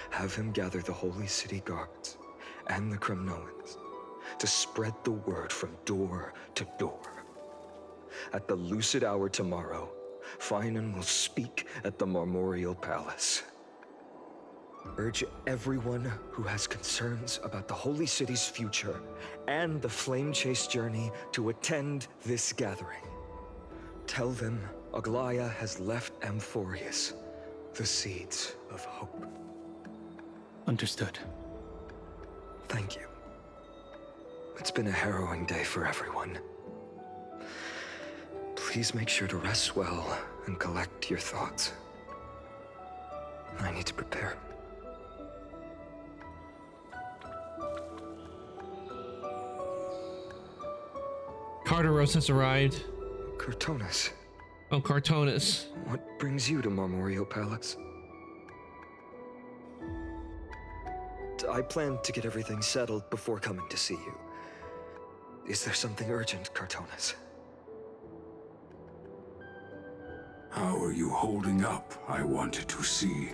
Have him gather the Holy City guards and the Kremnoans to spread the word from door to door. At the lucid hour tomorrow, Finan will speak at the Marmorial Palace. Urge everyone who has concerns about the Holy City's future and the Flame Chase journey to attend this gathering. Tell them Aglaya has left Amphorius the seeds of hope. Understood. Thank you. It's been a harrowing day for everyone. Please make sure to rest well and collect your thoughts. I need to prepare. Carteros has arrived. Cartonis. Oh, Cartonis. What brings you to Marmorial Palace? I planned to get everything settled before coming to see you. Is there something urgent, Cartonis? How are you holding up, I wanted to see.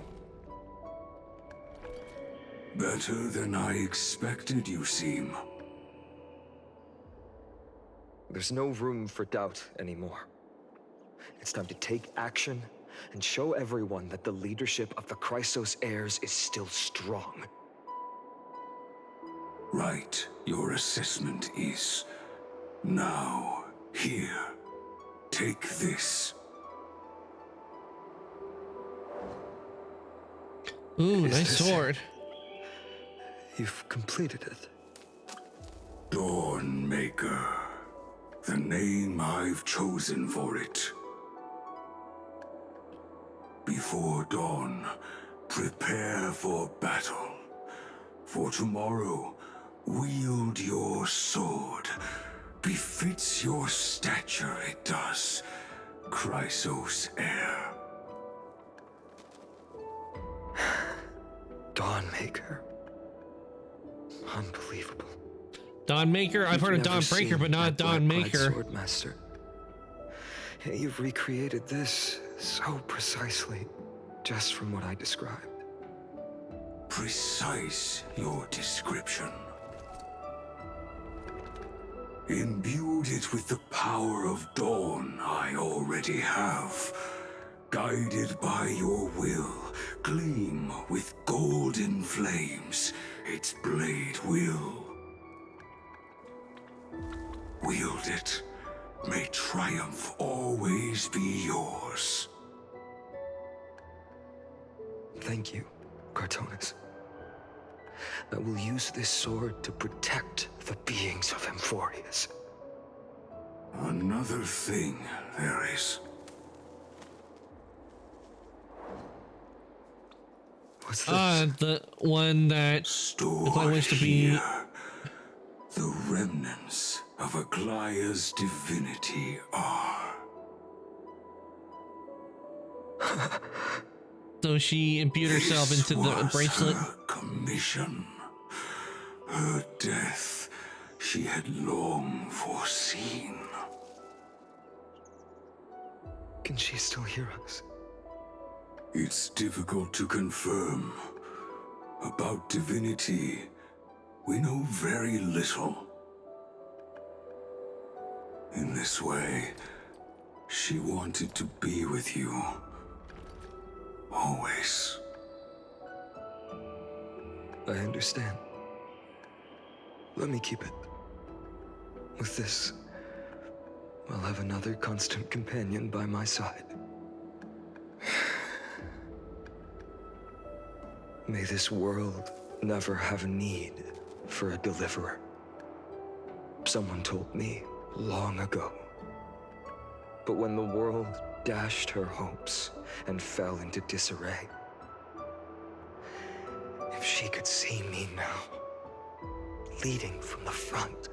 Better than I expected, you seem. There's no room for doubt anymore. It's time to take action and show everyone that the leadership of the Chrysos heirs is still strong. Right, your assessment is. Now, here, take this. Ooh, nice sword. You've completed it. Dawnmaker. The name I've chosen for it. Before dawn, prepare for battle. For tomorrow, wield your sword. Befits your stature, it does. Chrysos heir. Dawnmaker. Unbelievable. Dawnmaker? I've heard of Dawnbreaker, but not Dawnmaker. Swordmaster. You've recreated this so precisely, just from what I described. Precise, your description. Imbued it with the power of dawn I already have. Guided by your will, gleam with golden flames, its blade will. Wield it. May triumph always be yours. Thank you, Cartonis. I will use this sword to protect the beings of Amphorius. Another thing there is. What's this? The one that I wish to be. Here, the remnants of Aglaya's divinity are. So she imbued herself into the bracelet. Her commission. Her death she had long foreseen. Can she still hear us? It's difficult to confirm. About divinity, we know very little. In this way, she wanted to be with you. Always. I understand. Let me keep it. With this, I'll have another constant companion by my side. May this world never have need for a deliverer. Someone told me long ago. But when the world dashed her hopes and fell into disarray, she could see me now, leading from the front,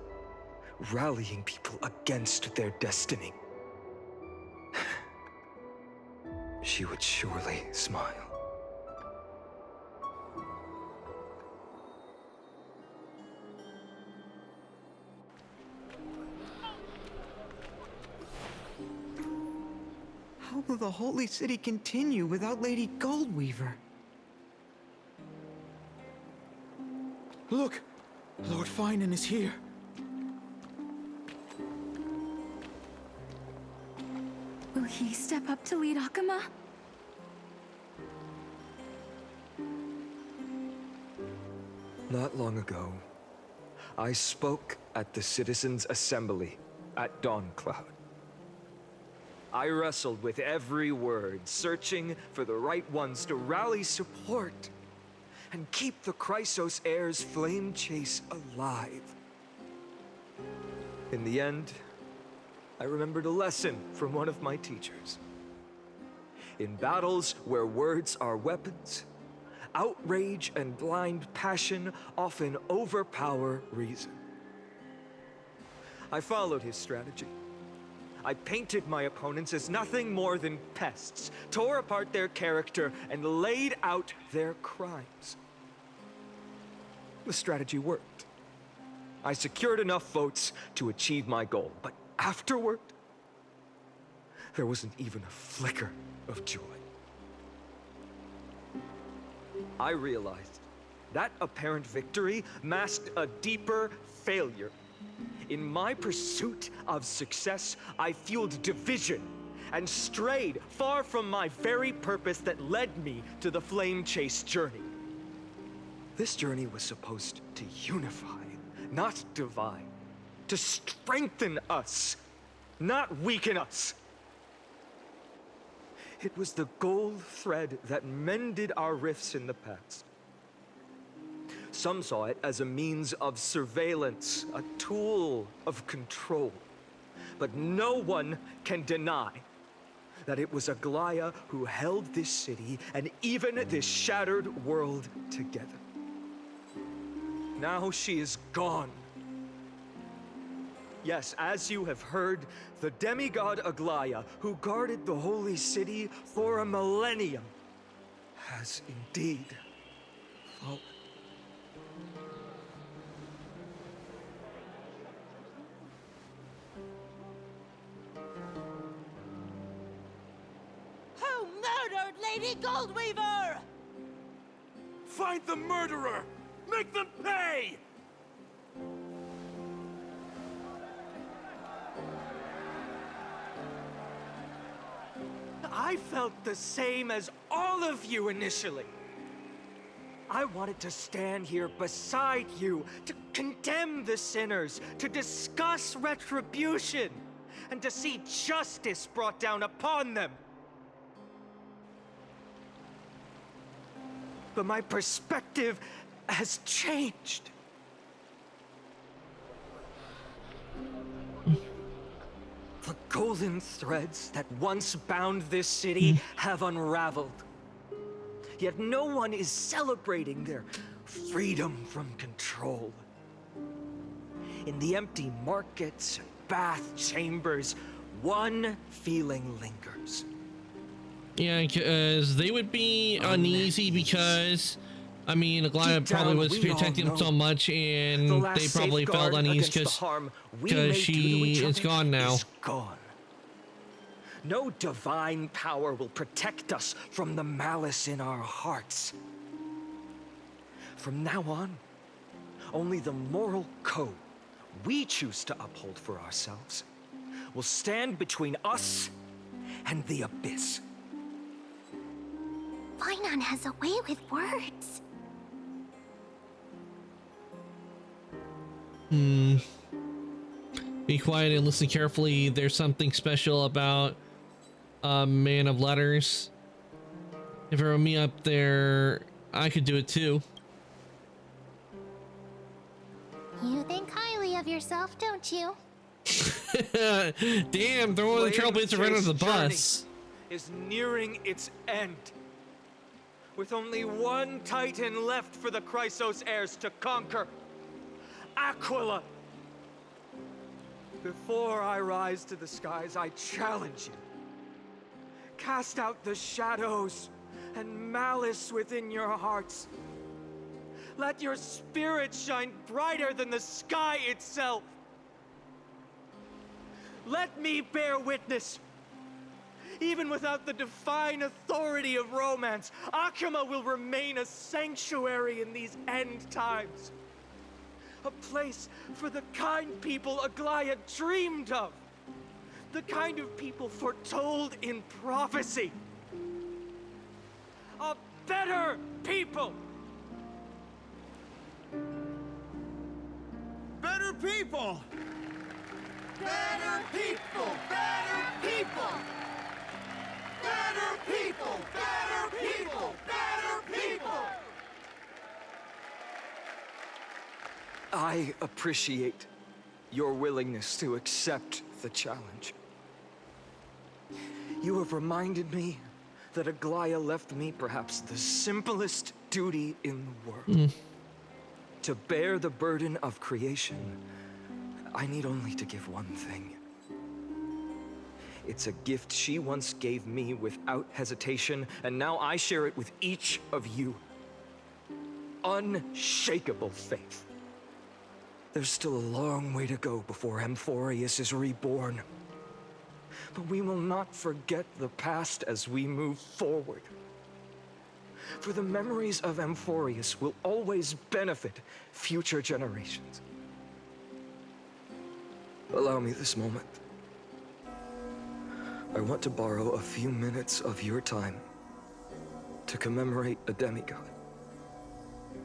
rallying people against their destiny, she would surely smile. How will the Holy City continue without Lady Goldweaver? Look! Lord Finan is here. Will he step up to lead Akama? Not long ago, I spoke at the Citizens' Assembly at Dawncloud. I wrestled with every word, searching for the right ones to rally support and keep the Chrysos Heir's flame chase alive. In the end, I remembered a lesson from one of my teachers. In battles where words are weapons, outrage and blind passion often overpower reason. I followed his strategy. I painted my opponents as nothing more than pests, tore apart their character, and laid out their crimes. The strategy worked. I secured enough votes to achieve my goal, but afterward, there wasn't even a flicker of joy. I realized that apparent victory masked a deeper failure. In my pursuit of success, I fueled division and strayed far from my very purpose that led me to the Flame Chase journey. This journey was supposed to unify, not divide, to strengthen us, not weaken us. It was the gold thread that mended our rifts in the past. Some saw it as a means of surveillance, a tool of control. But no one can deny that it was Aglaya who held this city and even this shattered world together. Now she is gone. Yes, as you have heard, the demigod Aglaya, who guarded the holy city for a millennium, has indeed fallen. Who murdered Lady Goldweaver? Find the murderer! Make them pay! I felt the same as all of you initially. I wanted to stand here beside you, to condemn the sinners, to discuss retribution, and to see justice brought down upon them. But my perspective has changed. The golden threads that once bound this city have unraveled. Yet no one is celebrating their freedom from control. In the empty markets and bath chambers, one feeling lingers. Yeah, because they would be uneasy because, I mean, Aglaya probably was protecting them so much, and they probably felt uneasy because she is gone now. No divine power will protect us from the malice in our hearts. From now on, only the moral code we choose to uphold for ourselves will stand between us and the abyss. Finan has a way with words. Be quiet and listen carefully. There's something special about a man of letters. If it were me up there, I could do it too. You think highly of yourself, don't you? Damn, throwing the Trailblazer right under the bus. Is nearing its end. with only one Titan left for the Chrysos heirs to conquer. Aquila! Before I rise to the skies, I challenge you. Cast out the shadows and malice within your hearts. Let your spirit shine brighter than the sky itself. Let me bear witness. Even without the divine authority of romance, Akuma will remain a sanctuary in these end times. A place for the kind people Aglaia dreamed of. The kind of people foretold in prophecy. A better people! Better people! Better people! Better people! Better people! Better people! Better people! I appreciate your willingness to accept the challenge. You have reminded me that Aglaia left me perhaps the simplest duty in the world. To bear the burden of creation, I need only to give one thing. It's a gift she once gave me without hesitation, and now I share it with each of you. Unshakable faith. There's still a long way to go before Amphorius is reborn. But we will not forget the past as we move forward. For the memories of Amphorius will always benefit future generations. Allow me this moment. I want to borrow a few minutes of your time to commemorate a demigod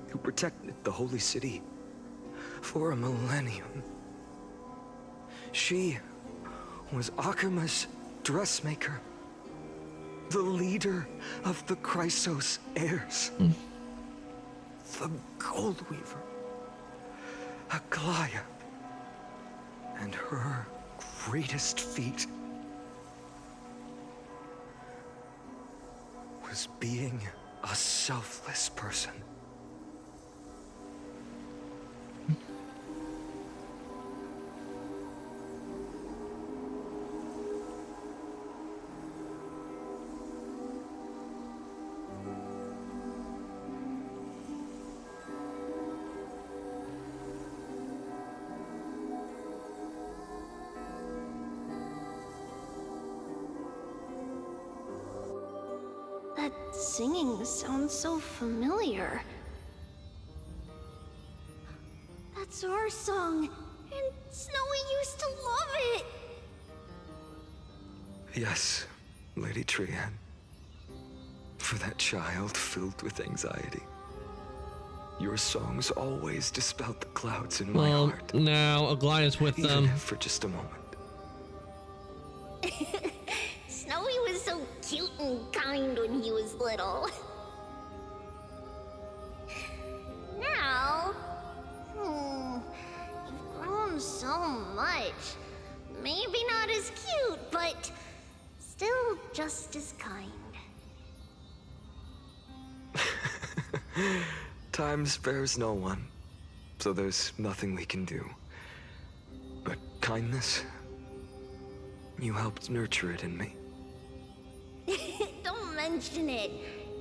who protected the Holy City for a millennium. She was Akuma's dressmaker, the leader of the Chrysos heirs, the Goldweaver, Aglaia, and her greatest feat was being a selfless person. That singing sounds so familiar. That's our song, and Snowy used to love it! Yes, Lady Trian. For that child filled with anxiety. Your songs always dispelled the clouds in my heart. Now Aglaia's with them. For just a moment. Snowy was so cute and kind when he was little. Now, you've grown so much. Maybe not as cute, but still just as kind. Time spares no one, so there's nothing we can do. But kindness, you helped nurture it in me. Don't mention it.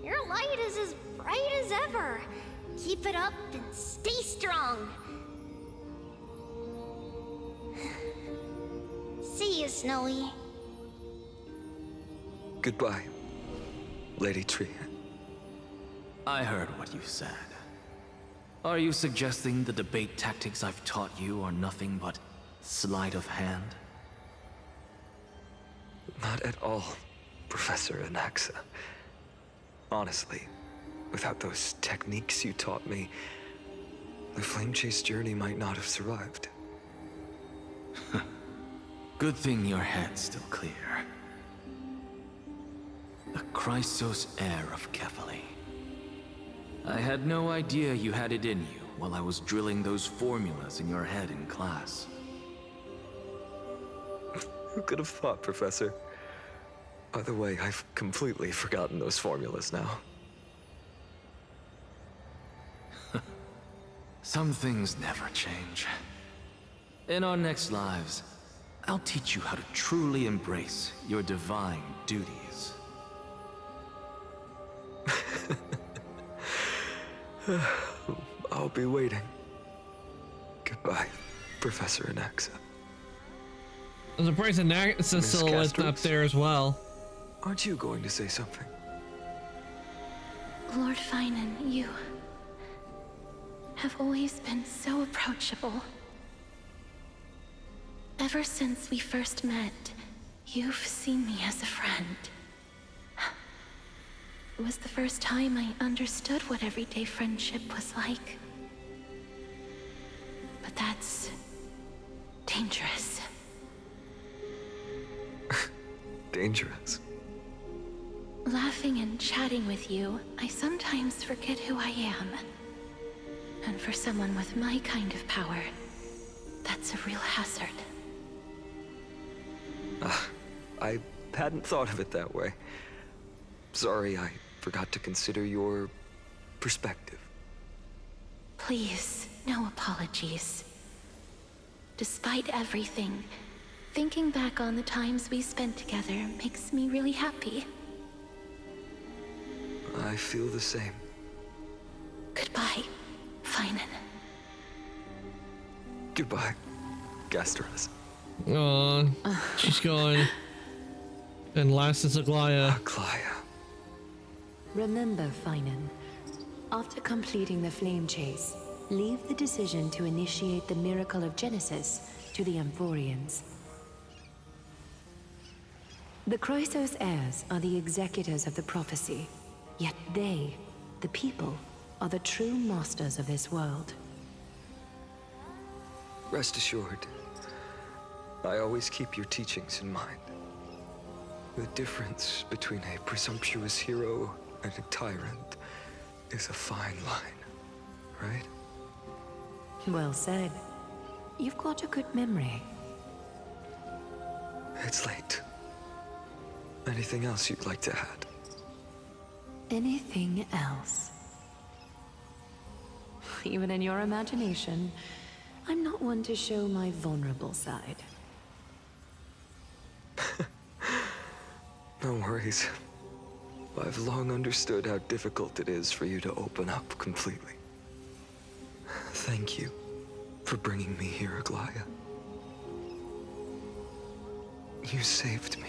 Your light is as bright as ever. Keep it up and stay strong. See you, Snowy. Goodbye, Lady Trian. I heard what you said. Are you suggesting the debate tactics I've taught you are nothing but sleight of hand? Not at all, Professor Anaxa. Honestly, without those techniques you taught me, the Flame Chase journey might not have survived. Good thing your head's still clear. The Chrysos heir of Kefali. I had no idea you had it in you while I was drilling those formulas in your head in class. Who could have thought, Professor? By the way, I've completely forgotten those formulas now. Some things never change. In our next lives, I'll teach you how to truly embrace your divine duties. I'll be waiting. Goodbye, Professor Anaxa. I'm surprised Anaxa's silhouette's up there as well. Aren't you going to say something? Lord Finan, you have always been so approachable. Ever since we first met, you've seen me as a friend. It was the first time I understood what everyday friendship was like. But that's dangerous. Dangerous? Laughing and chatting with you, I sometimes forget who I am. And for someone with my kind of power, that's a real hazard. I hadn't thought of it that way. Sorry, I forgot to consider your perspective. Please, no apologies. Despite everything, thinking back on the times we spent together makes me really happy. I feel the same. Goodbye, Finan. Goodbye, Gastras. Aw, she's gone. And last is Aglaya. Aglaya. Remember, Finan, after completing the flame chase, leave the decision to initiate the miracle of Genesis to the Amphorians. The Chrysos heirs are the executors of the prophecy, yet they, the people, are the true masters of this world. Rest assured, I always keep your teachings in mind. The difference between a presumptuous hero and a tyrant is a fine line, right? Well said. You've got a good memory. It's late. Anything else you'd like to add? Anything else? Even in your imagination, I'm not one to show my vulnerable side. No worries. I've long understood how difficult it is for you to open up completely. Thank you for bringing me here, Aglaya. You saved me.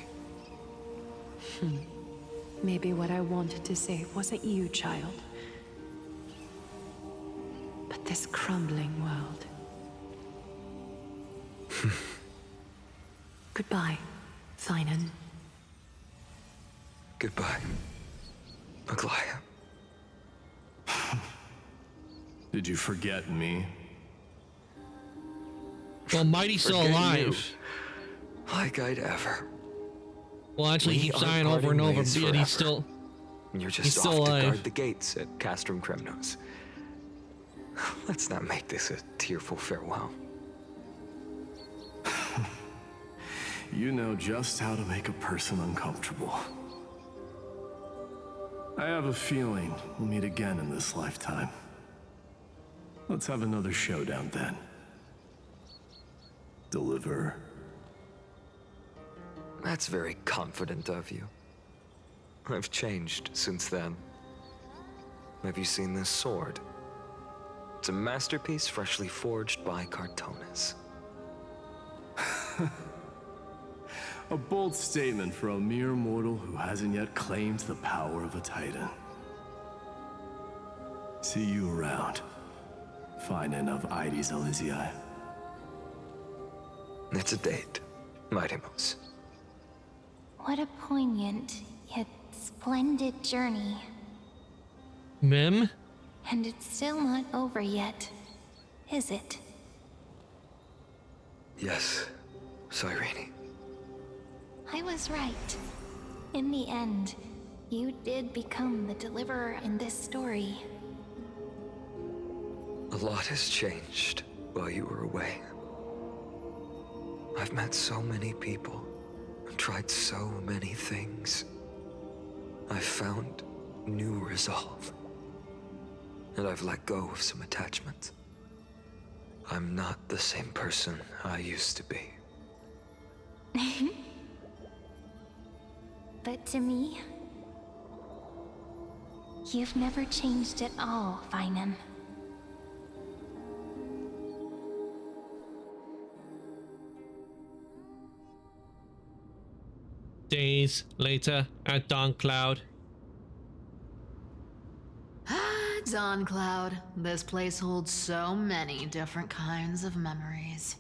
Maybe what I wanted to save wasn't you, child, but this crumbling world. Goodbye, Finan. Goodbye, Aglaya. Did you forget me? Well, Mighty's still Forget alive. you. Like I'd ever. Well, actually, he We keeps are dying over and parting over, ways but yet forever. he's still. You're just He's off still to alive. guard the gates at Castrum Kremnos. Let's not make this a tearful farewell. You know just how to make a person uncomfortable. I have a feeling we'll meet again in this lifetime. Let's have another showdown then. Deliver. That's very confident of you. I've changed since then. Have you seen this sword? It's a masterpiece freshly forged by Cartonis. A bold statement for a mere mortal who hasn't yet claimed the power of a Titan. See you around, Finan of Aedes Elysiae. It's a date, Mightimos. What a poignant, yet splendid journey. Mem? And it's still not over yet, is it? Yes, Cyrene. I was right. In the end, you did become the deliverer in this story. A lot has changed while you were away. I've met so many people and tried so many things. I've found new resolve. And I've let go of some attachments. I'm not the same person I used to be. But to me, you've never changed at all, Feynman. Days later at Dawn Cloud. Ah, Dawn Cloud. This place holds so many different kinds of memories.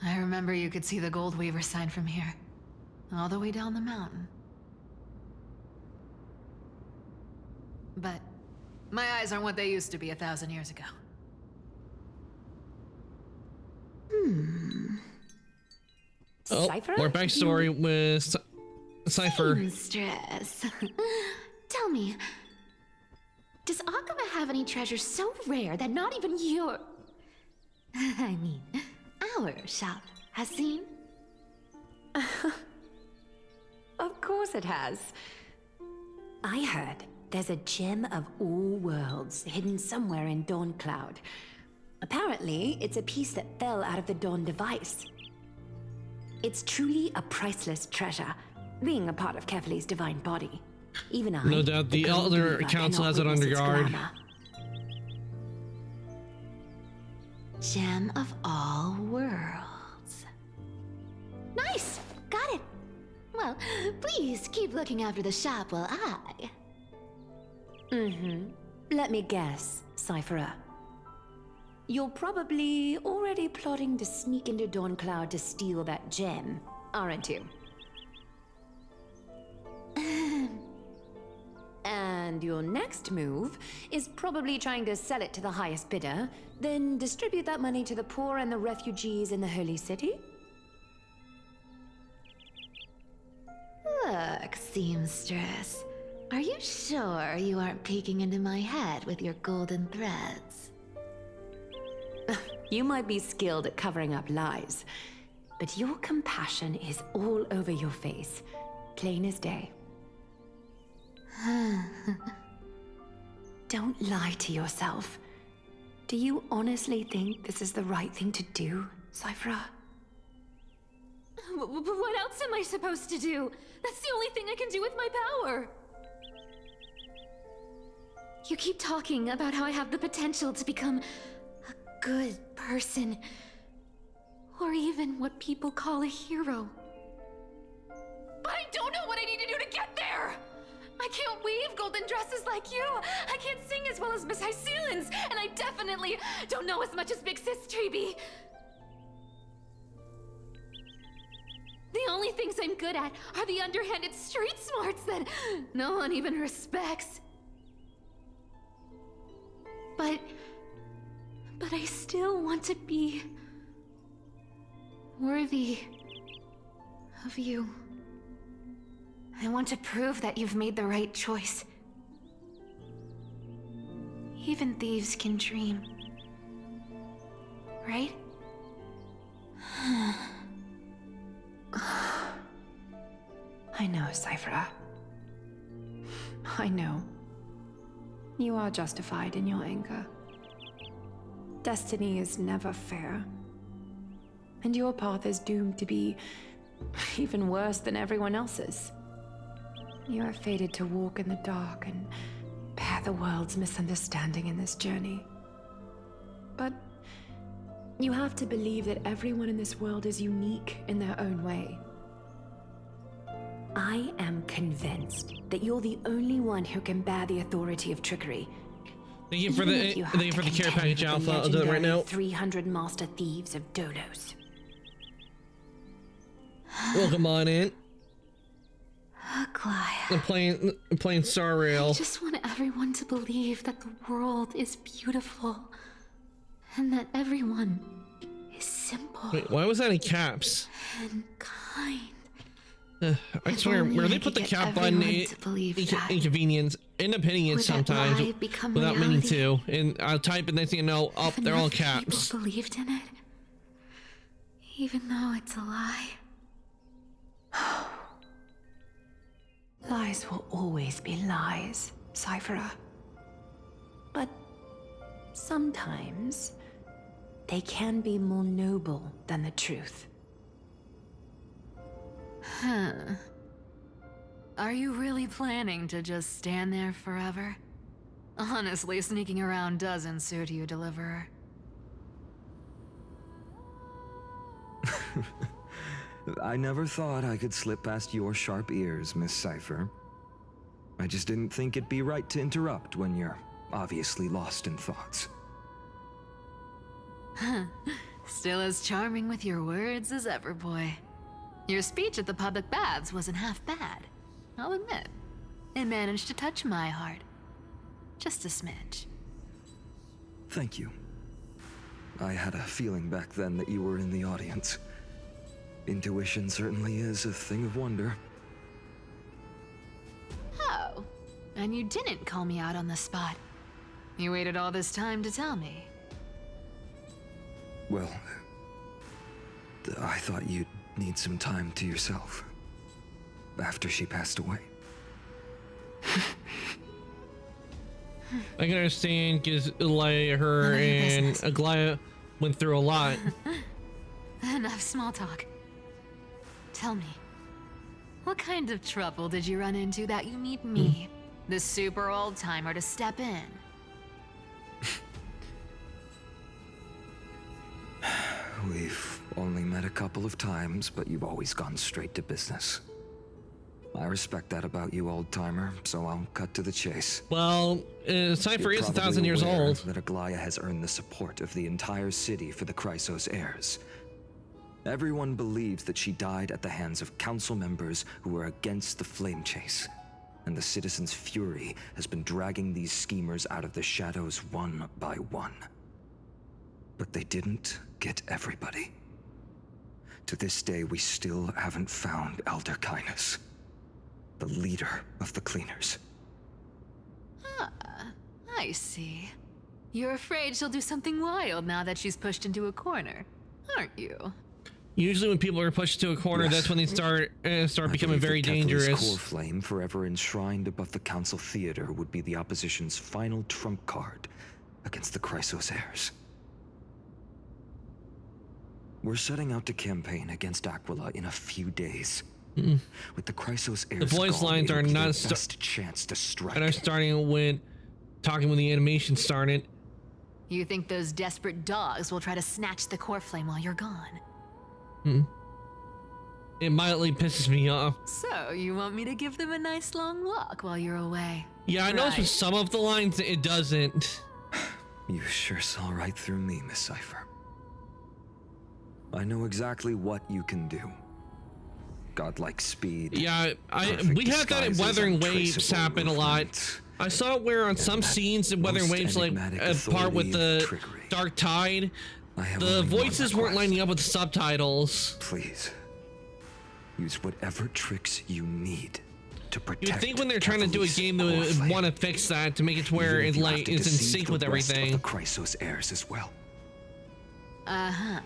I remember you could see the Goldweaver sign from here, all the way down the mountain. But my eyes aren't what they used to be 1,000 years ago. Oh, Cypher? more backstory with Cypher. Seamstress. Tell me, does Akama have any treasures so rare that not even your... I mean, our shop has seen? Of course it has. I heard there's a gem of all worlds hidden somewhere in Dawn Cloud. Apparently, it's a piece that fell out of the Dawn device. It's truly a priceless treasure, being a part of Kefali's divine body. Even I, No doubt the Elder Goldweaver, Council cannot has it under witness its guard. glamour. Gem of all worlds. Nice! Got it! Well, please keep looking after the shop while I... Let me guess, Cypherer. You're probably already plotting to sneak into Dawn Cloud to steal that gem, aren't you? And your next move is probably trying to sell it to the highest bidder, then distribute that money to the poor and the refugees in the Holy City? Look, seamstress. Are you sure you aren't peeking into my head with your golden threads? You might be skilled at covering up lies, but your compassion is all over your face, plain as day. Don't lie to yourself. Do you honestly think this is the right thing to do, Cypher? What else am I supposed to do? That's the only thing I can do with my power. You keep talking about how I have the potential to become a good person, or even what people call a hero. But I don't know what I need to do to get there! I can't weave golden dresses like you! I can't sing as well as Miss Hyceelens! And I definitely don't know as much as Big Sis Treeby! The only things I'm good at are the underhanded street smarts that no one even respects. But I still want to be worthy of you. I want to prove that you've made the right choice. Even thieves can dream. Right? I know, Cypher. I know. You are justified in your anger. Destiny is never fair. And your path is doomed to be even worse than everyone else's. You are fated to walk in the dark and bear the world's misunderstanding in this journey. But you have to believe that everyone in this world is unique in their own way. I am convinced that you're the only one who can bear the authority of trickery. Thank you for the care package, Alpha. I'll do it right now. 300 master thieves of Dolos. Welcome on in. Clive. I'm playing Star Rail. I just want everyone to believe that the world is beautiful. And that everyone is simple. Wait, why was that in caps? And kind. I swear, where they put the cap button, inconvenience, end up hitting it sometimes without meaning to. And I'll type and next thing you know, oh, they're all caps. People believed in it, even though it's a lie. Lies will always be lies, Cypher. But sometimes they can be more noble than the truth. Huh. Are you really planning to just stand there forever? Honestly, sneaking around doesn't suit you, Deliverer. I never thought I could slip past your sharp ears, Miss Cypher. I just didn't think it'd be right to interrupt when you're obviously lost in thoughts. Still as charming with your words as ever, boy. Your speech at the public baths wasn't half bad, I'll admit. It managed to touch my heart. Just a smidge. Thank you. I had a feeling back then that you were in the audience. Intuition certainly is a thing of wonder. Oh, and you didn't call me out on the spot. You waited all this time to tell me. Well, I thought you'd need some time to yourself. After she passed away. I can understand because her and Aglaia went through a lot. Enough small talk. Tell me, what kind of trouble did you run into that you need me, the super old timer, to step in? We've only met a couple of times, but you've always gone straight to business. I respect that about you, old timer, so I'll cut to the chase. Well, Cypher is 1,000 years old. That Aglaia has earned the support of the entire city for the Chrysos heirs. Everyone believes that she died at the hands of council members who were against the flame chase. And the citizens' fury has been dragging these schemers out of the shadows one by one. But they didn't get everybody. To this day, we still haven't found Elder Kynus, the leader of the cleaners. Ah, I see. You're afraid she'll do something wild now that she's pushed into a corner, aren't you? Usually when people are pushed to a corner, Yes. that's when they start becoming very Kepler's dangerous. core flame, forever enshrined above the council theater, would be the opposition's final trump card against the Chrysos heirs. We're setting out to campaign against Aquila in a few days. With the Chrysos heirs The voice gone, lines it'll are be not their best chance to strike. And are starting when talking when the animation started. You think those desperate dogs will try to snatch the core flame while you're gone? It mildly pisses me off. So, you want me to give them a nice long walk while you're away? Yeah, I noticed with some of the lines it doesn't. You sure saw right through me, Miss Cypher. I know exactly what you can do. Godlike speed. Yeah, we had that in Wuthering Waves happen a lot. I saw it where on some scenes in Wuthering Waves, like a part with the Dark Tide, the voices weren't lining up with the subtitles. Please, use whatever tricks you need to protect. You'd think when they're trying to do a game, they would want to fix that to make it to where it like is in sync with everything. The Chrysos heirs as well. Uh-huh.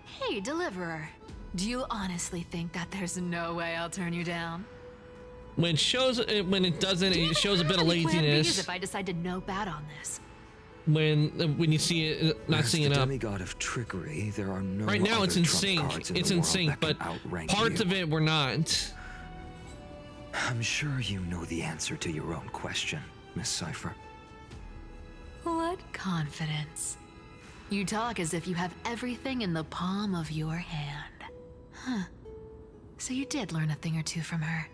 Hey, Deliverer. Do you honestly think that there's no way I'll turn you down? When it doesn't, it shows a bit of Plan Bs laziness. if I decide to no bat on this. When you see it not seeing it up. Demigod of trickery, there are no Right now it's other in trump sync. cards It's the in world sync, that but can outrank parts you. of it were not. I'm sure you know the answer to your own question, Miss Cypher. What confidence. You talk as if you have everything in the palm of your hand. Huh. So you did learn a thing or two from her.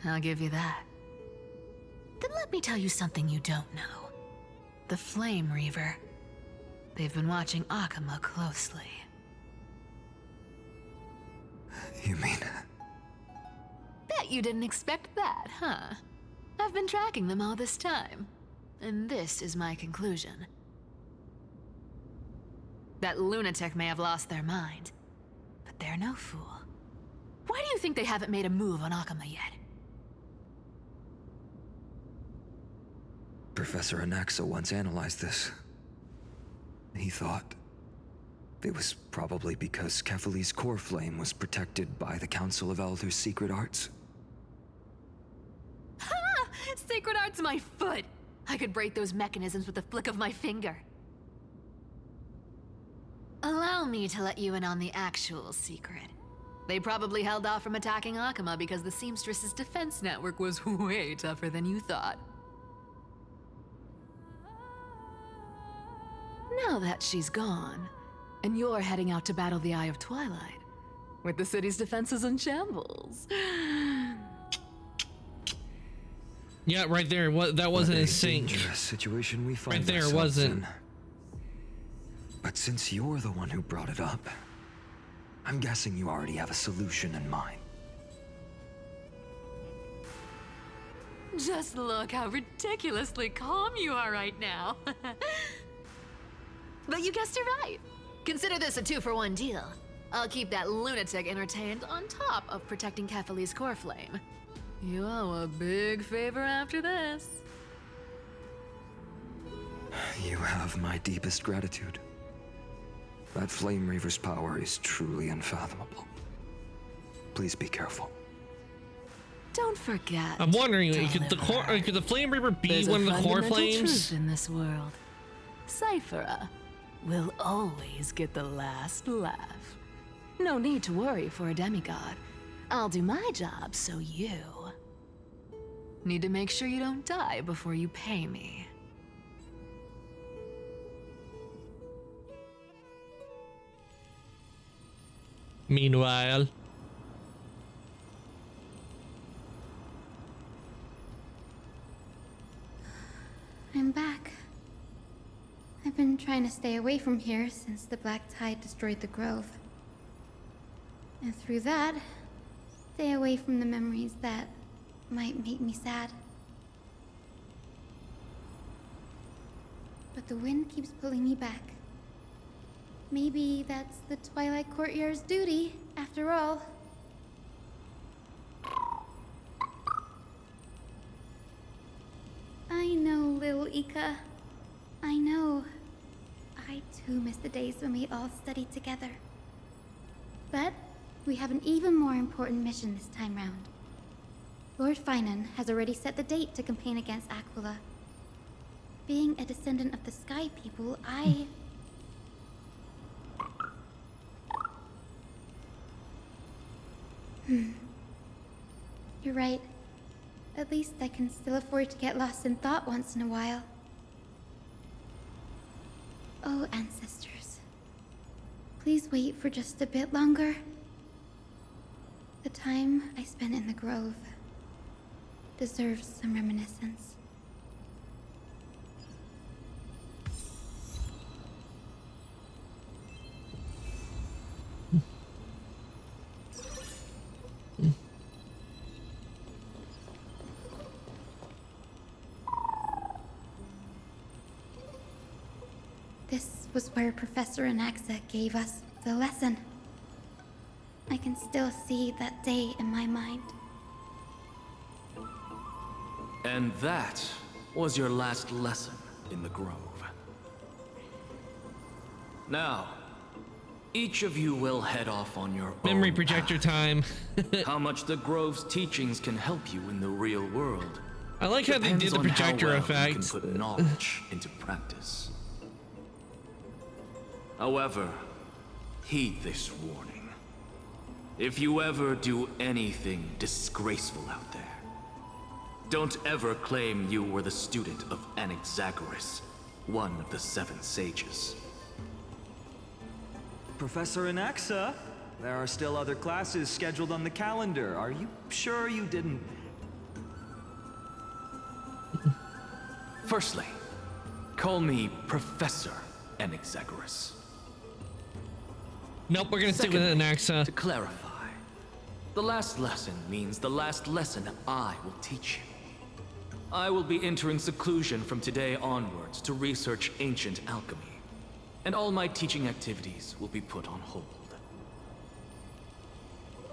I'll give you that. Then let me tell you something you don't know. The Flame Reaver. They've been watching Akama closely. You mean... Bet you didn't expect that, huh? I've been tracking them all this time. And this is my conclusion. That lunatic may have lost their mind, but they're no fool. Why do you think they haven't made a move on Akama yet? Professor Anaxa once analyzed this. He thought it was probably because Kefali's core flame was protected by the Council of Elders' secret arts. Ha! Sacred Art's my foot! I could break those mechanisms with a flick of my finger. Allow me to let you in on the actual secret. They probably held off from attacking Akuma because the Seamstress's defense network was way tougher than you thought. Now that she's gone, and you're heading out to battle the Eye of Twilight, with the city's defenses in shambles. Yeah, right there. That wasn't in sync. Dangerous situation we find Right there, ourselves wasn't. in. But since you're the one who brought it up, I'm guessing you already have a solution in mind. Just look how ridiculously calm you are right now. But you guessed it right. Consider this a 2-for-1 deal. I'll keep that lunatic entertained on top of protecting Kefali's core flame. You owe a big favor after this. You have my deepest gratitude. That Flame Reaver's power is truly unfathomable. Please be careful. Don't forget. I'm wondering, could the Flame Reaver be There's one of a the core fundamental flames? truth in this world. Cyphera will always get the last laugh. No need to worry for a demigod. I'll do my job, so you need to make sure you don't die before you pay me. Meanwhile, I'm back. I've been trying to stay away from here since the Black Tide destroyed the grove. And through that, stay away from the memories that might make me sad. But the wind keeps pulling me back. Maybe that's the Twilight Courtyard's duty, after all. I know, little Ika. I know. I too miss the days when we all studied together. But we have an even more important mission this time round. Lord Finan has already set the date to campaign against Aquila. Being a descendant of the Sky People, You're right. At least I can still afford to get lost in thought once in a while. Oh, ancestors. Please wait for just a bit longer. The time I spent in the grove deserves some reminiscence. This was where Professor Anaxa gave us the lesson. I can still see that day in my mind. And that was your last lesson in the Grove. Now, each of you will head off on your memory own projector path. time. How much the Grove's teachings can help you in the real world. I like how they did depends the on how projector well effect. You can put knowledge into practice. However, heed this warning. If you ever do anything disgraceful out there, don't ever claim you were the student of Anaxagoras, one of the 7 sages. Professor Anaxa, there are still other classes scheduled on the calendar. Are you sure you didn't... Firstly, call me Professor Anaxagoras. Nope, we're gonna stick with Anaxa. To clarify, the last lesson means the last lesson I will teach you. I will be entering seclusion from today onwards to research ancient alchemy, and all my teaching activities will be put on hold.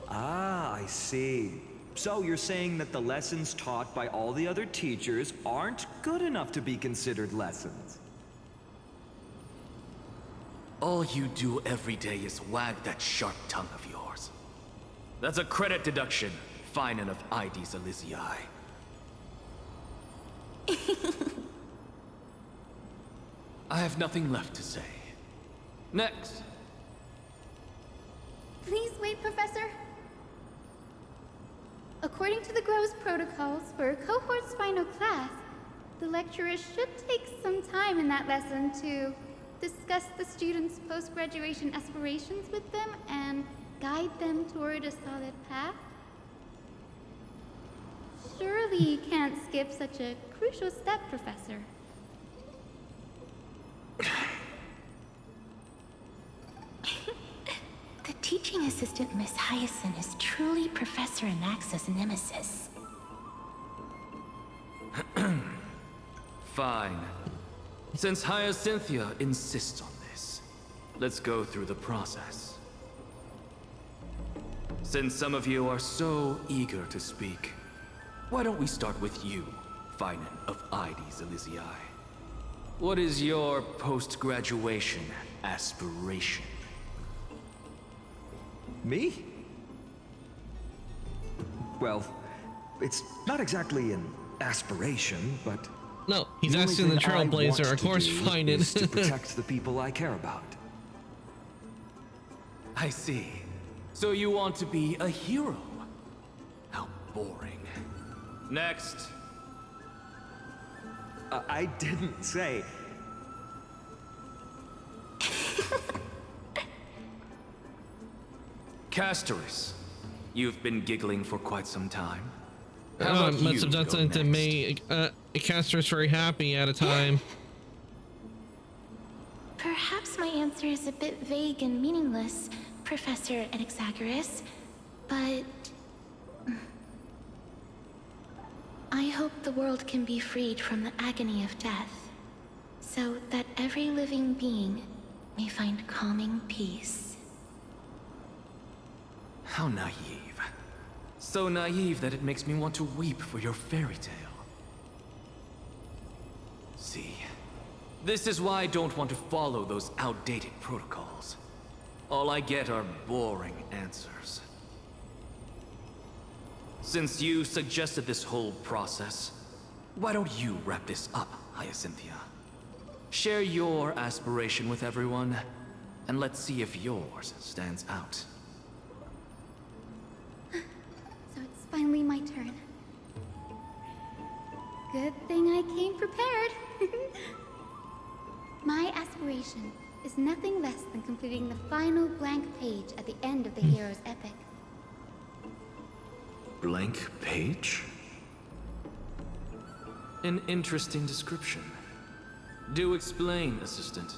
Ah, I see. So you're saying that the lessons taught by all the other teachers aren't good enough to be considered lessons? All you do every day is wag that sharp tongue of yours. That's a credit deduction, Finan of Ides Elysiae. I have nothing left to say. Next, wait, Professor. According to the Grove's protocols for a cohort's final class, the lecturer should take some time in that lesson to discuss the students' post-graduation aspirations with them and guide them toward a solid path. Surely you can't skip such a crucial step, Professor. The teaching assistant, Miss Hyacinth, is truly Professor Anaxa's nemesis. Fine. Since Hyacinthia insists on this, let's go through the process. Since some of you are so eager to speak, why don't we start with you, Finan of Ides Elysiae? What is your post-graduation aspiration? Me? Well, it's not exactly an aspiration, but... No, he's the only asking the thing I want Trailblazer, of to course, do Finan. is to protect the people I care about. I see. So you want to be a hero? How boring. Next. I didn't say... Casterus, you've been giggling for quite some time. Oh, it must have done something to make Casterus very happy at a time. Perhaps my answer is a bit vague and meaningless, Professor Anaxagoras, but... I hope the world can be freed from the agony of death, so that every living being may find calming peace. How naive. So naive that it makes me want to weep for your fairy tale. See, this is why I don't want to follow those outdated protocols. All I get are boring answers. Since you suggested this whole process, why don't you wrap this up, Hyacinthia? Share your aspiration with everyone, and let's see if yours stands out. So it's finally my turn. Good thing I came prepared. My aspiration is nothing less than completing the final blank page at the end of the hero's epic. Blank page? An interesting description. Do explain, Assistant.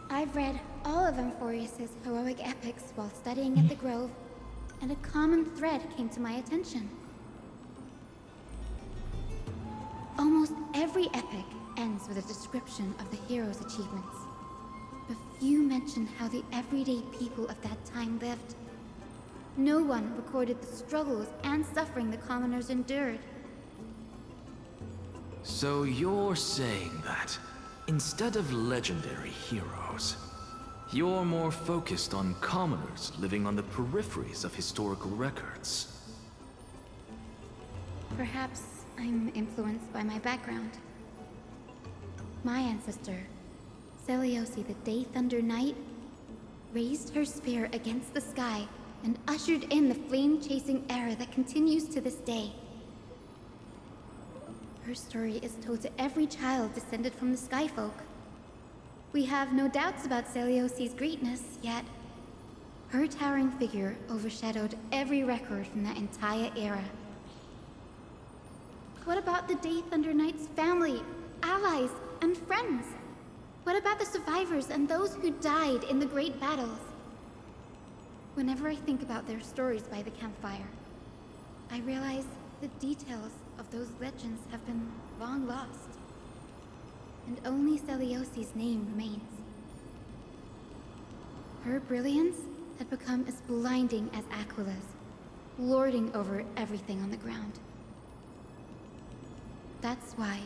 I've read all of Amphorius's heroic epics while studying at the Grove, and a common thread came to my attention. Almost every epic ends with a description of the hero's achievements. But few mention how the everyday people of that time lived. No one recorded the struggles and suffering the commoners endured. So you're saying that, instead of legendary heroes, you're more focused on commoners living on the peripheries of historical records. Perhaps I'm influenced by my background. My ancestor, Seliosi the Day Thunder Knight, raised her spear against the sky and ushered in the flame-chasing era that continues to this day. Her story is told to every child descended from the Skyfolk. We have no doubts about Seliosi's greatness, yet her towering figure overshadowed every record from that entire era. What about the Day Thunder Knight's family, allies, and friends? What about the survivors and those who died in the great battles? Whenever I think about their stories by the campfire, I realize the details of those legends have been long lost, and only Seliosi's name remains. Her brilliance had become as blinding as Aquila's, lording over everything on the ground. That's why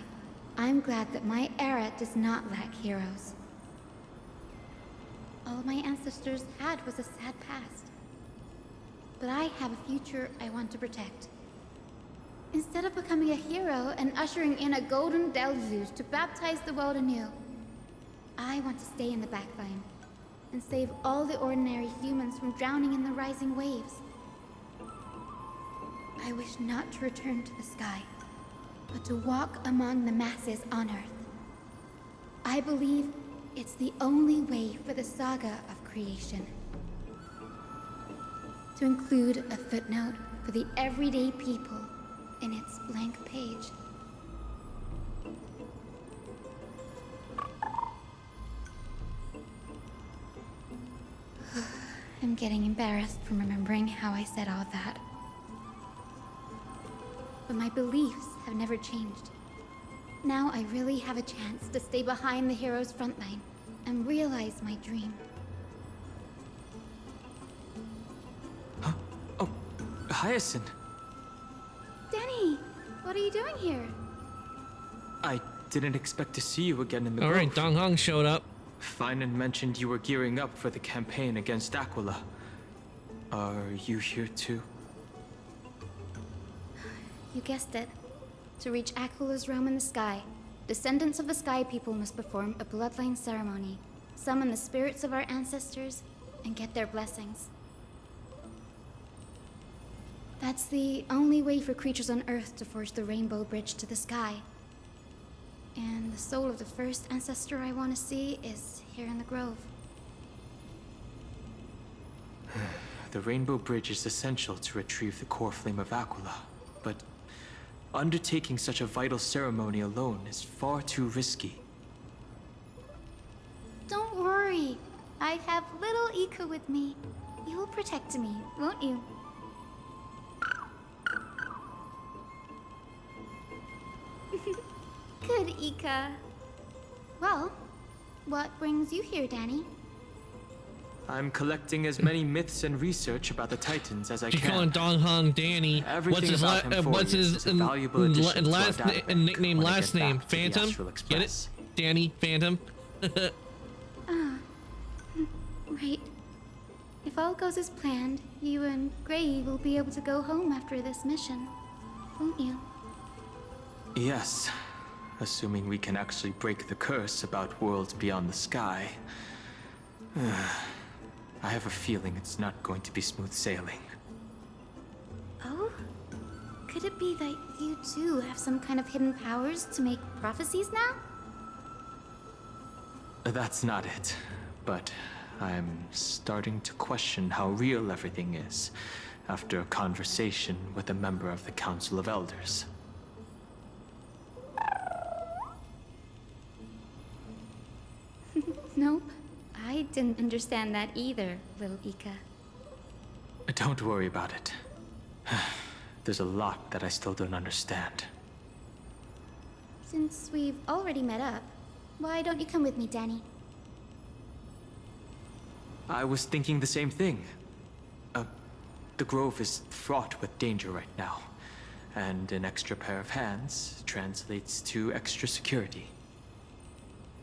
I'm glad that my era does not lack heroes. All my ancestors had was a sad past, but I have a future I want to protect. Instead of becoming a hero and ushering in a golden deluge to baptize the world anew, I want to stay in the backline, and save all the ordinary humans from drowning in the rising waves. I wish not to return to the sky, but to walk among the masses on Earth. I believe it's the only way for the saga of creation. To include a footnote for the everyday people in its blank page. I'm getting embarrassed from remembering how I said all that. But my beliefs have never changed. Now I really have a chance to stay behind the hero's front line and realize my dream. Huh? Oh, Hyacinth. Danny, what are you doing here? I didn't expect to see you again in the All right, grove. Dong Hong showed up. Finan mentioned you were gearing up for the campaign against Aquila. Are you here too? You guessed it. To reach Aquila's realm in the sky, descendants of the Sky People must perform a bloodline ceremony, summon the spirits of our ancestors, and get their blessings. That's the only way for creatures on Earth to forge the rainbow bridge to the sky. And the soul of the first ancestor I want to see is here in the grove. The rainbow bridge is essential to retrieve the core flame of Aquila, but undertaking such a vital ceremony alone is far too risky. Don't worry. I have little Ika with me. You will protect me, won't you? Good, Ika. Well, what brings you here, Danny? I'm collecting as many myths and research about the Titans as I She's can. calling Dong Hong Danny. Everything What's about his valuable addition to our last databank nickname? when I Last get name? back to the Phantom. Astral Get it? Express. Danny Phantom. Right. If all goes as planned, you and Gray will be able to go home after this mission, won't you? Yes, assuming we can actually break the curse about worlds beyond the sky. I have a feeling it's not going to be smooth sailing. Oh? Could it be that you too have some kind of hidden powers to make prophecies now? That's not it, but I'm starting to question how real everything is after a conversation with a member of the Council of Elders. Nope. I didn't understand that either, little Ika. Don't worry about it. There's a lot that I still don't understand. Since we've already met up, why don't you come with me, Danny? I was thinking the same thing. The grove is fraught with danger right now, and an extra pair of hands translates to extra security.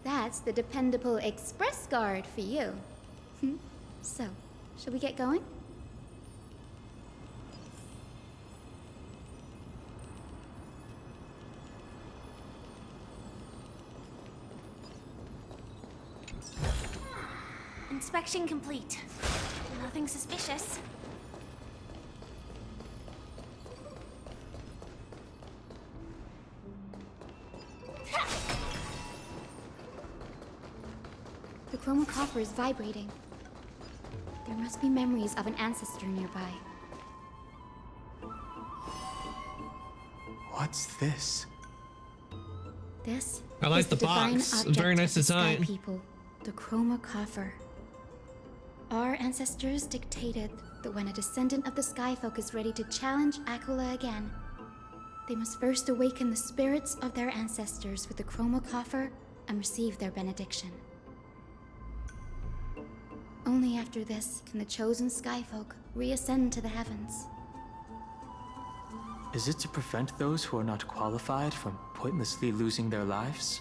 That's the dependable express guard for you. So, shall we get going? Inspection complete. Nothing suspicious. The chroma copper is vibrating. There must be memories of an ancestor nearby. What's this? This I like is the divine box. object Very nice of the Sky design. People, the chroma coffer. Our ancestors dictated that when a descendant of the Skyfolk is ready to challenge Aquila again, they must first awaken the spirits of their ancestors with the chroma coffer and receive their benediction. Only after this can the chosen Skyfolk reascend to the heavens. Is it to prevent those who are not qualified from pointlessly losing their lives?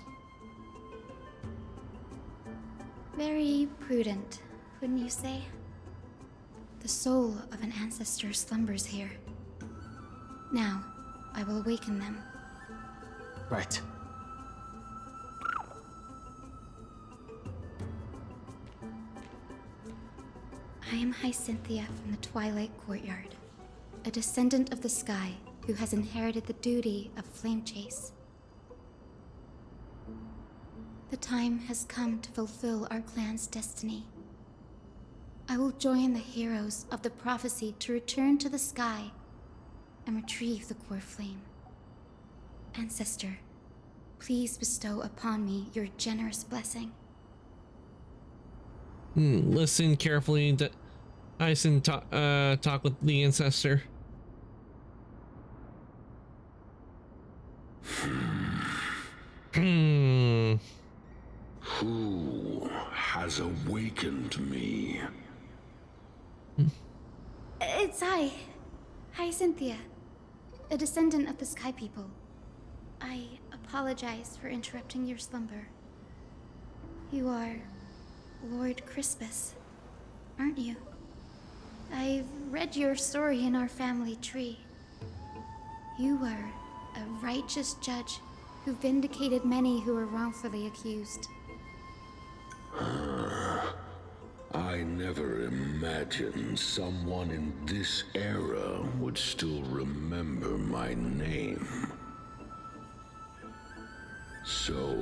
Very prudent, wouldn't you say? The soul of an ancestor slumbers here. Now, I will awaken them. Right. I am Hyacinthia from the Twilight Courtyard, a descendant of the sky who has inherited the duty of flame chase. The time has come to fulfill our clan's destiny. I will join the heroes of the prophecy to return to the sky and retrieve the core flame. Ancestor, please bestow upon me your generous blessing. Listen carefully to Aizen talk with the ancestor. Who has awakened me? It's I, Hyacinthia, a descendant of the Sky People. I apologize for interrupting your slumber. You are Lord Crispus, aren't you? I've read your story in our family tree. You were a righteous judge who vindicated many who were wrongfully accused. I never imagined someone in this era would still remember my name. So,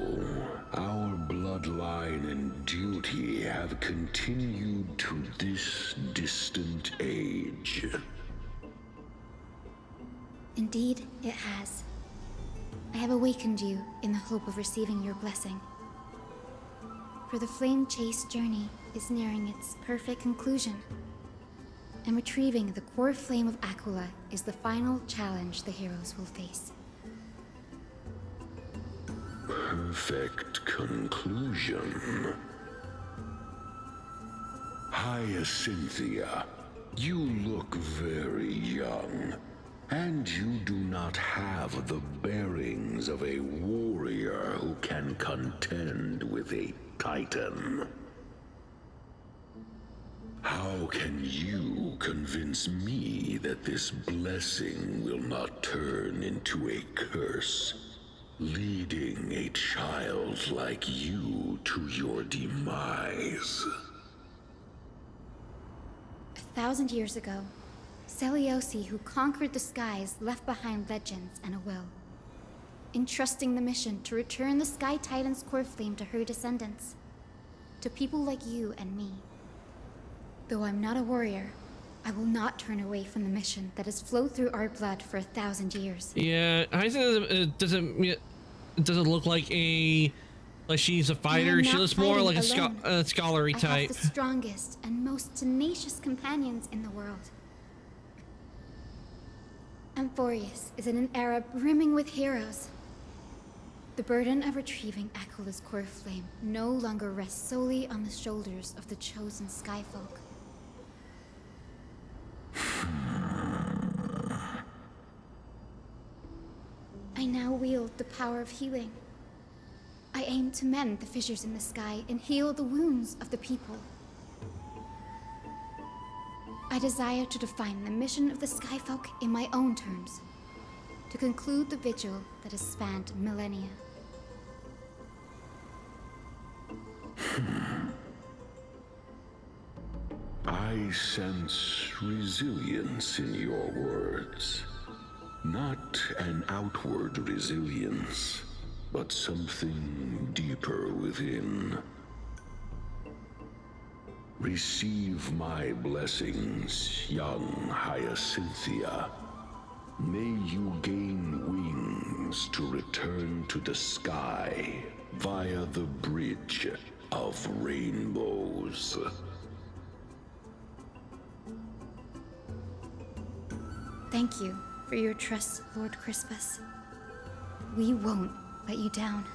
our bloodline and duty have continued to this distant age. Indeed, it has. I have awakened you in the hope of receiving your blessing. For the flame chase journey is nearing its perfect conclusion, and retrieving the core flame of Aquila is the final challenge the heroes will face. Perfect conclusion. Hyacinthia, you look very young, and you do not have the bearings of a warrior who can contend with a Titan. How can you convince me that this blessing will not turn into a curse, leading a child like you to your demise? 1,000 years ago, Seliosi, who conquered the skies, left behind legends and a will, entrusting the mission to return the Sky Titan's core flame to her descendants, to people like you and me. Though I'm not a warrior, I will not turn away from the mission that has flowed through our blood for 1,000 years. Yeah, Aizen doesn't look like she's a fighter. She looks more like a scholarly type. I have the strongest and most tenacious companions in the world. Amphorius is in an era brimming with heroes. The burden of retrieving Aquila's core flame no longer rests solely on the shoulders of the chosen Skyfolk. I now wield the power of healing. I aim to mend the fissures in the sky and heal the wounds of the people. I desire to define the mission of the Skyfolk in my own terms, to conclude the vigil that has spanned millennia. I sense resilience in your words. Not an outward resilience, but something deeper within. Receive my blessings, young Hyacinthia. May you gain wings to return to the sky via the Bridge of Rainbows. Thank you for your trust, Lord Crispus. We won't let you down.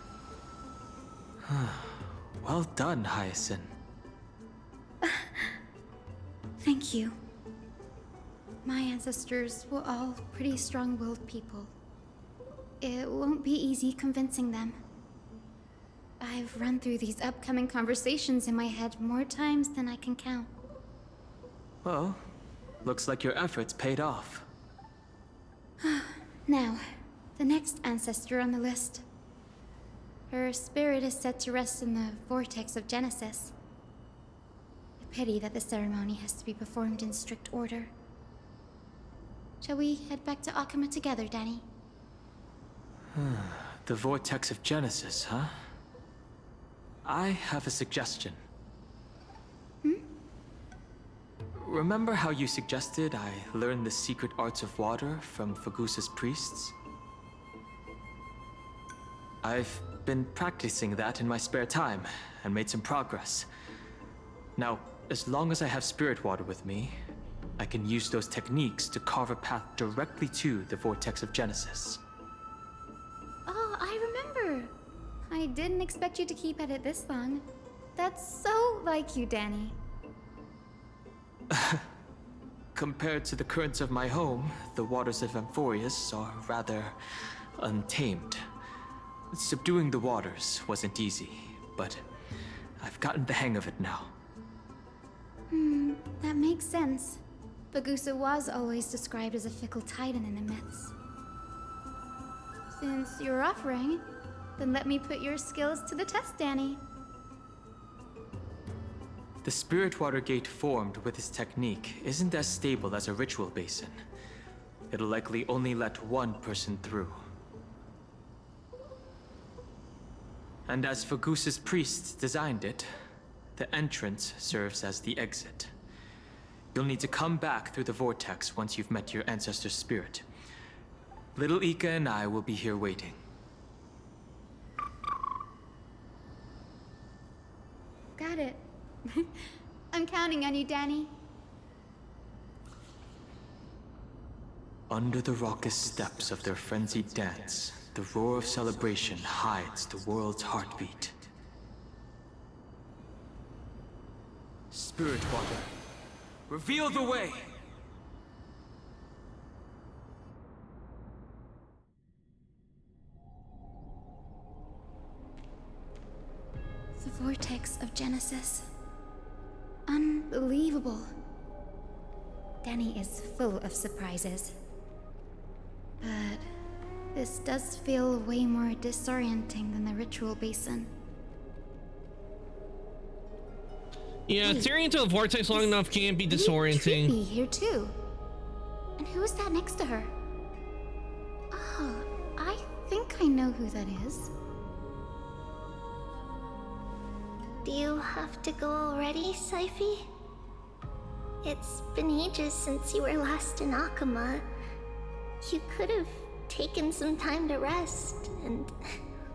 Well done, Hyacinth. Thank you. My ancestors were all pretty strong-willed people. It won't be easy convincing them. I've run through these upcoming conversations in my head more times than I can count. Well, looks like your efforts paid off. Now, the next ancestor on the list. Her spirit is set to rest in the vortex of Genesis. Pity that the ceremony has to be performed in strict order. Shall we head back to Akama together, Danny? The Vortex of Genesis, huh? I have a suggestion. Remember how you suggested I learn the secret arts of water from Fagusa's priests? I've been practicing that in my spare time and made some progress. Now, as long as I have spirit water with me, I can use those techniques to carve a path directly to the Vortex of Genesis. Oh, I remember. I didn't expect you to keep at it this long. That's so like you, Danny. Compared to the currents of my home, the waters of Amphorius are rather untamed. Subduing the waters wasn't easy, but I've gotten the hang of it now. That makes sense. Fagusa was always described as a fickle titan in the myths. Since you're offering, then let me put your skills to the test, Danny. The spirit water gate formed with this technique isn't as stable as a ritual basin. It'll likely only let one person through. And as Fagusa's priests designed it, the entrance serves as the exit. You'll need to come back through the vortex once you've met your ancestor's spirit. Little Ika and I will be here waiting. Got it. I'm counting on you, Danny. Under the raucous steps of their frenzied dance, the roar of celebration hides the world's heartbeat. Spirit water, reveal the way! The Vortex of Genesis. Unbelievable. Danny is full of surprises. But this does feel way more disorienting than the ritual basin. Yeah, staring into a vortex long enough can be disorienting. Be here too. And who is that next to her? Oh, I think I know who that is. Do you have to go already, Saifi? It's been ages since you were last in Akama. You could have taken some time to rest, and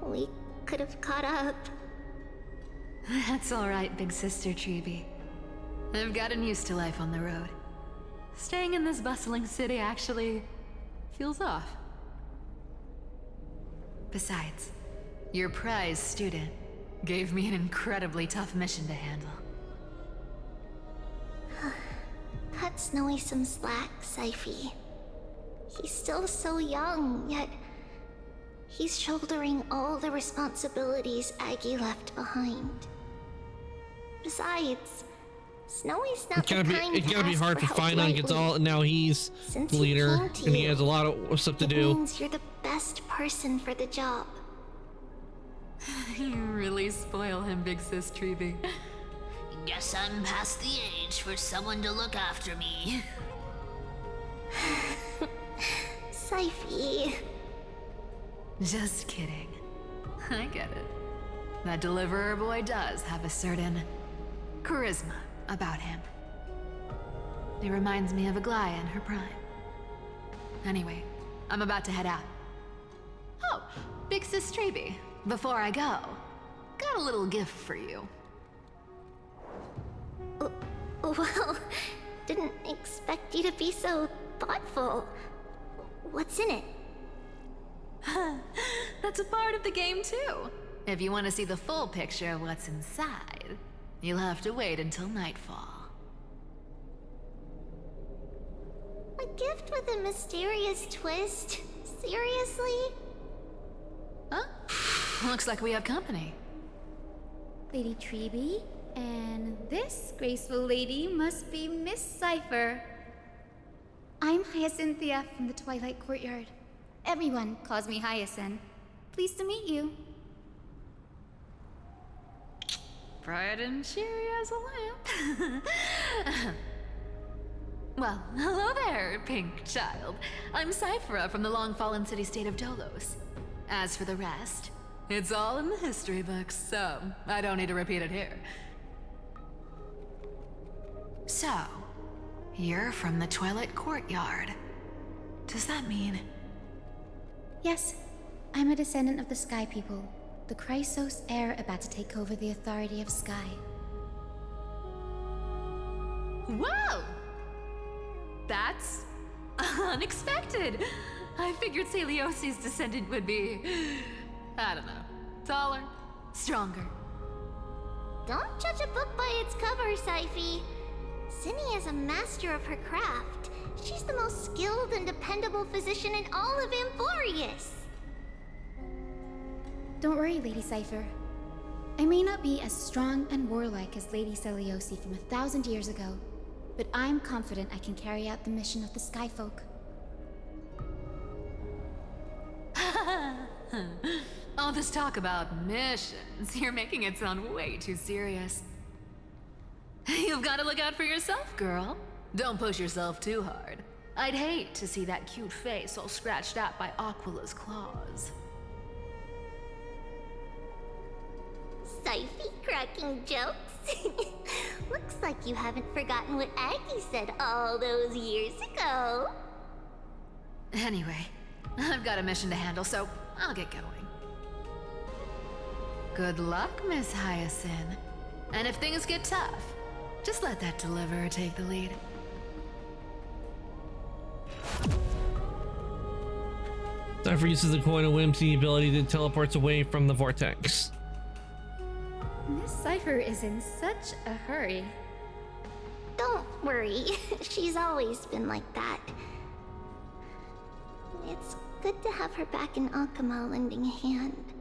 we could have caught up. That's alright, big sister Treeby. I've gotten used to life on the road. Staying in this bustling city actually feels off. Besides, your prize student gave me an incredibly tough mission to handle. Cut Snowy some slack, Saifi. He's still so young, yet he's shouldering all the responsibilities Aggie left behind. Besides, Snowy's not the kind It's gotta be hard for Finon gets all now he's the leader and he has a lot of stuff to do. Means you're the best person for the job. You really spoil him, big sis Treeby. Guess I'm past the age for someone to look after me. Saifi. Just kidding. I get it. That deliverer boy does have a certain charisma about him. He reminds me of Aglaya in her prime. Anyway, I'm about to head out. Oh, big sis Treeby. Before I go, got a little gift for you. Well, didn't expect you to be so thoughtful. What's in it? That's a part of the game too. If you want to see the full picture of what's inside, you'll have to wait until nightfall. A gift with a mysterious twist? Seriously? Huh? Looks like we have company. Lady Treeby, and this graceful lady must be Miss Cypher. I'm Hyacinthia from the Twilight Courtyard. Everyone calls me Hyacinth. Pleased to meet you. bright and cheery as a lamp. Well, hello there, pink child. I'm Cyphera from the long-fallen city-state of Dolos. As for the rest, it's all in the history books, so I don't need to repeat it here. So, you're from the Twilight Courtyard. Does that mean... Yes, I'm a descendant of the Sky People, the Chrysos heir about to take over the authority of Sky. Whoa! That's unexpected. I figured Celiosi's descendant would be, I don't know, taller, stronger. Don't judge a book by its cover, Syphi. Cinny is a master of her craft. She's the most skilled and dependable physician in all of Amphorius. Don't worry, Lady Cypher. I may not be as strong and warlike as Lady Celiosi from 1,000 years ago, but I'm confident I can carry out the mission of the Skyfolk. All this talk about missions, you're making it sound way too serious. You've got to look out for yourself, girl. Don't push yourself too hard. I'd hate to see that cute face all scratched out by Aquila's claws. Syphi cracking jokes? Looks like you haven't forgotten what Aggie said all those years ago. Anyway, I've got a mission to handle, so I'll get going. Good luck, Miss Hyacinth. And if things get tough, just let that deliverer take the lead. Cypher uses the coin of whimsy ability that teleports away from the vortex. Miss Cypher is in such a hurry. Don't worry, she's always been like that. It's good to have her back in Akama lending a hand.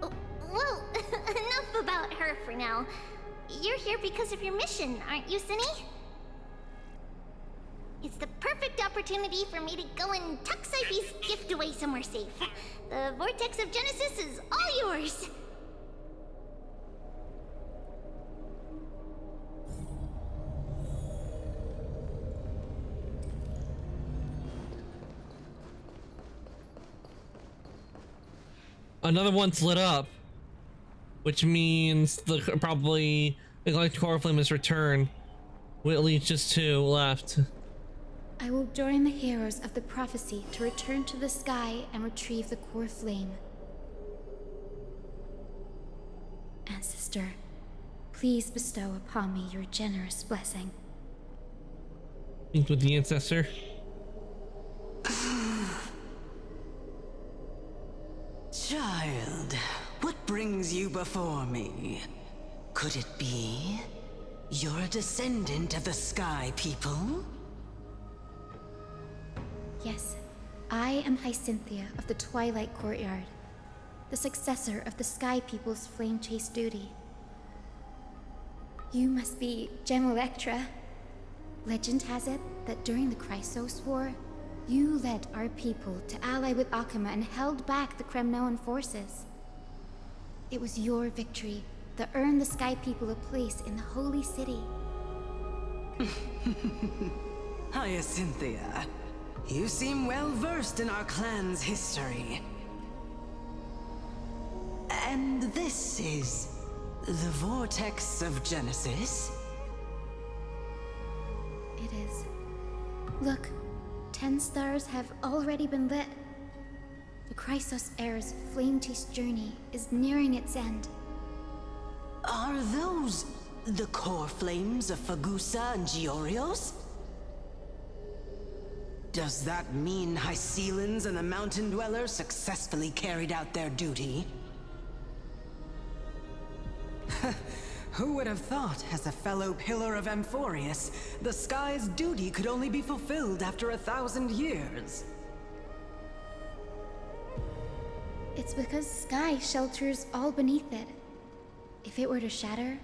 Oh, well, enough about her for now. You're here because of your mission, aren't you, Cinny? It's the perfect opportunity for me to go and tuck Syphi's gift away somewhere safe. The Vortex of Genesis is all yours. Another one's lit up, which means probably the Galactic Core Flame has returned. With at least just 2 left. I will join the heroes of the prophecy to return to the sky and retrieve the core flame. Ancestor, please bestow upon me your generous blessing. Think with the ancestor. Child, what brings you before me? Could it be you're a descendant of the Sky People? Yes, I am Hyacinthia of the Twilight Courtyard, the successor of the Sky People's Flame Chase duty. You must be Gem Electra. Legend has it that during the Chrysos War, you led our people to ally with Akama and held back the Kremnoan forces. It was your victory that earned the Sky People a place in the Holy City. Hyacinthia, you seem well versed in our clan's history. And this is the Vortex of Genesis? It is. Look, 10 stars have already been lit. The Chrysos heir's flame-chased journey is nearing its end. Are those the core flames of Fagusa and Giorios? Does that mean Hycelans and the Mountain Dwellers successfully carried out their duty? Who would have thought, as a fellow pillar of Amphorius, the sky's duty could only be fulfilled after 1,000 years? It's because Sky shelters all beneath it. If it were to shatter,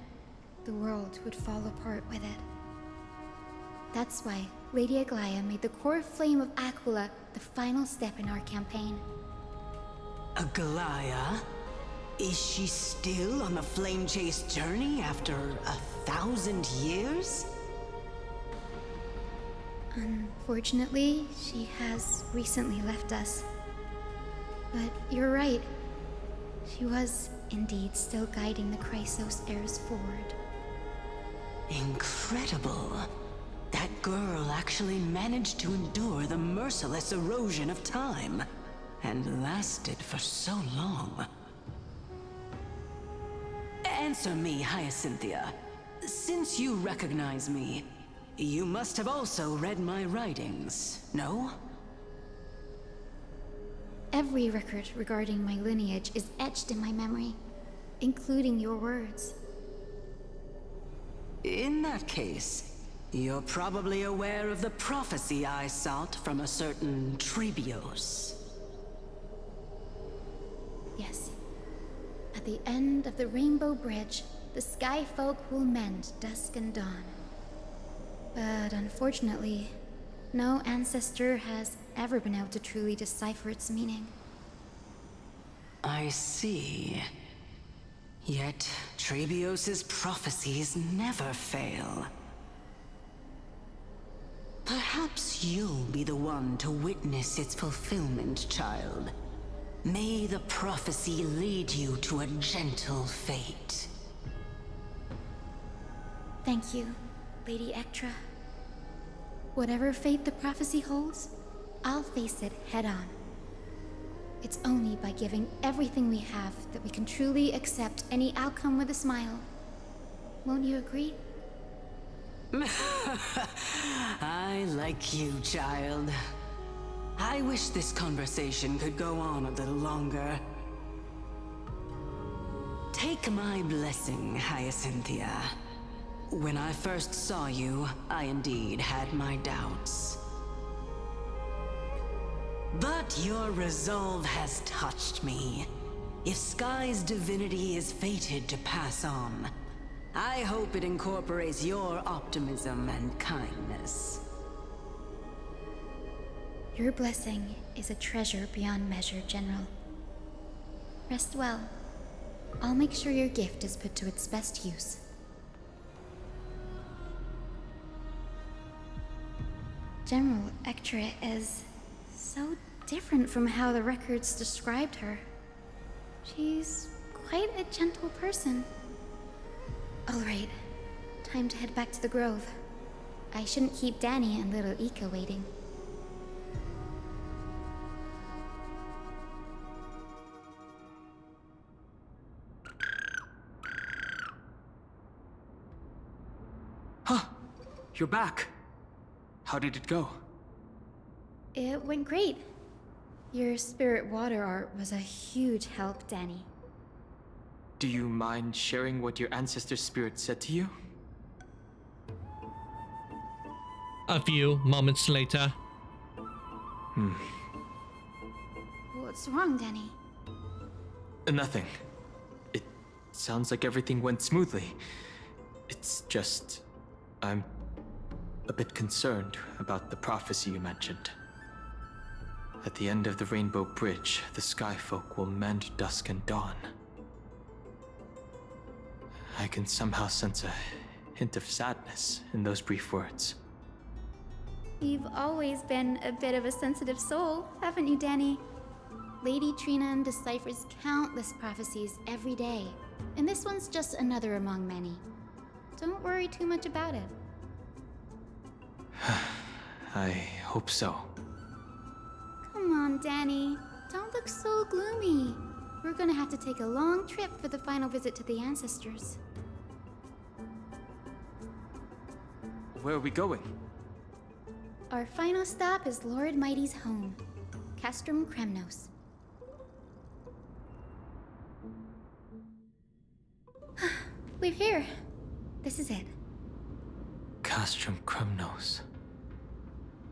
the world would fall apart with it. That's why Lady Aglaya made the core flame of Aquila the final step in our campaign. Aglaya? Is she still on the flame chase journey after 1,000 years? Unfortunately, she has recently left us. But you're right. She was indeed still guiding the Chrysos heirs forward. Incredible. That girl actually managed to endure the merciless erosion of time, and lasted for so long. Answer me, Hyacinthia. Since you recognize me, you must have also read my writings, no? Every record regarding my lineage is etched in my memory, including your words. In that case, you're probably aware of the prophecy I sought from a certain Trebios. Yes. At the end of the Rainbow Bridge, the Sky Folk will mend dusk and dawn. But unfortunately, no ancestor has ever been able to truly decipher its meaning. I see. Yet, Trebios' prophecies never fail. Perhaps you'll be the one to witness its fulfillment, child. May the prophecy lead you to a gentle fate. Thank you, Lady Ectra. Whatever fate the prophecy holds, I'll face it head on. It's only by giving everything we have that we can truly accept any outcome with a smile. Won't you agree? I like you, child. I wish this conversation could go on a little longer. Take my blessing, Hyacinthia. When I first saw you, I indeed had my doubts. But your resolve has touched me. If Sky's divinity is fated to pass on, I hope it incorporates your optimism and kindness. Your blessing is a treasure beyond measure, General. Rest well. I'll make sure your gift is put to its best use. General Ectra is so different from how the records described her. She's quite a gentle person. All right, time to head back to the Grove. I shouldn't keep Danny and little Ika waiting. Huh, you're back. How did it go? It went great. Your spirit water art was a huge help, Danny. Do you mind sharing what your ancestor's spirit said to you? A few moments later. What's wrong, Danny? Nothing. It sounds like everything went smoothly. It's just... I'm a bit concerned about the prophecy you mentioned. At the end of the Rainbow Bridge, the Sky Folk will mend dusk and dawn. I can somehow sense a hint of sadness in those brief words. You've always been a bit of a sensitive soul, haven't you, Danny? Lady Trina deciphers countless prophecies every day, and this one's just another among many. Don't worry too much about it. I hope so. Come on, Danny. Don't look so gloomy. We're gonna have to take a long trip for the final visit to the ancestors. Where are we going? Our final stop is Lord Mighty's home, Castrum Kremnos. We're here. This is it. Castrum Kremnos.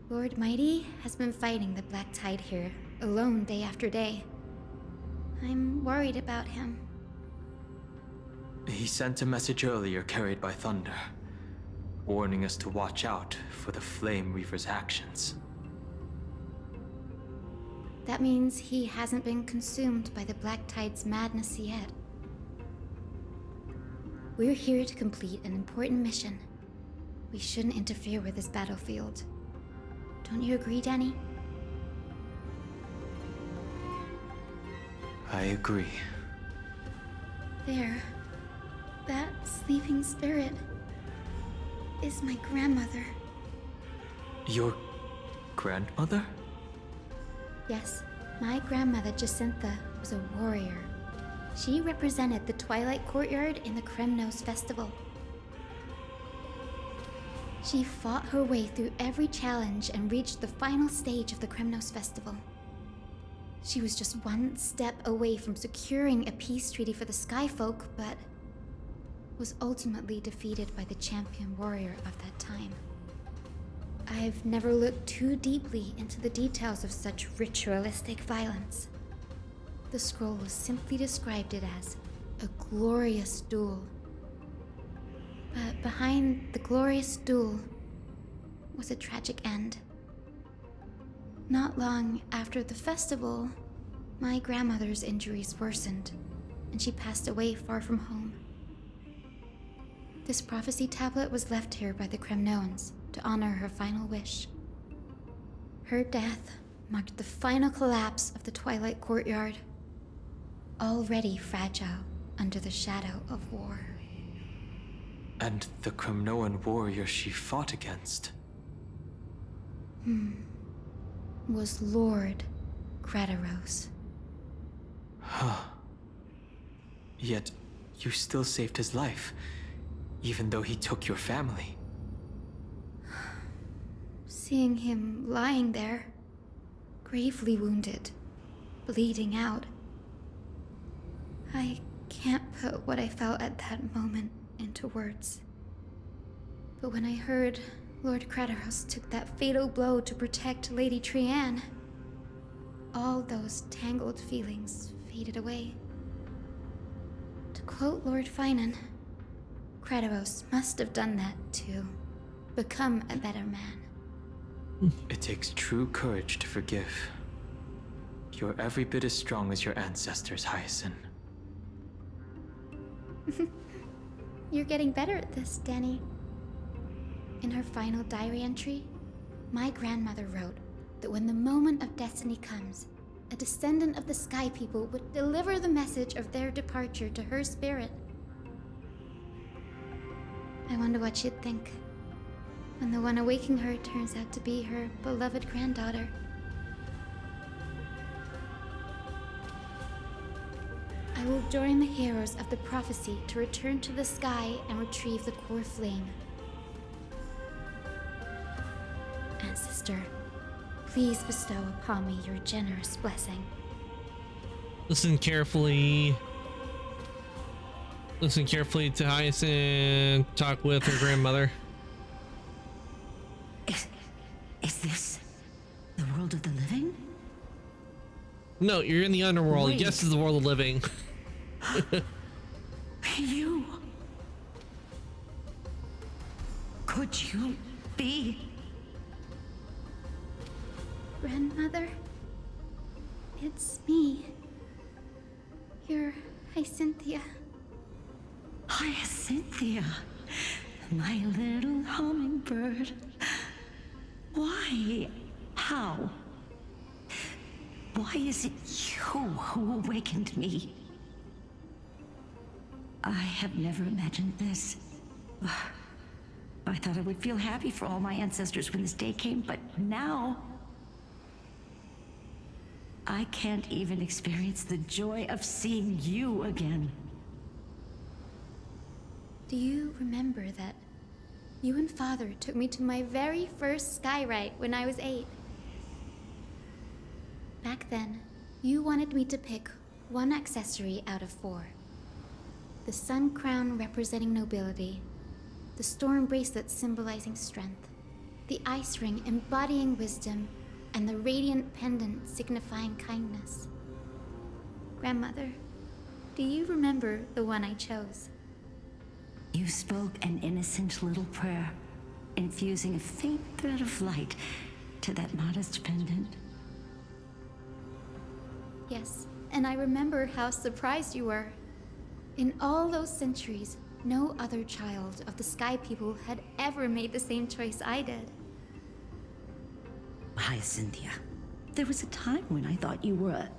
Lord Mighty has been fighting the Black Tide here, alone day after day. I'm worried about him. He sent a message earlier carried by Thunder, warning us to watch out for the Flame Reaver's actions. That means he hasn't been consumed by the Black Tide's madness yet. We're here to complete an important mission. We shouldn't interfere with this battlefield. Don't you agree, Danny? I agree. There. That sleeping spirit is my grandmother. Your grandmother? Yes, my grandmother Jacintha was a warrior. She represented the Twilight Courtyard in the Kremnos Festival. She fought her way through every challenge and reached the final stage of the Kremnos Festival. She was just one step away from securing a peace treaty for the Skyfolk, but was ultimately defeated by the champion warrior of that time. I've never looked too deeply into the details of such ritualistic violence. The scroll simply described it as a glorious duel. But behind the glorious duel was a tragic end. Not long after the festival, my grandmother's injuries worsened, and she passed away far from home. This prophecy tablet was left here by the Kremnoans to honor her final wish. Her death marked the final collapse of the Twilight Courtyard, already fragile under the shadow of war. And the Kremnoan warrior she fought against? Was Lord Gradaros. Huh. Yet, you still saved his life, even though he took your family. Seeing him lying there, gravely wounded, bleeding out, I can't put what I felt at that moment into words. But when I heard Lord Gradaros took that fatal blow to protect Lady Trianne, all those tangled feelings faded away. To quote Lord Finan, Gradaros must have done that to become a better man. It takes true courage to forgive. You're every bit as strong as your ancestors, Hyacinth. You're getting better at this, Danny. In her final diary entry, my grandmother wrote that when the moment of destiny comes, a descendant of the Sky People would deliver the message of their departure to her spirit. I wonder what she'd think when the one awaking her turns out to be her beloved granddaughter. I will join the heroes of the prophecy to return to the sky and retrieve the core flame. Ancestor, please bestow upon me your generous blessing. Listen carefully. Listen carefully to Hyacinth talk with her grandmother. Is this the world of the living? No, you're in the underworld. Wait. Yes, this is the world of living. You... Could you be... Grandmother? It's me. You're Hyacinthia. Hyacinthia, my little hummingbird. Why? How? Why is it you who awakened me? I have never imagined this. I thought I would feel happy for all my ancestors when this day came, but now... I can't even experience the joy of seeing you again. Do you remember that you and Father took me to my very first skyride when I was 8? Back then, you wanted me to pick one accessory out of 4. The sun crown representing nobility, the storm bracelet symbolizing strength, the ice ring embodying wisdom, and the radiant pendant signifying kindness. Grandmother, do you remember the one I chose? You spoke an innocent little prayer, infusing a faint thread of light to that modest pendant. Yes, and I remember how surprised you were. In all those centuries, No other child of the Sky People had ever made the same choice I did. Hyacinthia, there was a time when I thought you were a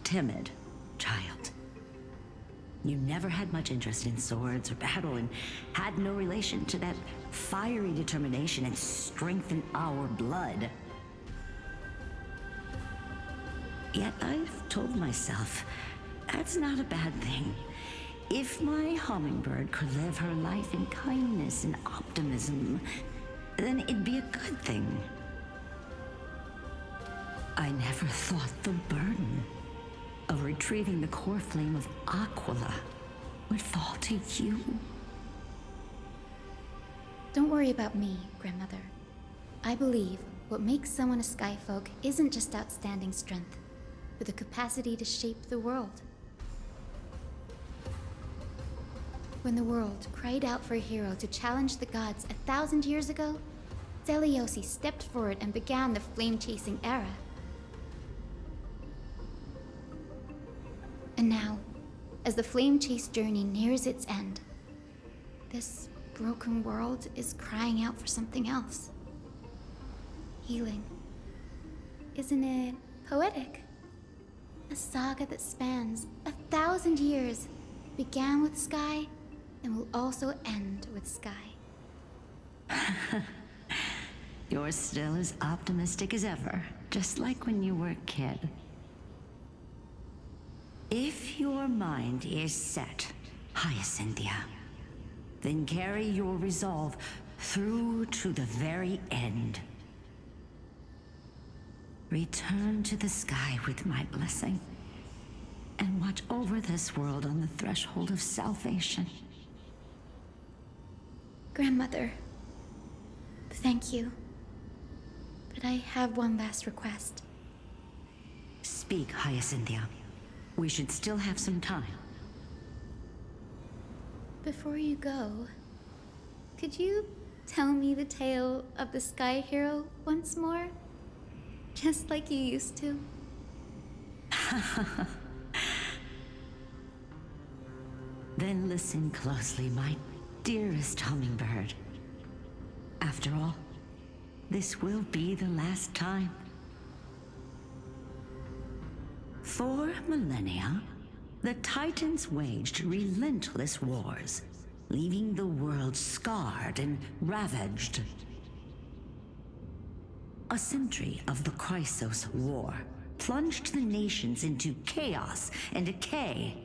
timid child. You never had much interest in swords or battle and had no relation to that fiery determination and strength in our blood. Yet I've told myself, that's not a bad thing. If my hummingbird could live her life in kindness and optimism, then it'd be a good thing. I never thought the burden of retrieving the core flame of Aquila would fall to you. Don't worry about me, Grandmother. I believe what makes someone a Skyfolk isn't just outstanding strength, but the capacity to shape the world. When the world cried out for a hero to challenge the gods 1,000 years ago, Zeliosi stepped forward and began the flame-chasing era. And now, as the flame chase journey nears its end, this broken world is crying out for something else. Healing. Isn't it poetic? A saga that spans 1,000 years, began with Sky, and will also end with Sky. You're still as optimistic as ever, just like when you were a kid. If your mind is set, Hyacinthia, then carry your resolve through to the very end. Return to the sky with my blessing, and watch over this world on the threshold of salvation. Grandmother, thank you. But I have one last request. Speak, Hyacinthia. We should still have some time. Before you go, could you tell me the tale of the Sky Hero once more? Just like you used to. Then listen closely, my dearest hummingbird. After all, this will be the last time. For millennia, the Titans waged relentless wars, leaving the world scarred and ravaged. A century of the Chrysos War plunged the nations into chaos and decay.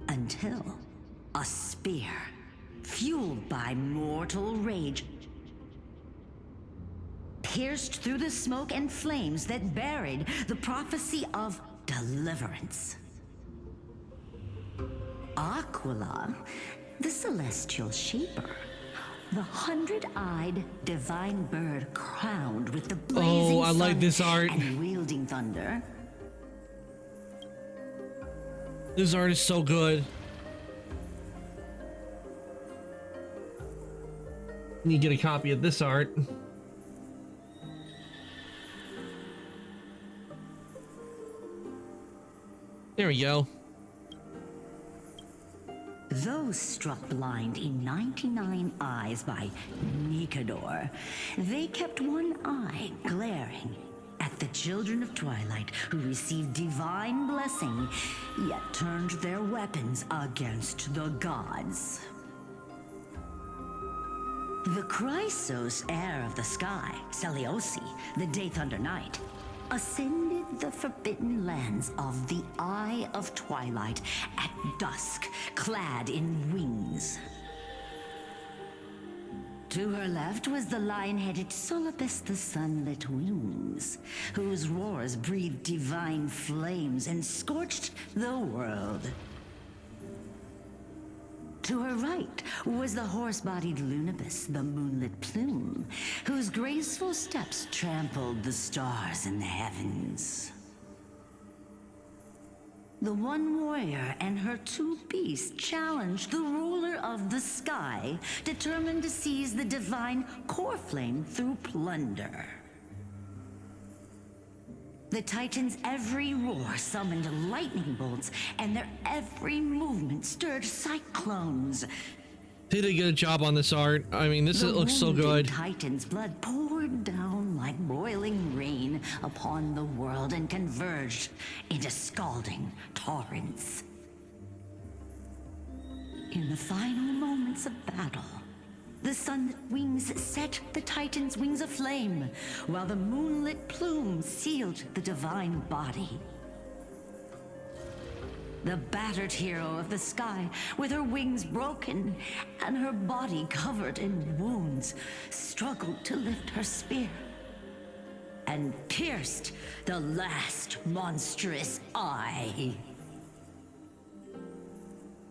Until a spear, fueled by mortal rage, pierced through the smoke and flames that buried the prophecy of deliverance. Aquila, the celestial shaper, the 100-eyed divine bird crowned with the blazing I like sun this art. and wielding thunder. This art is so good. Need to get a copy of this art. There we go. Though struck blind in 99 eyes by Nikedor, they kept one eye glaring at the children of Twilight who received divine blessing, yet turned their weapons against the gods. The Chrysos heir of the sky, Zeliosi, the Day Thunder Knight, ascended the forbidden lands of the Eye of Twilight at dusk, clad in wings. To her left was the lion-headed Solibus the Sunlit Wings, whose roars breathed divine flames and scorched the world. To her right was the horse-bodied Lunibus, the Moonlit Plume, whose graceful steps trampled the stars in the heavens. The one warrior and her two beasts challenged the ruler of the sky, determined to seize the divine core flame through plunder. The Titans' every roar summoned lightning bolts, and their every movement stirred cyclones. They did a good job on this art. I mean, this looks so good. The Titan's blood poured down like boiling rain upon the world and converged into scalding torrents. In the final moments of battle, the sunlit wings set the Titan's wings aflame, while the moonlit plume sealed the divine body. The battered hero of the sky, with her wings broken and her body covered in wounds, struggled to lift her spear and pierced the last monstrous eye.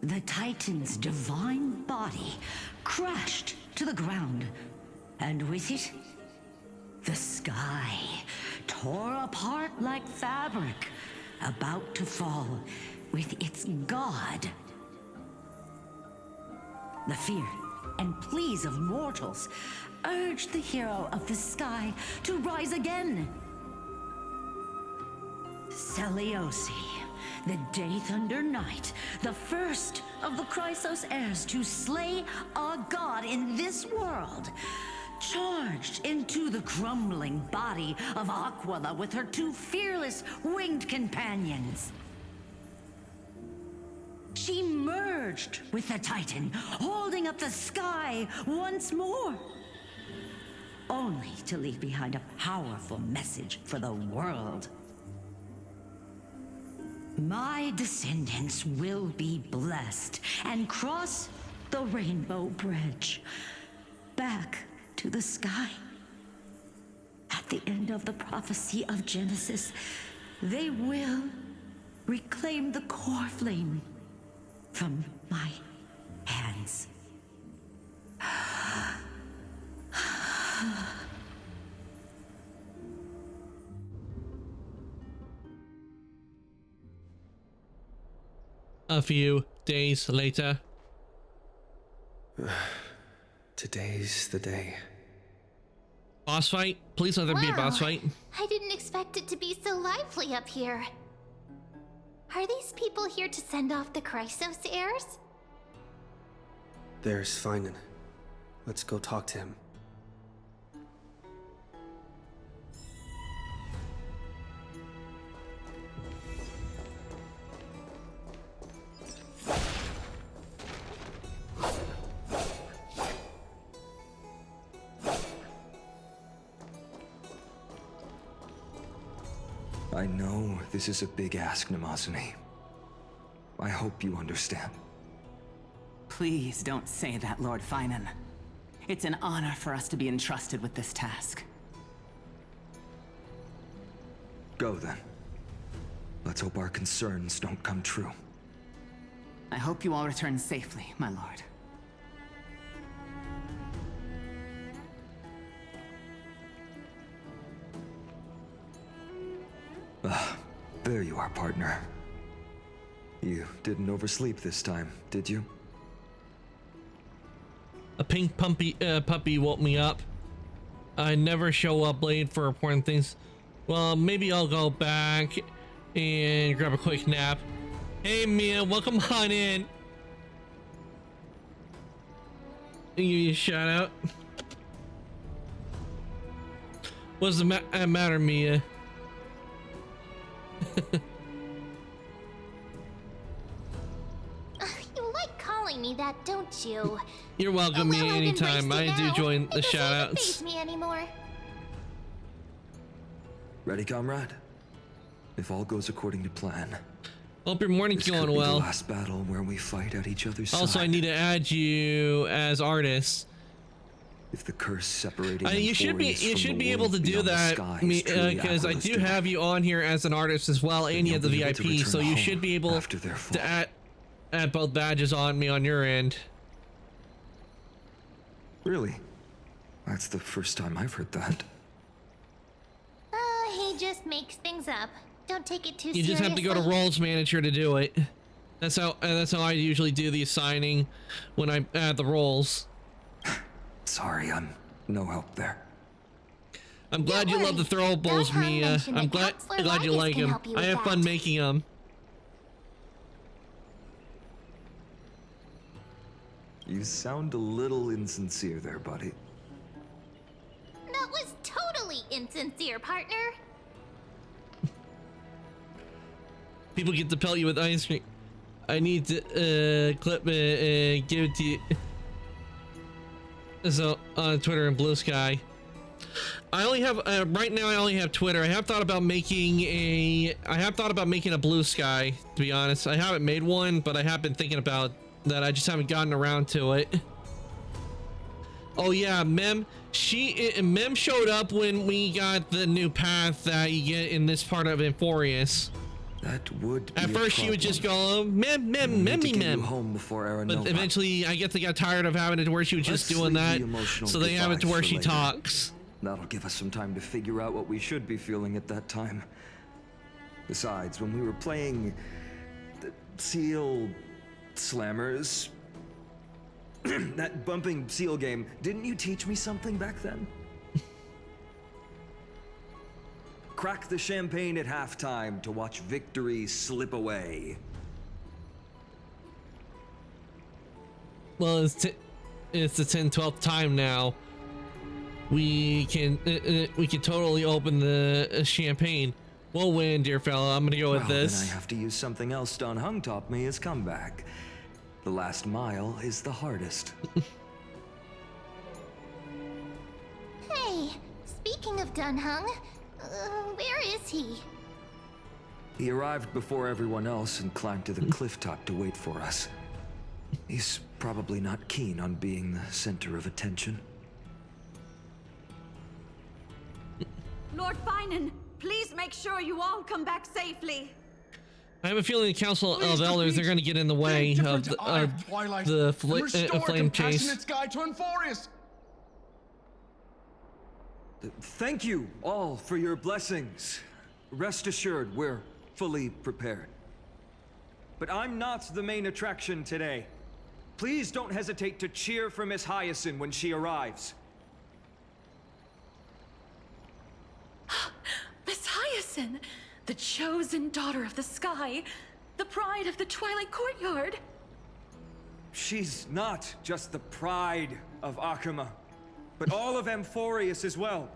The Titan's divine body crashed to the ground, and with it, the sky tore apart like fabric, about to fall with its god. The fear and pleas of mortals urged the hero of the sky to rise again. Celiosi, the Day Thunder Knight, the first of the Chrysos heirs to slay a god in this world, charged into the crumbling body of Aquila with her two fearless winged companions. She merged with the Titan, holding up the sky once more, only to leave behind a powerful message for the world. My descendants will be blessed and cross the Rainbow Bridge back to the sky. At the end of the prophecy of Genesis, they will reclaim the core flame from my hands. A few days later. Today's the day. Boss fight? Please let there be a boss fight. I didn't expect it to be so lively up here. Are these people here to send off the Chrysos heirs? There's Finan. Let's go talk to him. I know this is a big ask, Namazuni. I hope you understand. Please don't say that, Lord Finan. It's an honor for us to be entrusted with this task. Go then. Let's hope our concerns don't come true. I hope you all return safely, my lord. There you are, partner. You didn't oversleep this time, did you? A pink puppy woke me up. I never show up late for important things. Well, maybe I'll go back and grab a quick nap. Hey Mia, welcome on in. You shout out. What's the matter, Mia? You like calling me that, don't you? You're welcome, Mia, anytime. I do join the shout outs. Face me anymore. Ready, comrade? If all goes according to plan. Hope your morning's this going could be well. The last battle where we fight at each other's Also, side. I need to add you as artists. If the curse separating you should be able to do that because I do have you on here as an artist as well, and you have the VIP, so you should be able to add both badges on me on your end. Really? That's the first time I've heard that. He just makes things up. Don't take it too You seriously. just have to go to Roles Manager to do it. That's how I usually do the assigning when I add the roles. Sorry, I'm no help there. I'm glad you love the throwables, Mia. I'm glad you like them. I have fun making them. You sound a little insincere there, buddy. That was totally insincere, partner. People get to pelt you with ice cream. I need to clip it and give it to you. So on Twitter and Blue Sky. I only have right now. I only have Twitter. I have thought about making a Blue Sky. To be honest, I haven't made one, but I have been thinking about that. I just haven't gotten around to it. Oh yeah, Mem showed up when we got the new path that you get in this part of Amphorius. That would be at first she would just go Mem. Home before but eventually I guess they got tired of having it to where she was just doing that, so they have it to where she talks. That'll give us some time to figure out what we should be feeling at that time. Besides, when we were playing the Seal Slammers, that bumping seal game, didn't you teach me something back then? Crack the champagne at halftime to watch victory slip away. Well, it's the 10th time now. We can totally open the champagne. We'll win, dear fella. I'm gonna go with this. Then I have to use something else Don Hung taught me as comeback. The last mile is the hardest. Hey, speaking of Dunhung, where is he? He arrived before everyone else and climbed to the cliff top to wait for us. He's probably not keen on being the center of attention. Lord Finan, please make sure you all come back safely. I have a feeling the Council of Elders are going to get in the way of the flame chase. Sky to Amphorius. Thank you all for your blessings. Rest assured, we're fully prepared. But I'm not the main attraction today. Please don't hesitate to cheer for Miss Hyacinth when she arrives. Miss Hyacinth, the chosen daughter of the sky, the pride of the Twilight Courtyard. She's not just the pride of Akuma, but all of Amphorius as well.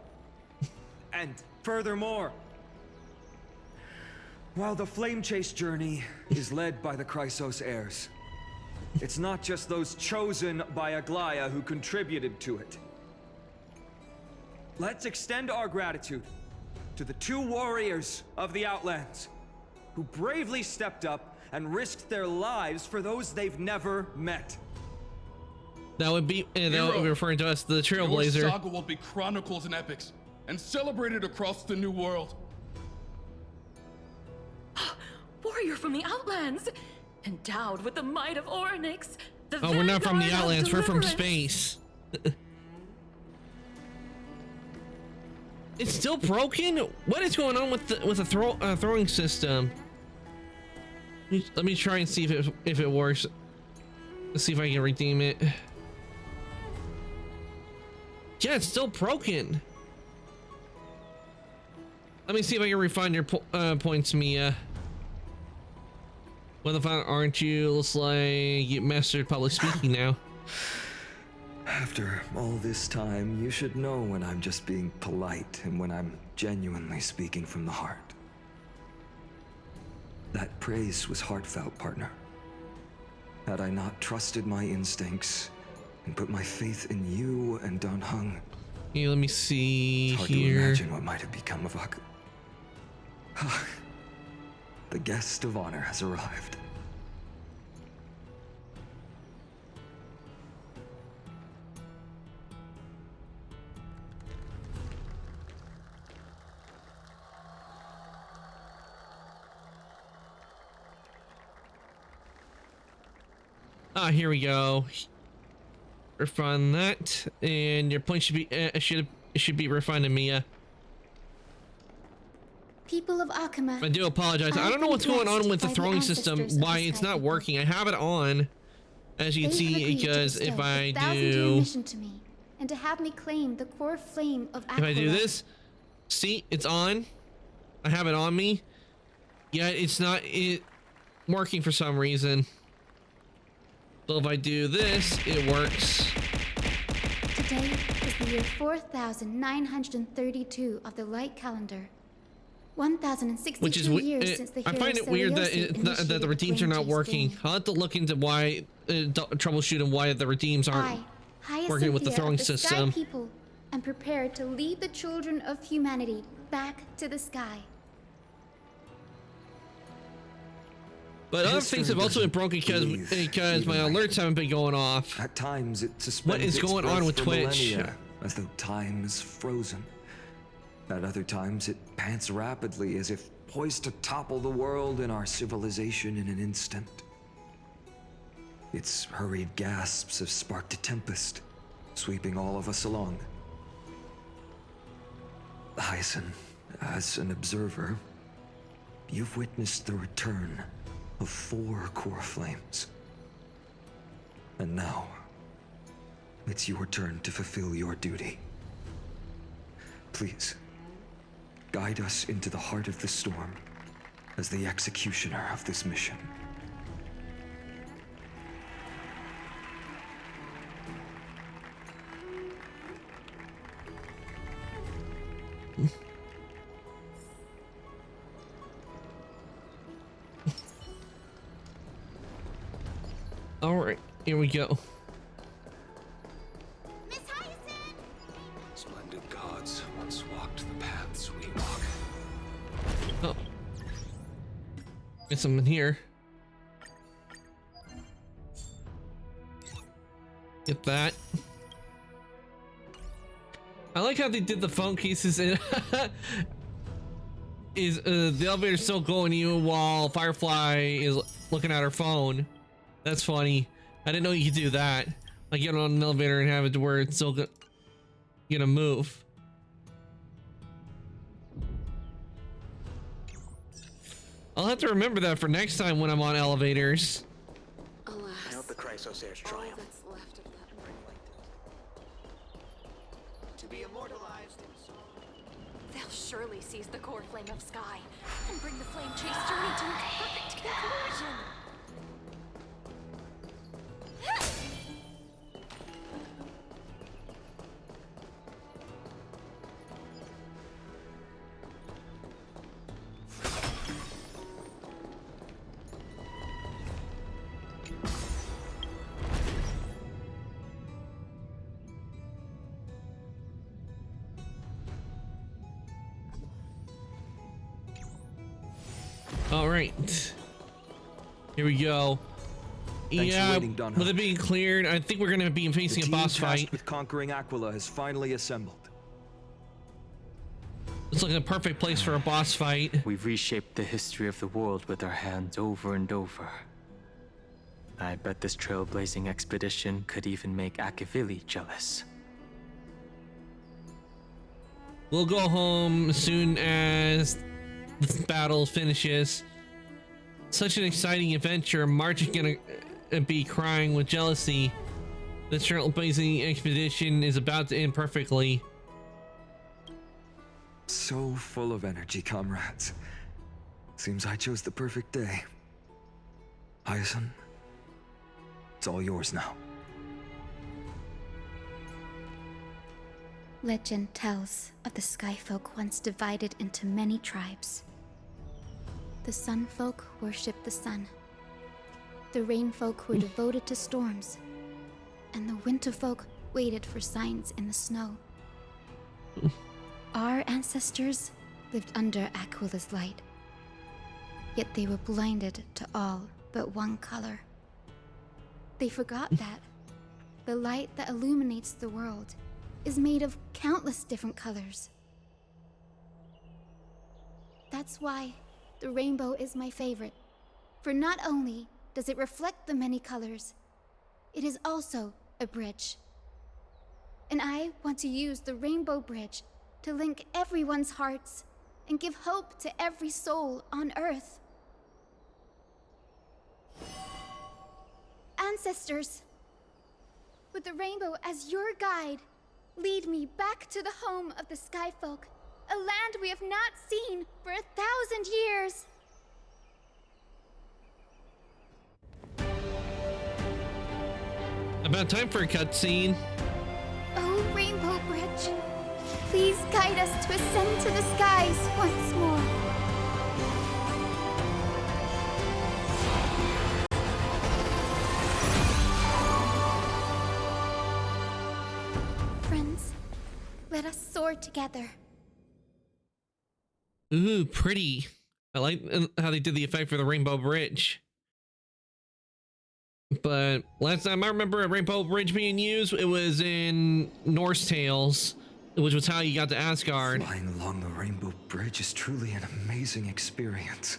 And furthermore, while the Flame Chase journey is led by the Chrysos heirs, it's not just those chosen by Aglaya who contributed to it. Let's extend our gratitude to the 2 warriors of the Outlands who bravely stepped up and risked their lives for those they've never met. That would be referring to us, the Trailblazer. Your saga will be chronicled in epics and celebrated across the new world. Warrior from the Outlands, endowed with the might of Orynyx. Oh, we're not from the Outlands, we're from space. It's still broken? What is going on with the throwing system? Let me try and see if it works. Let's see if I can redeem it. Yeah, it's still broken. Let me see if I can refine your points, Mia. Well, the final, aren't you? Looks like you mastered public speaking now. After all this time, you should know when I'm just being polite and when I'm genuinely speaking from the heart. That praise was heartfelt, partner. Had I not trusted my instincts and put my faith in you and Don Hung, yeah, let me see it's hard here. to imagine what might have become of Akuma. The guest of honor has arrived. Ah, here we go. Refine that, and your point should be should be refined to Mia. People of Akuma. I do apologize. I don't know what's going on with the throwing system. Why it's not working. I have it on, as you can see, because if I do, mission to me, and to have me claim the core flame of Aquila. if I do this, See, it's on. I have it on me. Yet it's not working for some reason. So if I do this, it works. Today is the year 4932 of the light calendar. 1062 years since the I find it weird that that the redeems are not working. I'll have to look into why troubleshooting why the redeems aren't working with the throwing system. Sky people, and prepare to lead the children of humanity back to the sky. But other things have also been broken because my alerts haven't been going off. At times, it suspends what is going on with Twitch? As though time is frozen. At other times, it pants rapidly as if poised to topple the world and our civilization in an instant. Its hurried gasps have sparked a tempest, sweeping all of us along. Hyacin, as an observer, you've witnessed the return of 4 core flames. And now, it's your turn to fulfill your duty. Please, guide us into the heart of the storm as the executioner of this mission. All right, here we go. Splendid gods once walked the paths we walk. Oh, get something here. Get that. I like how they did the phone cases and the elevator's still going to you while Firefly is looking at her phone. That's funny. I didn't know you could do that. Like get on an elevator and have it to where it's still gonna move. I'll have to remember that for next time when I'm on elevators. Alas, I hope the Chrysosairs triumph. That's left of that to be immortalized in song. They'll surely seize the core flame of Sky and bring the flame chase journey to its perfect conclusion. All right, here we go. Thanks for waiting, Dunham. With it being cleared, I think we're gonna be facing a boss fight. With conquering Aquila has finally assembled. It's like a perfect place for a boss fight. We've reshaped the history of the world with our hands over and over. I bet this trailblazing expedition could even make Akavili jealous. We'll go home as soon as the battle finishes. Such an exciting adventure. March is gonna be crying with jealousy. The trailblazing expedition is about to end perfectly. So full of energy, comrades. Seems I chose the perfect day. Hyacin, it's all yours now. Legend tells of the Sky Folk once divided into many tribes. The Sun Folk worshipped the sun. The Rain Folk were devoted to storms. And the Winter Folk waited for signs in the snow. Our ancestors lived under Aquila's light. Yet they were blinded to all but one color. They forgot that the light that illuminates the world is made of countless different colors. That's why the rainbow is my favorite, for not only does it reflect the many colors, it is also a bridge. And I want to use the Rainbow Bridge to link everyone's hearts and give hope to every soul on Earth. Ancestors, with the rainbow as your guide, lead me back to the home of the Sky Folk, a land we have not seen for 1,000 years. About time for a cutscene. Oh, Rainbow Bridge, please guide us to ascend to the skies once more. Friends, let us soar together. Ooh, pretty. I like how they did the effect for the Rainbow Bridge. But last time I remember a Rainbow Bridge being used, it was in Norse Tales, which was how you got to Asgard. Flying along the Rainbow Bridge is truly an amazing experience.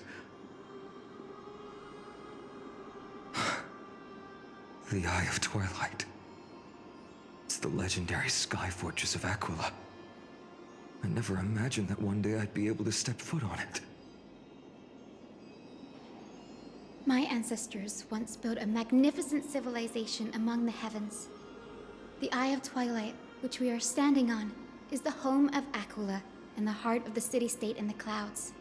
The Eye of Twilight. It's the legendary sky fortress of Aquila. I never imagined that one day I'd be able to step foot on it. My ancestors once built a magnificent civilization among the heavens. The Eye of Twilight, which we are standing on, is the home of Aquila and the heart of the city-state in the clouds.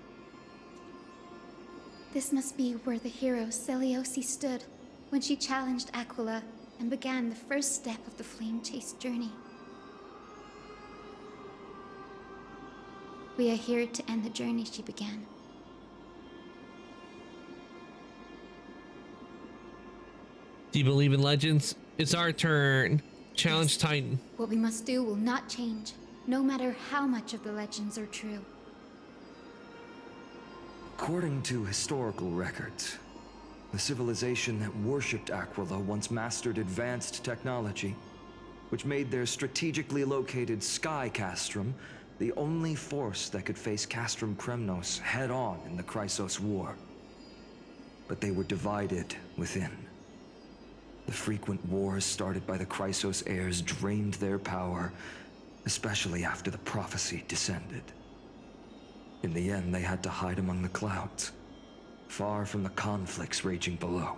This must be where the hero Selioce stood when she challenged Aquila and began the first step of the Flame Chase journey. We are here to end the journey she began. Do you believe in legends? It's our turn. Challenge Titan. What we must do will not change, no matter how much of the legends are true. According to historical records, the civilization that worshipped Aquila once mastered advanced technology, which made their strategically located Sky Castrum the only force that could face Castrum Kremnos head-on in the Chrysos War. But they were divided within. The frequent wars started by the Chrysos heirs drained their power, especially after the prophecy descended. In the end, they had to hide among the clouds, far from the conflicts raging below.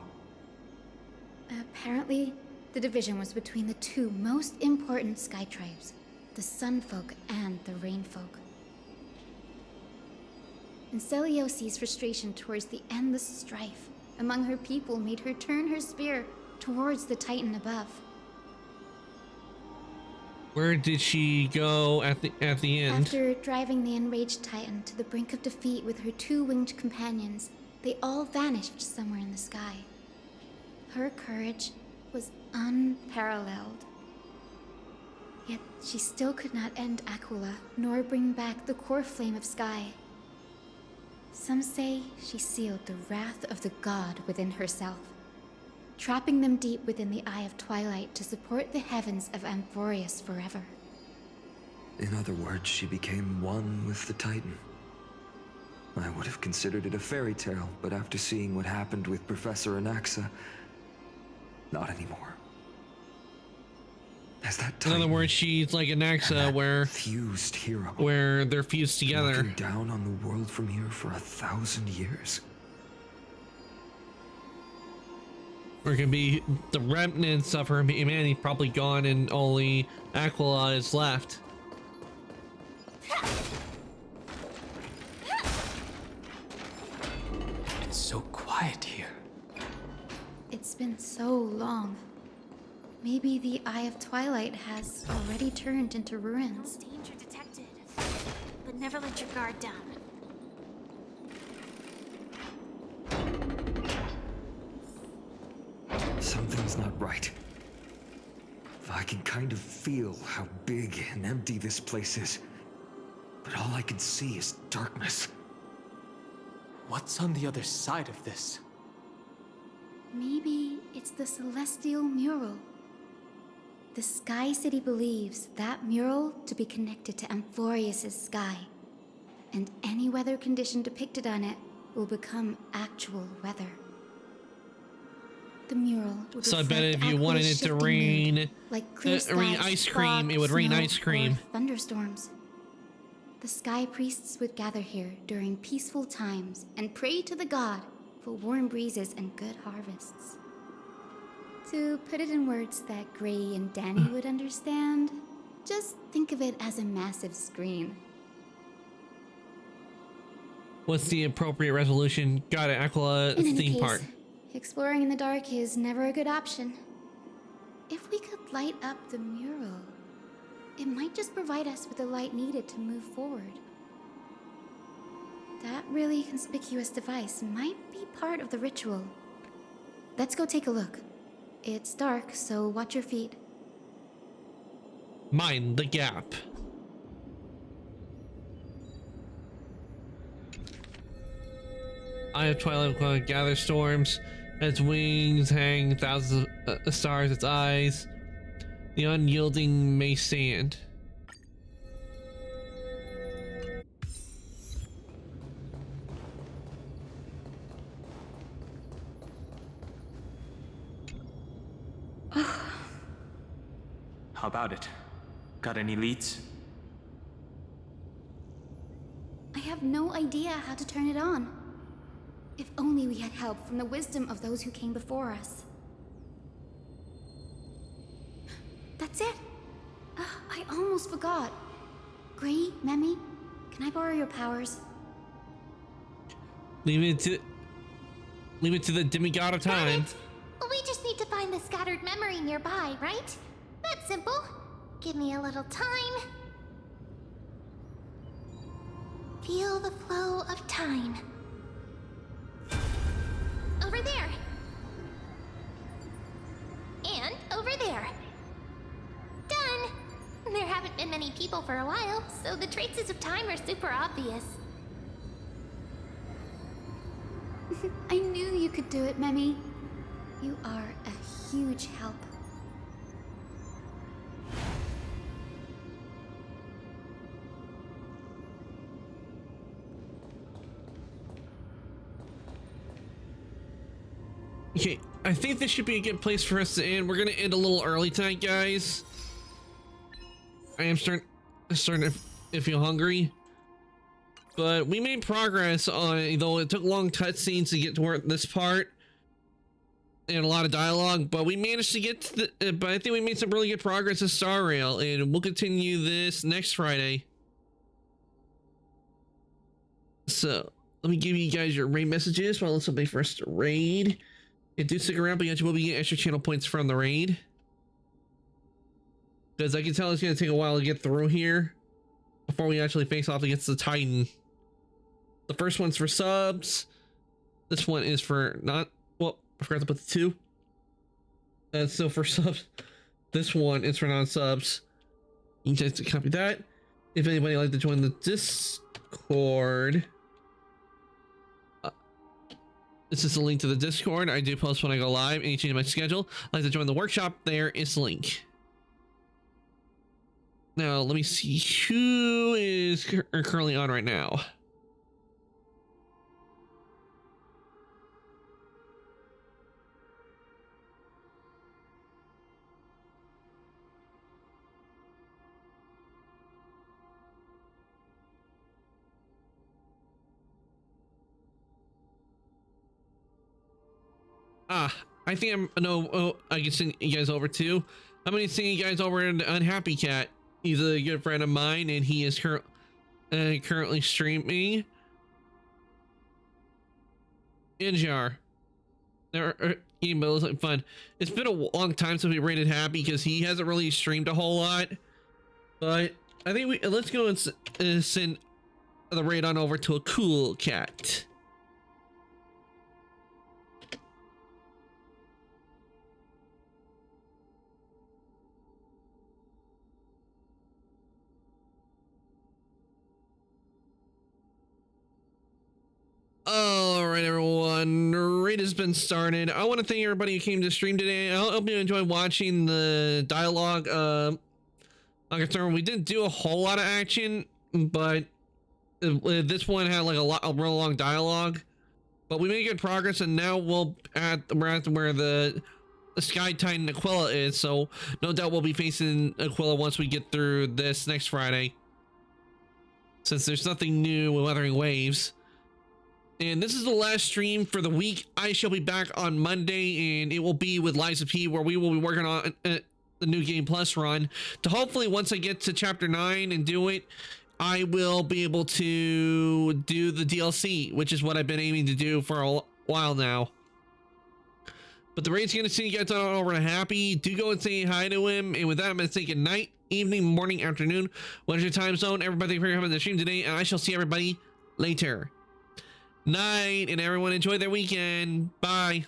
Apparently, the division was between the two most important sky tribes, the Sunfolk and the Rainfolk. And Selioce's frustration towards the endless strife among her people made her turn her spear towards the Titan above. Where did she go at the end? After driving the enraged Titan to the brink of defeat with her two winged companions, they all vanished somewhere in the sky. Her courage was unparalleled. Yet she still could not end Aquila, nor bring back the core flame of Sky. Some say she sealed the wrath of the god within herself, trapping them deep within the Eye of Twilight to support the heavens of Amphorius forever. In other words, she became one with the Titan. I would have considered it a fairy tale, but after seeing what happened with Professor Anaxa, not anymore. As that In other words, she's like Anaxa, where fused hero, where they're fused together. Looking down on the world from here for 1,000 years. Or it can be the remnants of her humanity probably gone, and only Aquila is left. It's so quiet here. It's been so long. Maybe the Eye of Twilight has already turned into ruins. Danger detected, but never let your guard down. Something's not right. I can kind of feel how big and empty this place is, but all I can see is darkness. What's on the other side of this? Maybe it's the Celestial Mural. The Sky City believes that mural to be connected to Amphorius' sky, and any weather condition depicted on it will become actual weather. The mural would So I bet if you wanted it to rain, like clear rain skies, ice cream, fog, it would rain snow, ice cream. or thunderstorms. The Sky Priests would gather here during peaceful times and pray to the god for warm breezes and good harvests. To put it in words that Gray and Danny would understand, just think of it as a massive screen. What's the appropriate resolution? Got it, Aquila In any theme case, park. exploring in the dark is never a good option. If we could light up the mural, it might just provide us with the light needed to move forward. That really conspicuous device might be part of the ritual. Let's go take a look. It's dark, so watch your feet. Mind the gap. Eye of Twilight gathers storms. Its wings hang thousands of stars. Its eyes, the unyielding may stand. How about it? Got any leads? I have no idea how to turn it on. If only we had help from the wisdom of those who came before us. That's it! I almost forgot. Gray, Memi, can I borrow your powers? Leave it to the demigod of time. We just need to find the scattered memory nearby, right? That's simple. Give me a little time. Feel the flow of time. Over there. And over there. Done. There haven't been many people for a while, so the traces of time are super obvious. I knew you could do it, Memi. You are a huge help. Okay, I think this should be a good place for us to end. We're gonna end a little early tonight, guys. I am starting to feel hungry. But we made progress on it, though it took long cutscenes to get to this part. And a lot of dialogue, but we managed to get to the, but I think we made some really good progress in Star Rail, and we'll continue this next Friday. So, let me give you guys your raid messages while somebody first to raid. And do stick around, but you will be getting extra channel points from the raid. Because I can tell it's going to take a while to get through here before we actually face off against the Titan. The first one's for subs. This one is for not, well, I forgot to put the 2. And so for subs, this one is for non-subs. You can just copy that. If anybody would like to join the Discord, this is the link to the Discord. I do post when I go live. Any change in my schedule, I'd like to join the workshop, there is the link. Now, let me see who is currently on right now. I think I can send you guys over too. I'm gonna send you guys over to Unhappy Cat. He's a good friend of mine, and he is currently streaming Injar. Game but it was like fun. It's been a long time since we rated Happy because he hasn't really streamed a whole lot. But I think let's go and send the raid on over to a cool cat. All right, everyone. Raid has been started. I want to thank everybody who came to stream today. I hope you enjoyed watching the dialogue. We didn't do a whole lot of action, but this one had like a real long dialogue. But we made good progress, and now we're at where the Sky Titan Aquila is. So no doubt we'll be facing Aquila once we get through this next Friday. Since there's nothing new with Wuthering Waves. And this is the last stream for the week. I shall be back on Monday, and it will be with Liza P, where we will be working on the New Game Plus run to hopefully, once I get to chapter 9 and do it, I will be able to do the DLC, which is what I've been aiming to do for a while now. But the raid's gonna see you guys on over to Happy. Do go and say hi to him. And with that, I'm gonna say good night, evening, morning, afternoon. What is your time zone? Everybody, for coming to the stream today, and I shall see everybody later. Night, and everyone enjoy their weekend. Bye.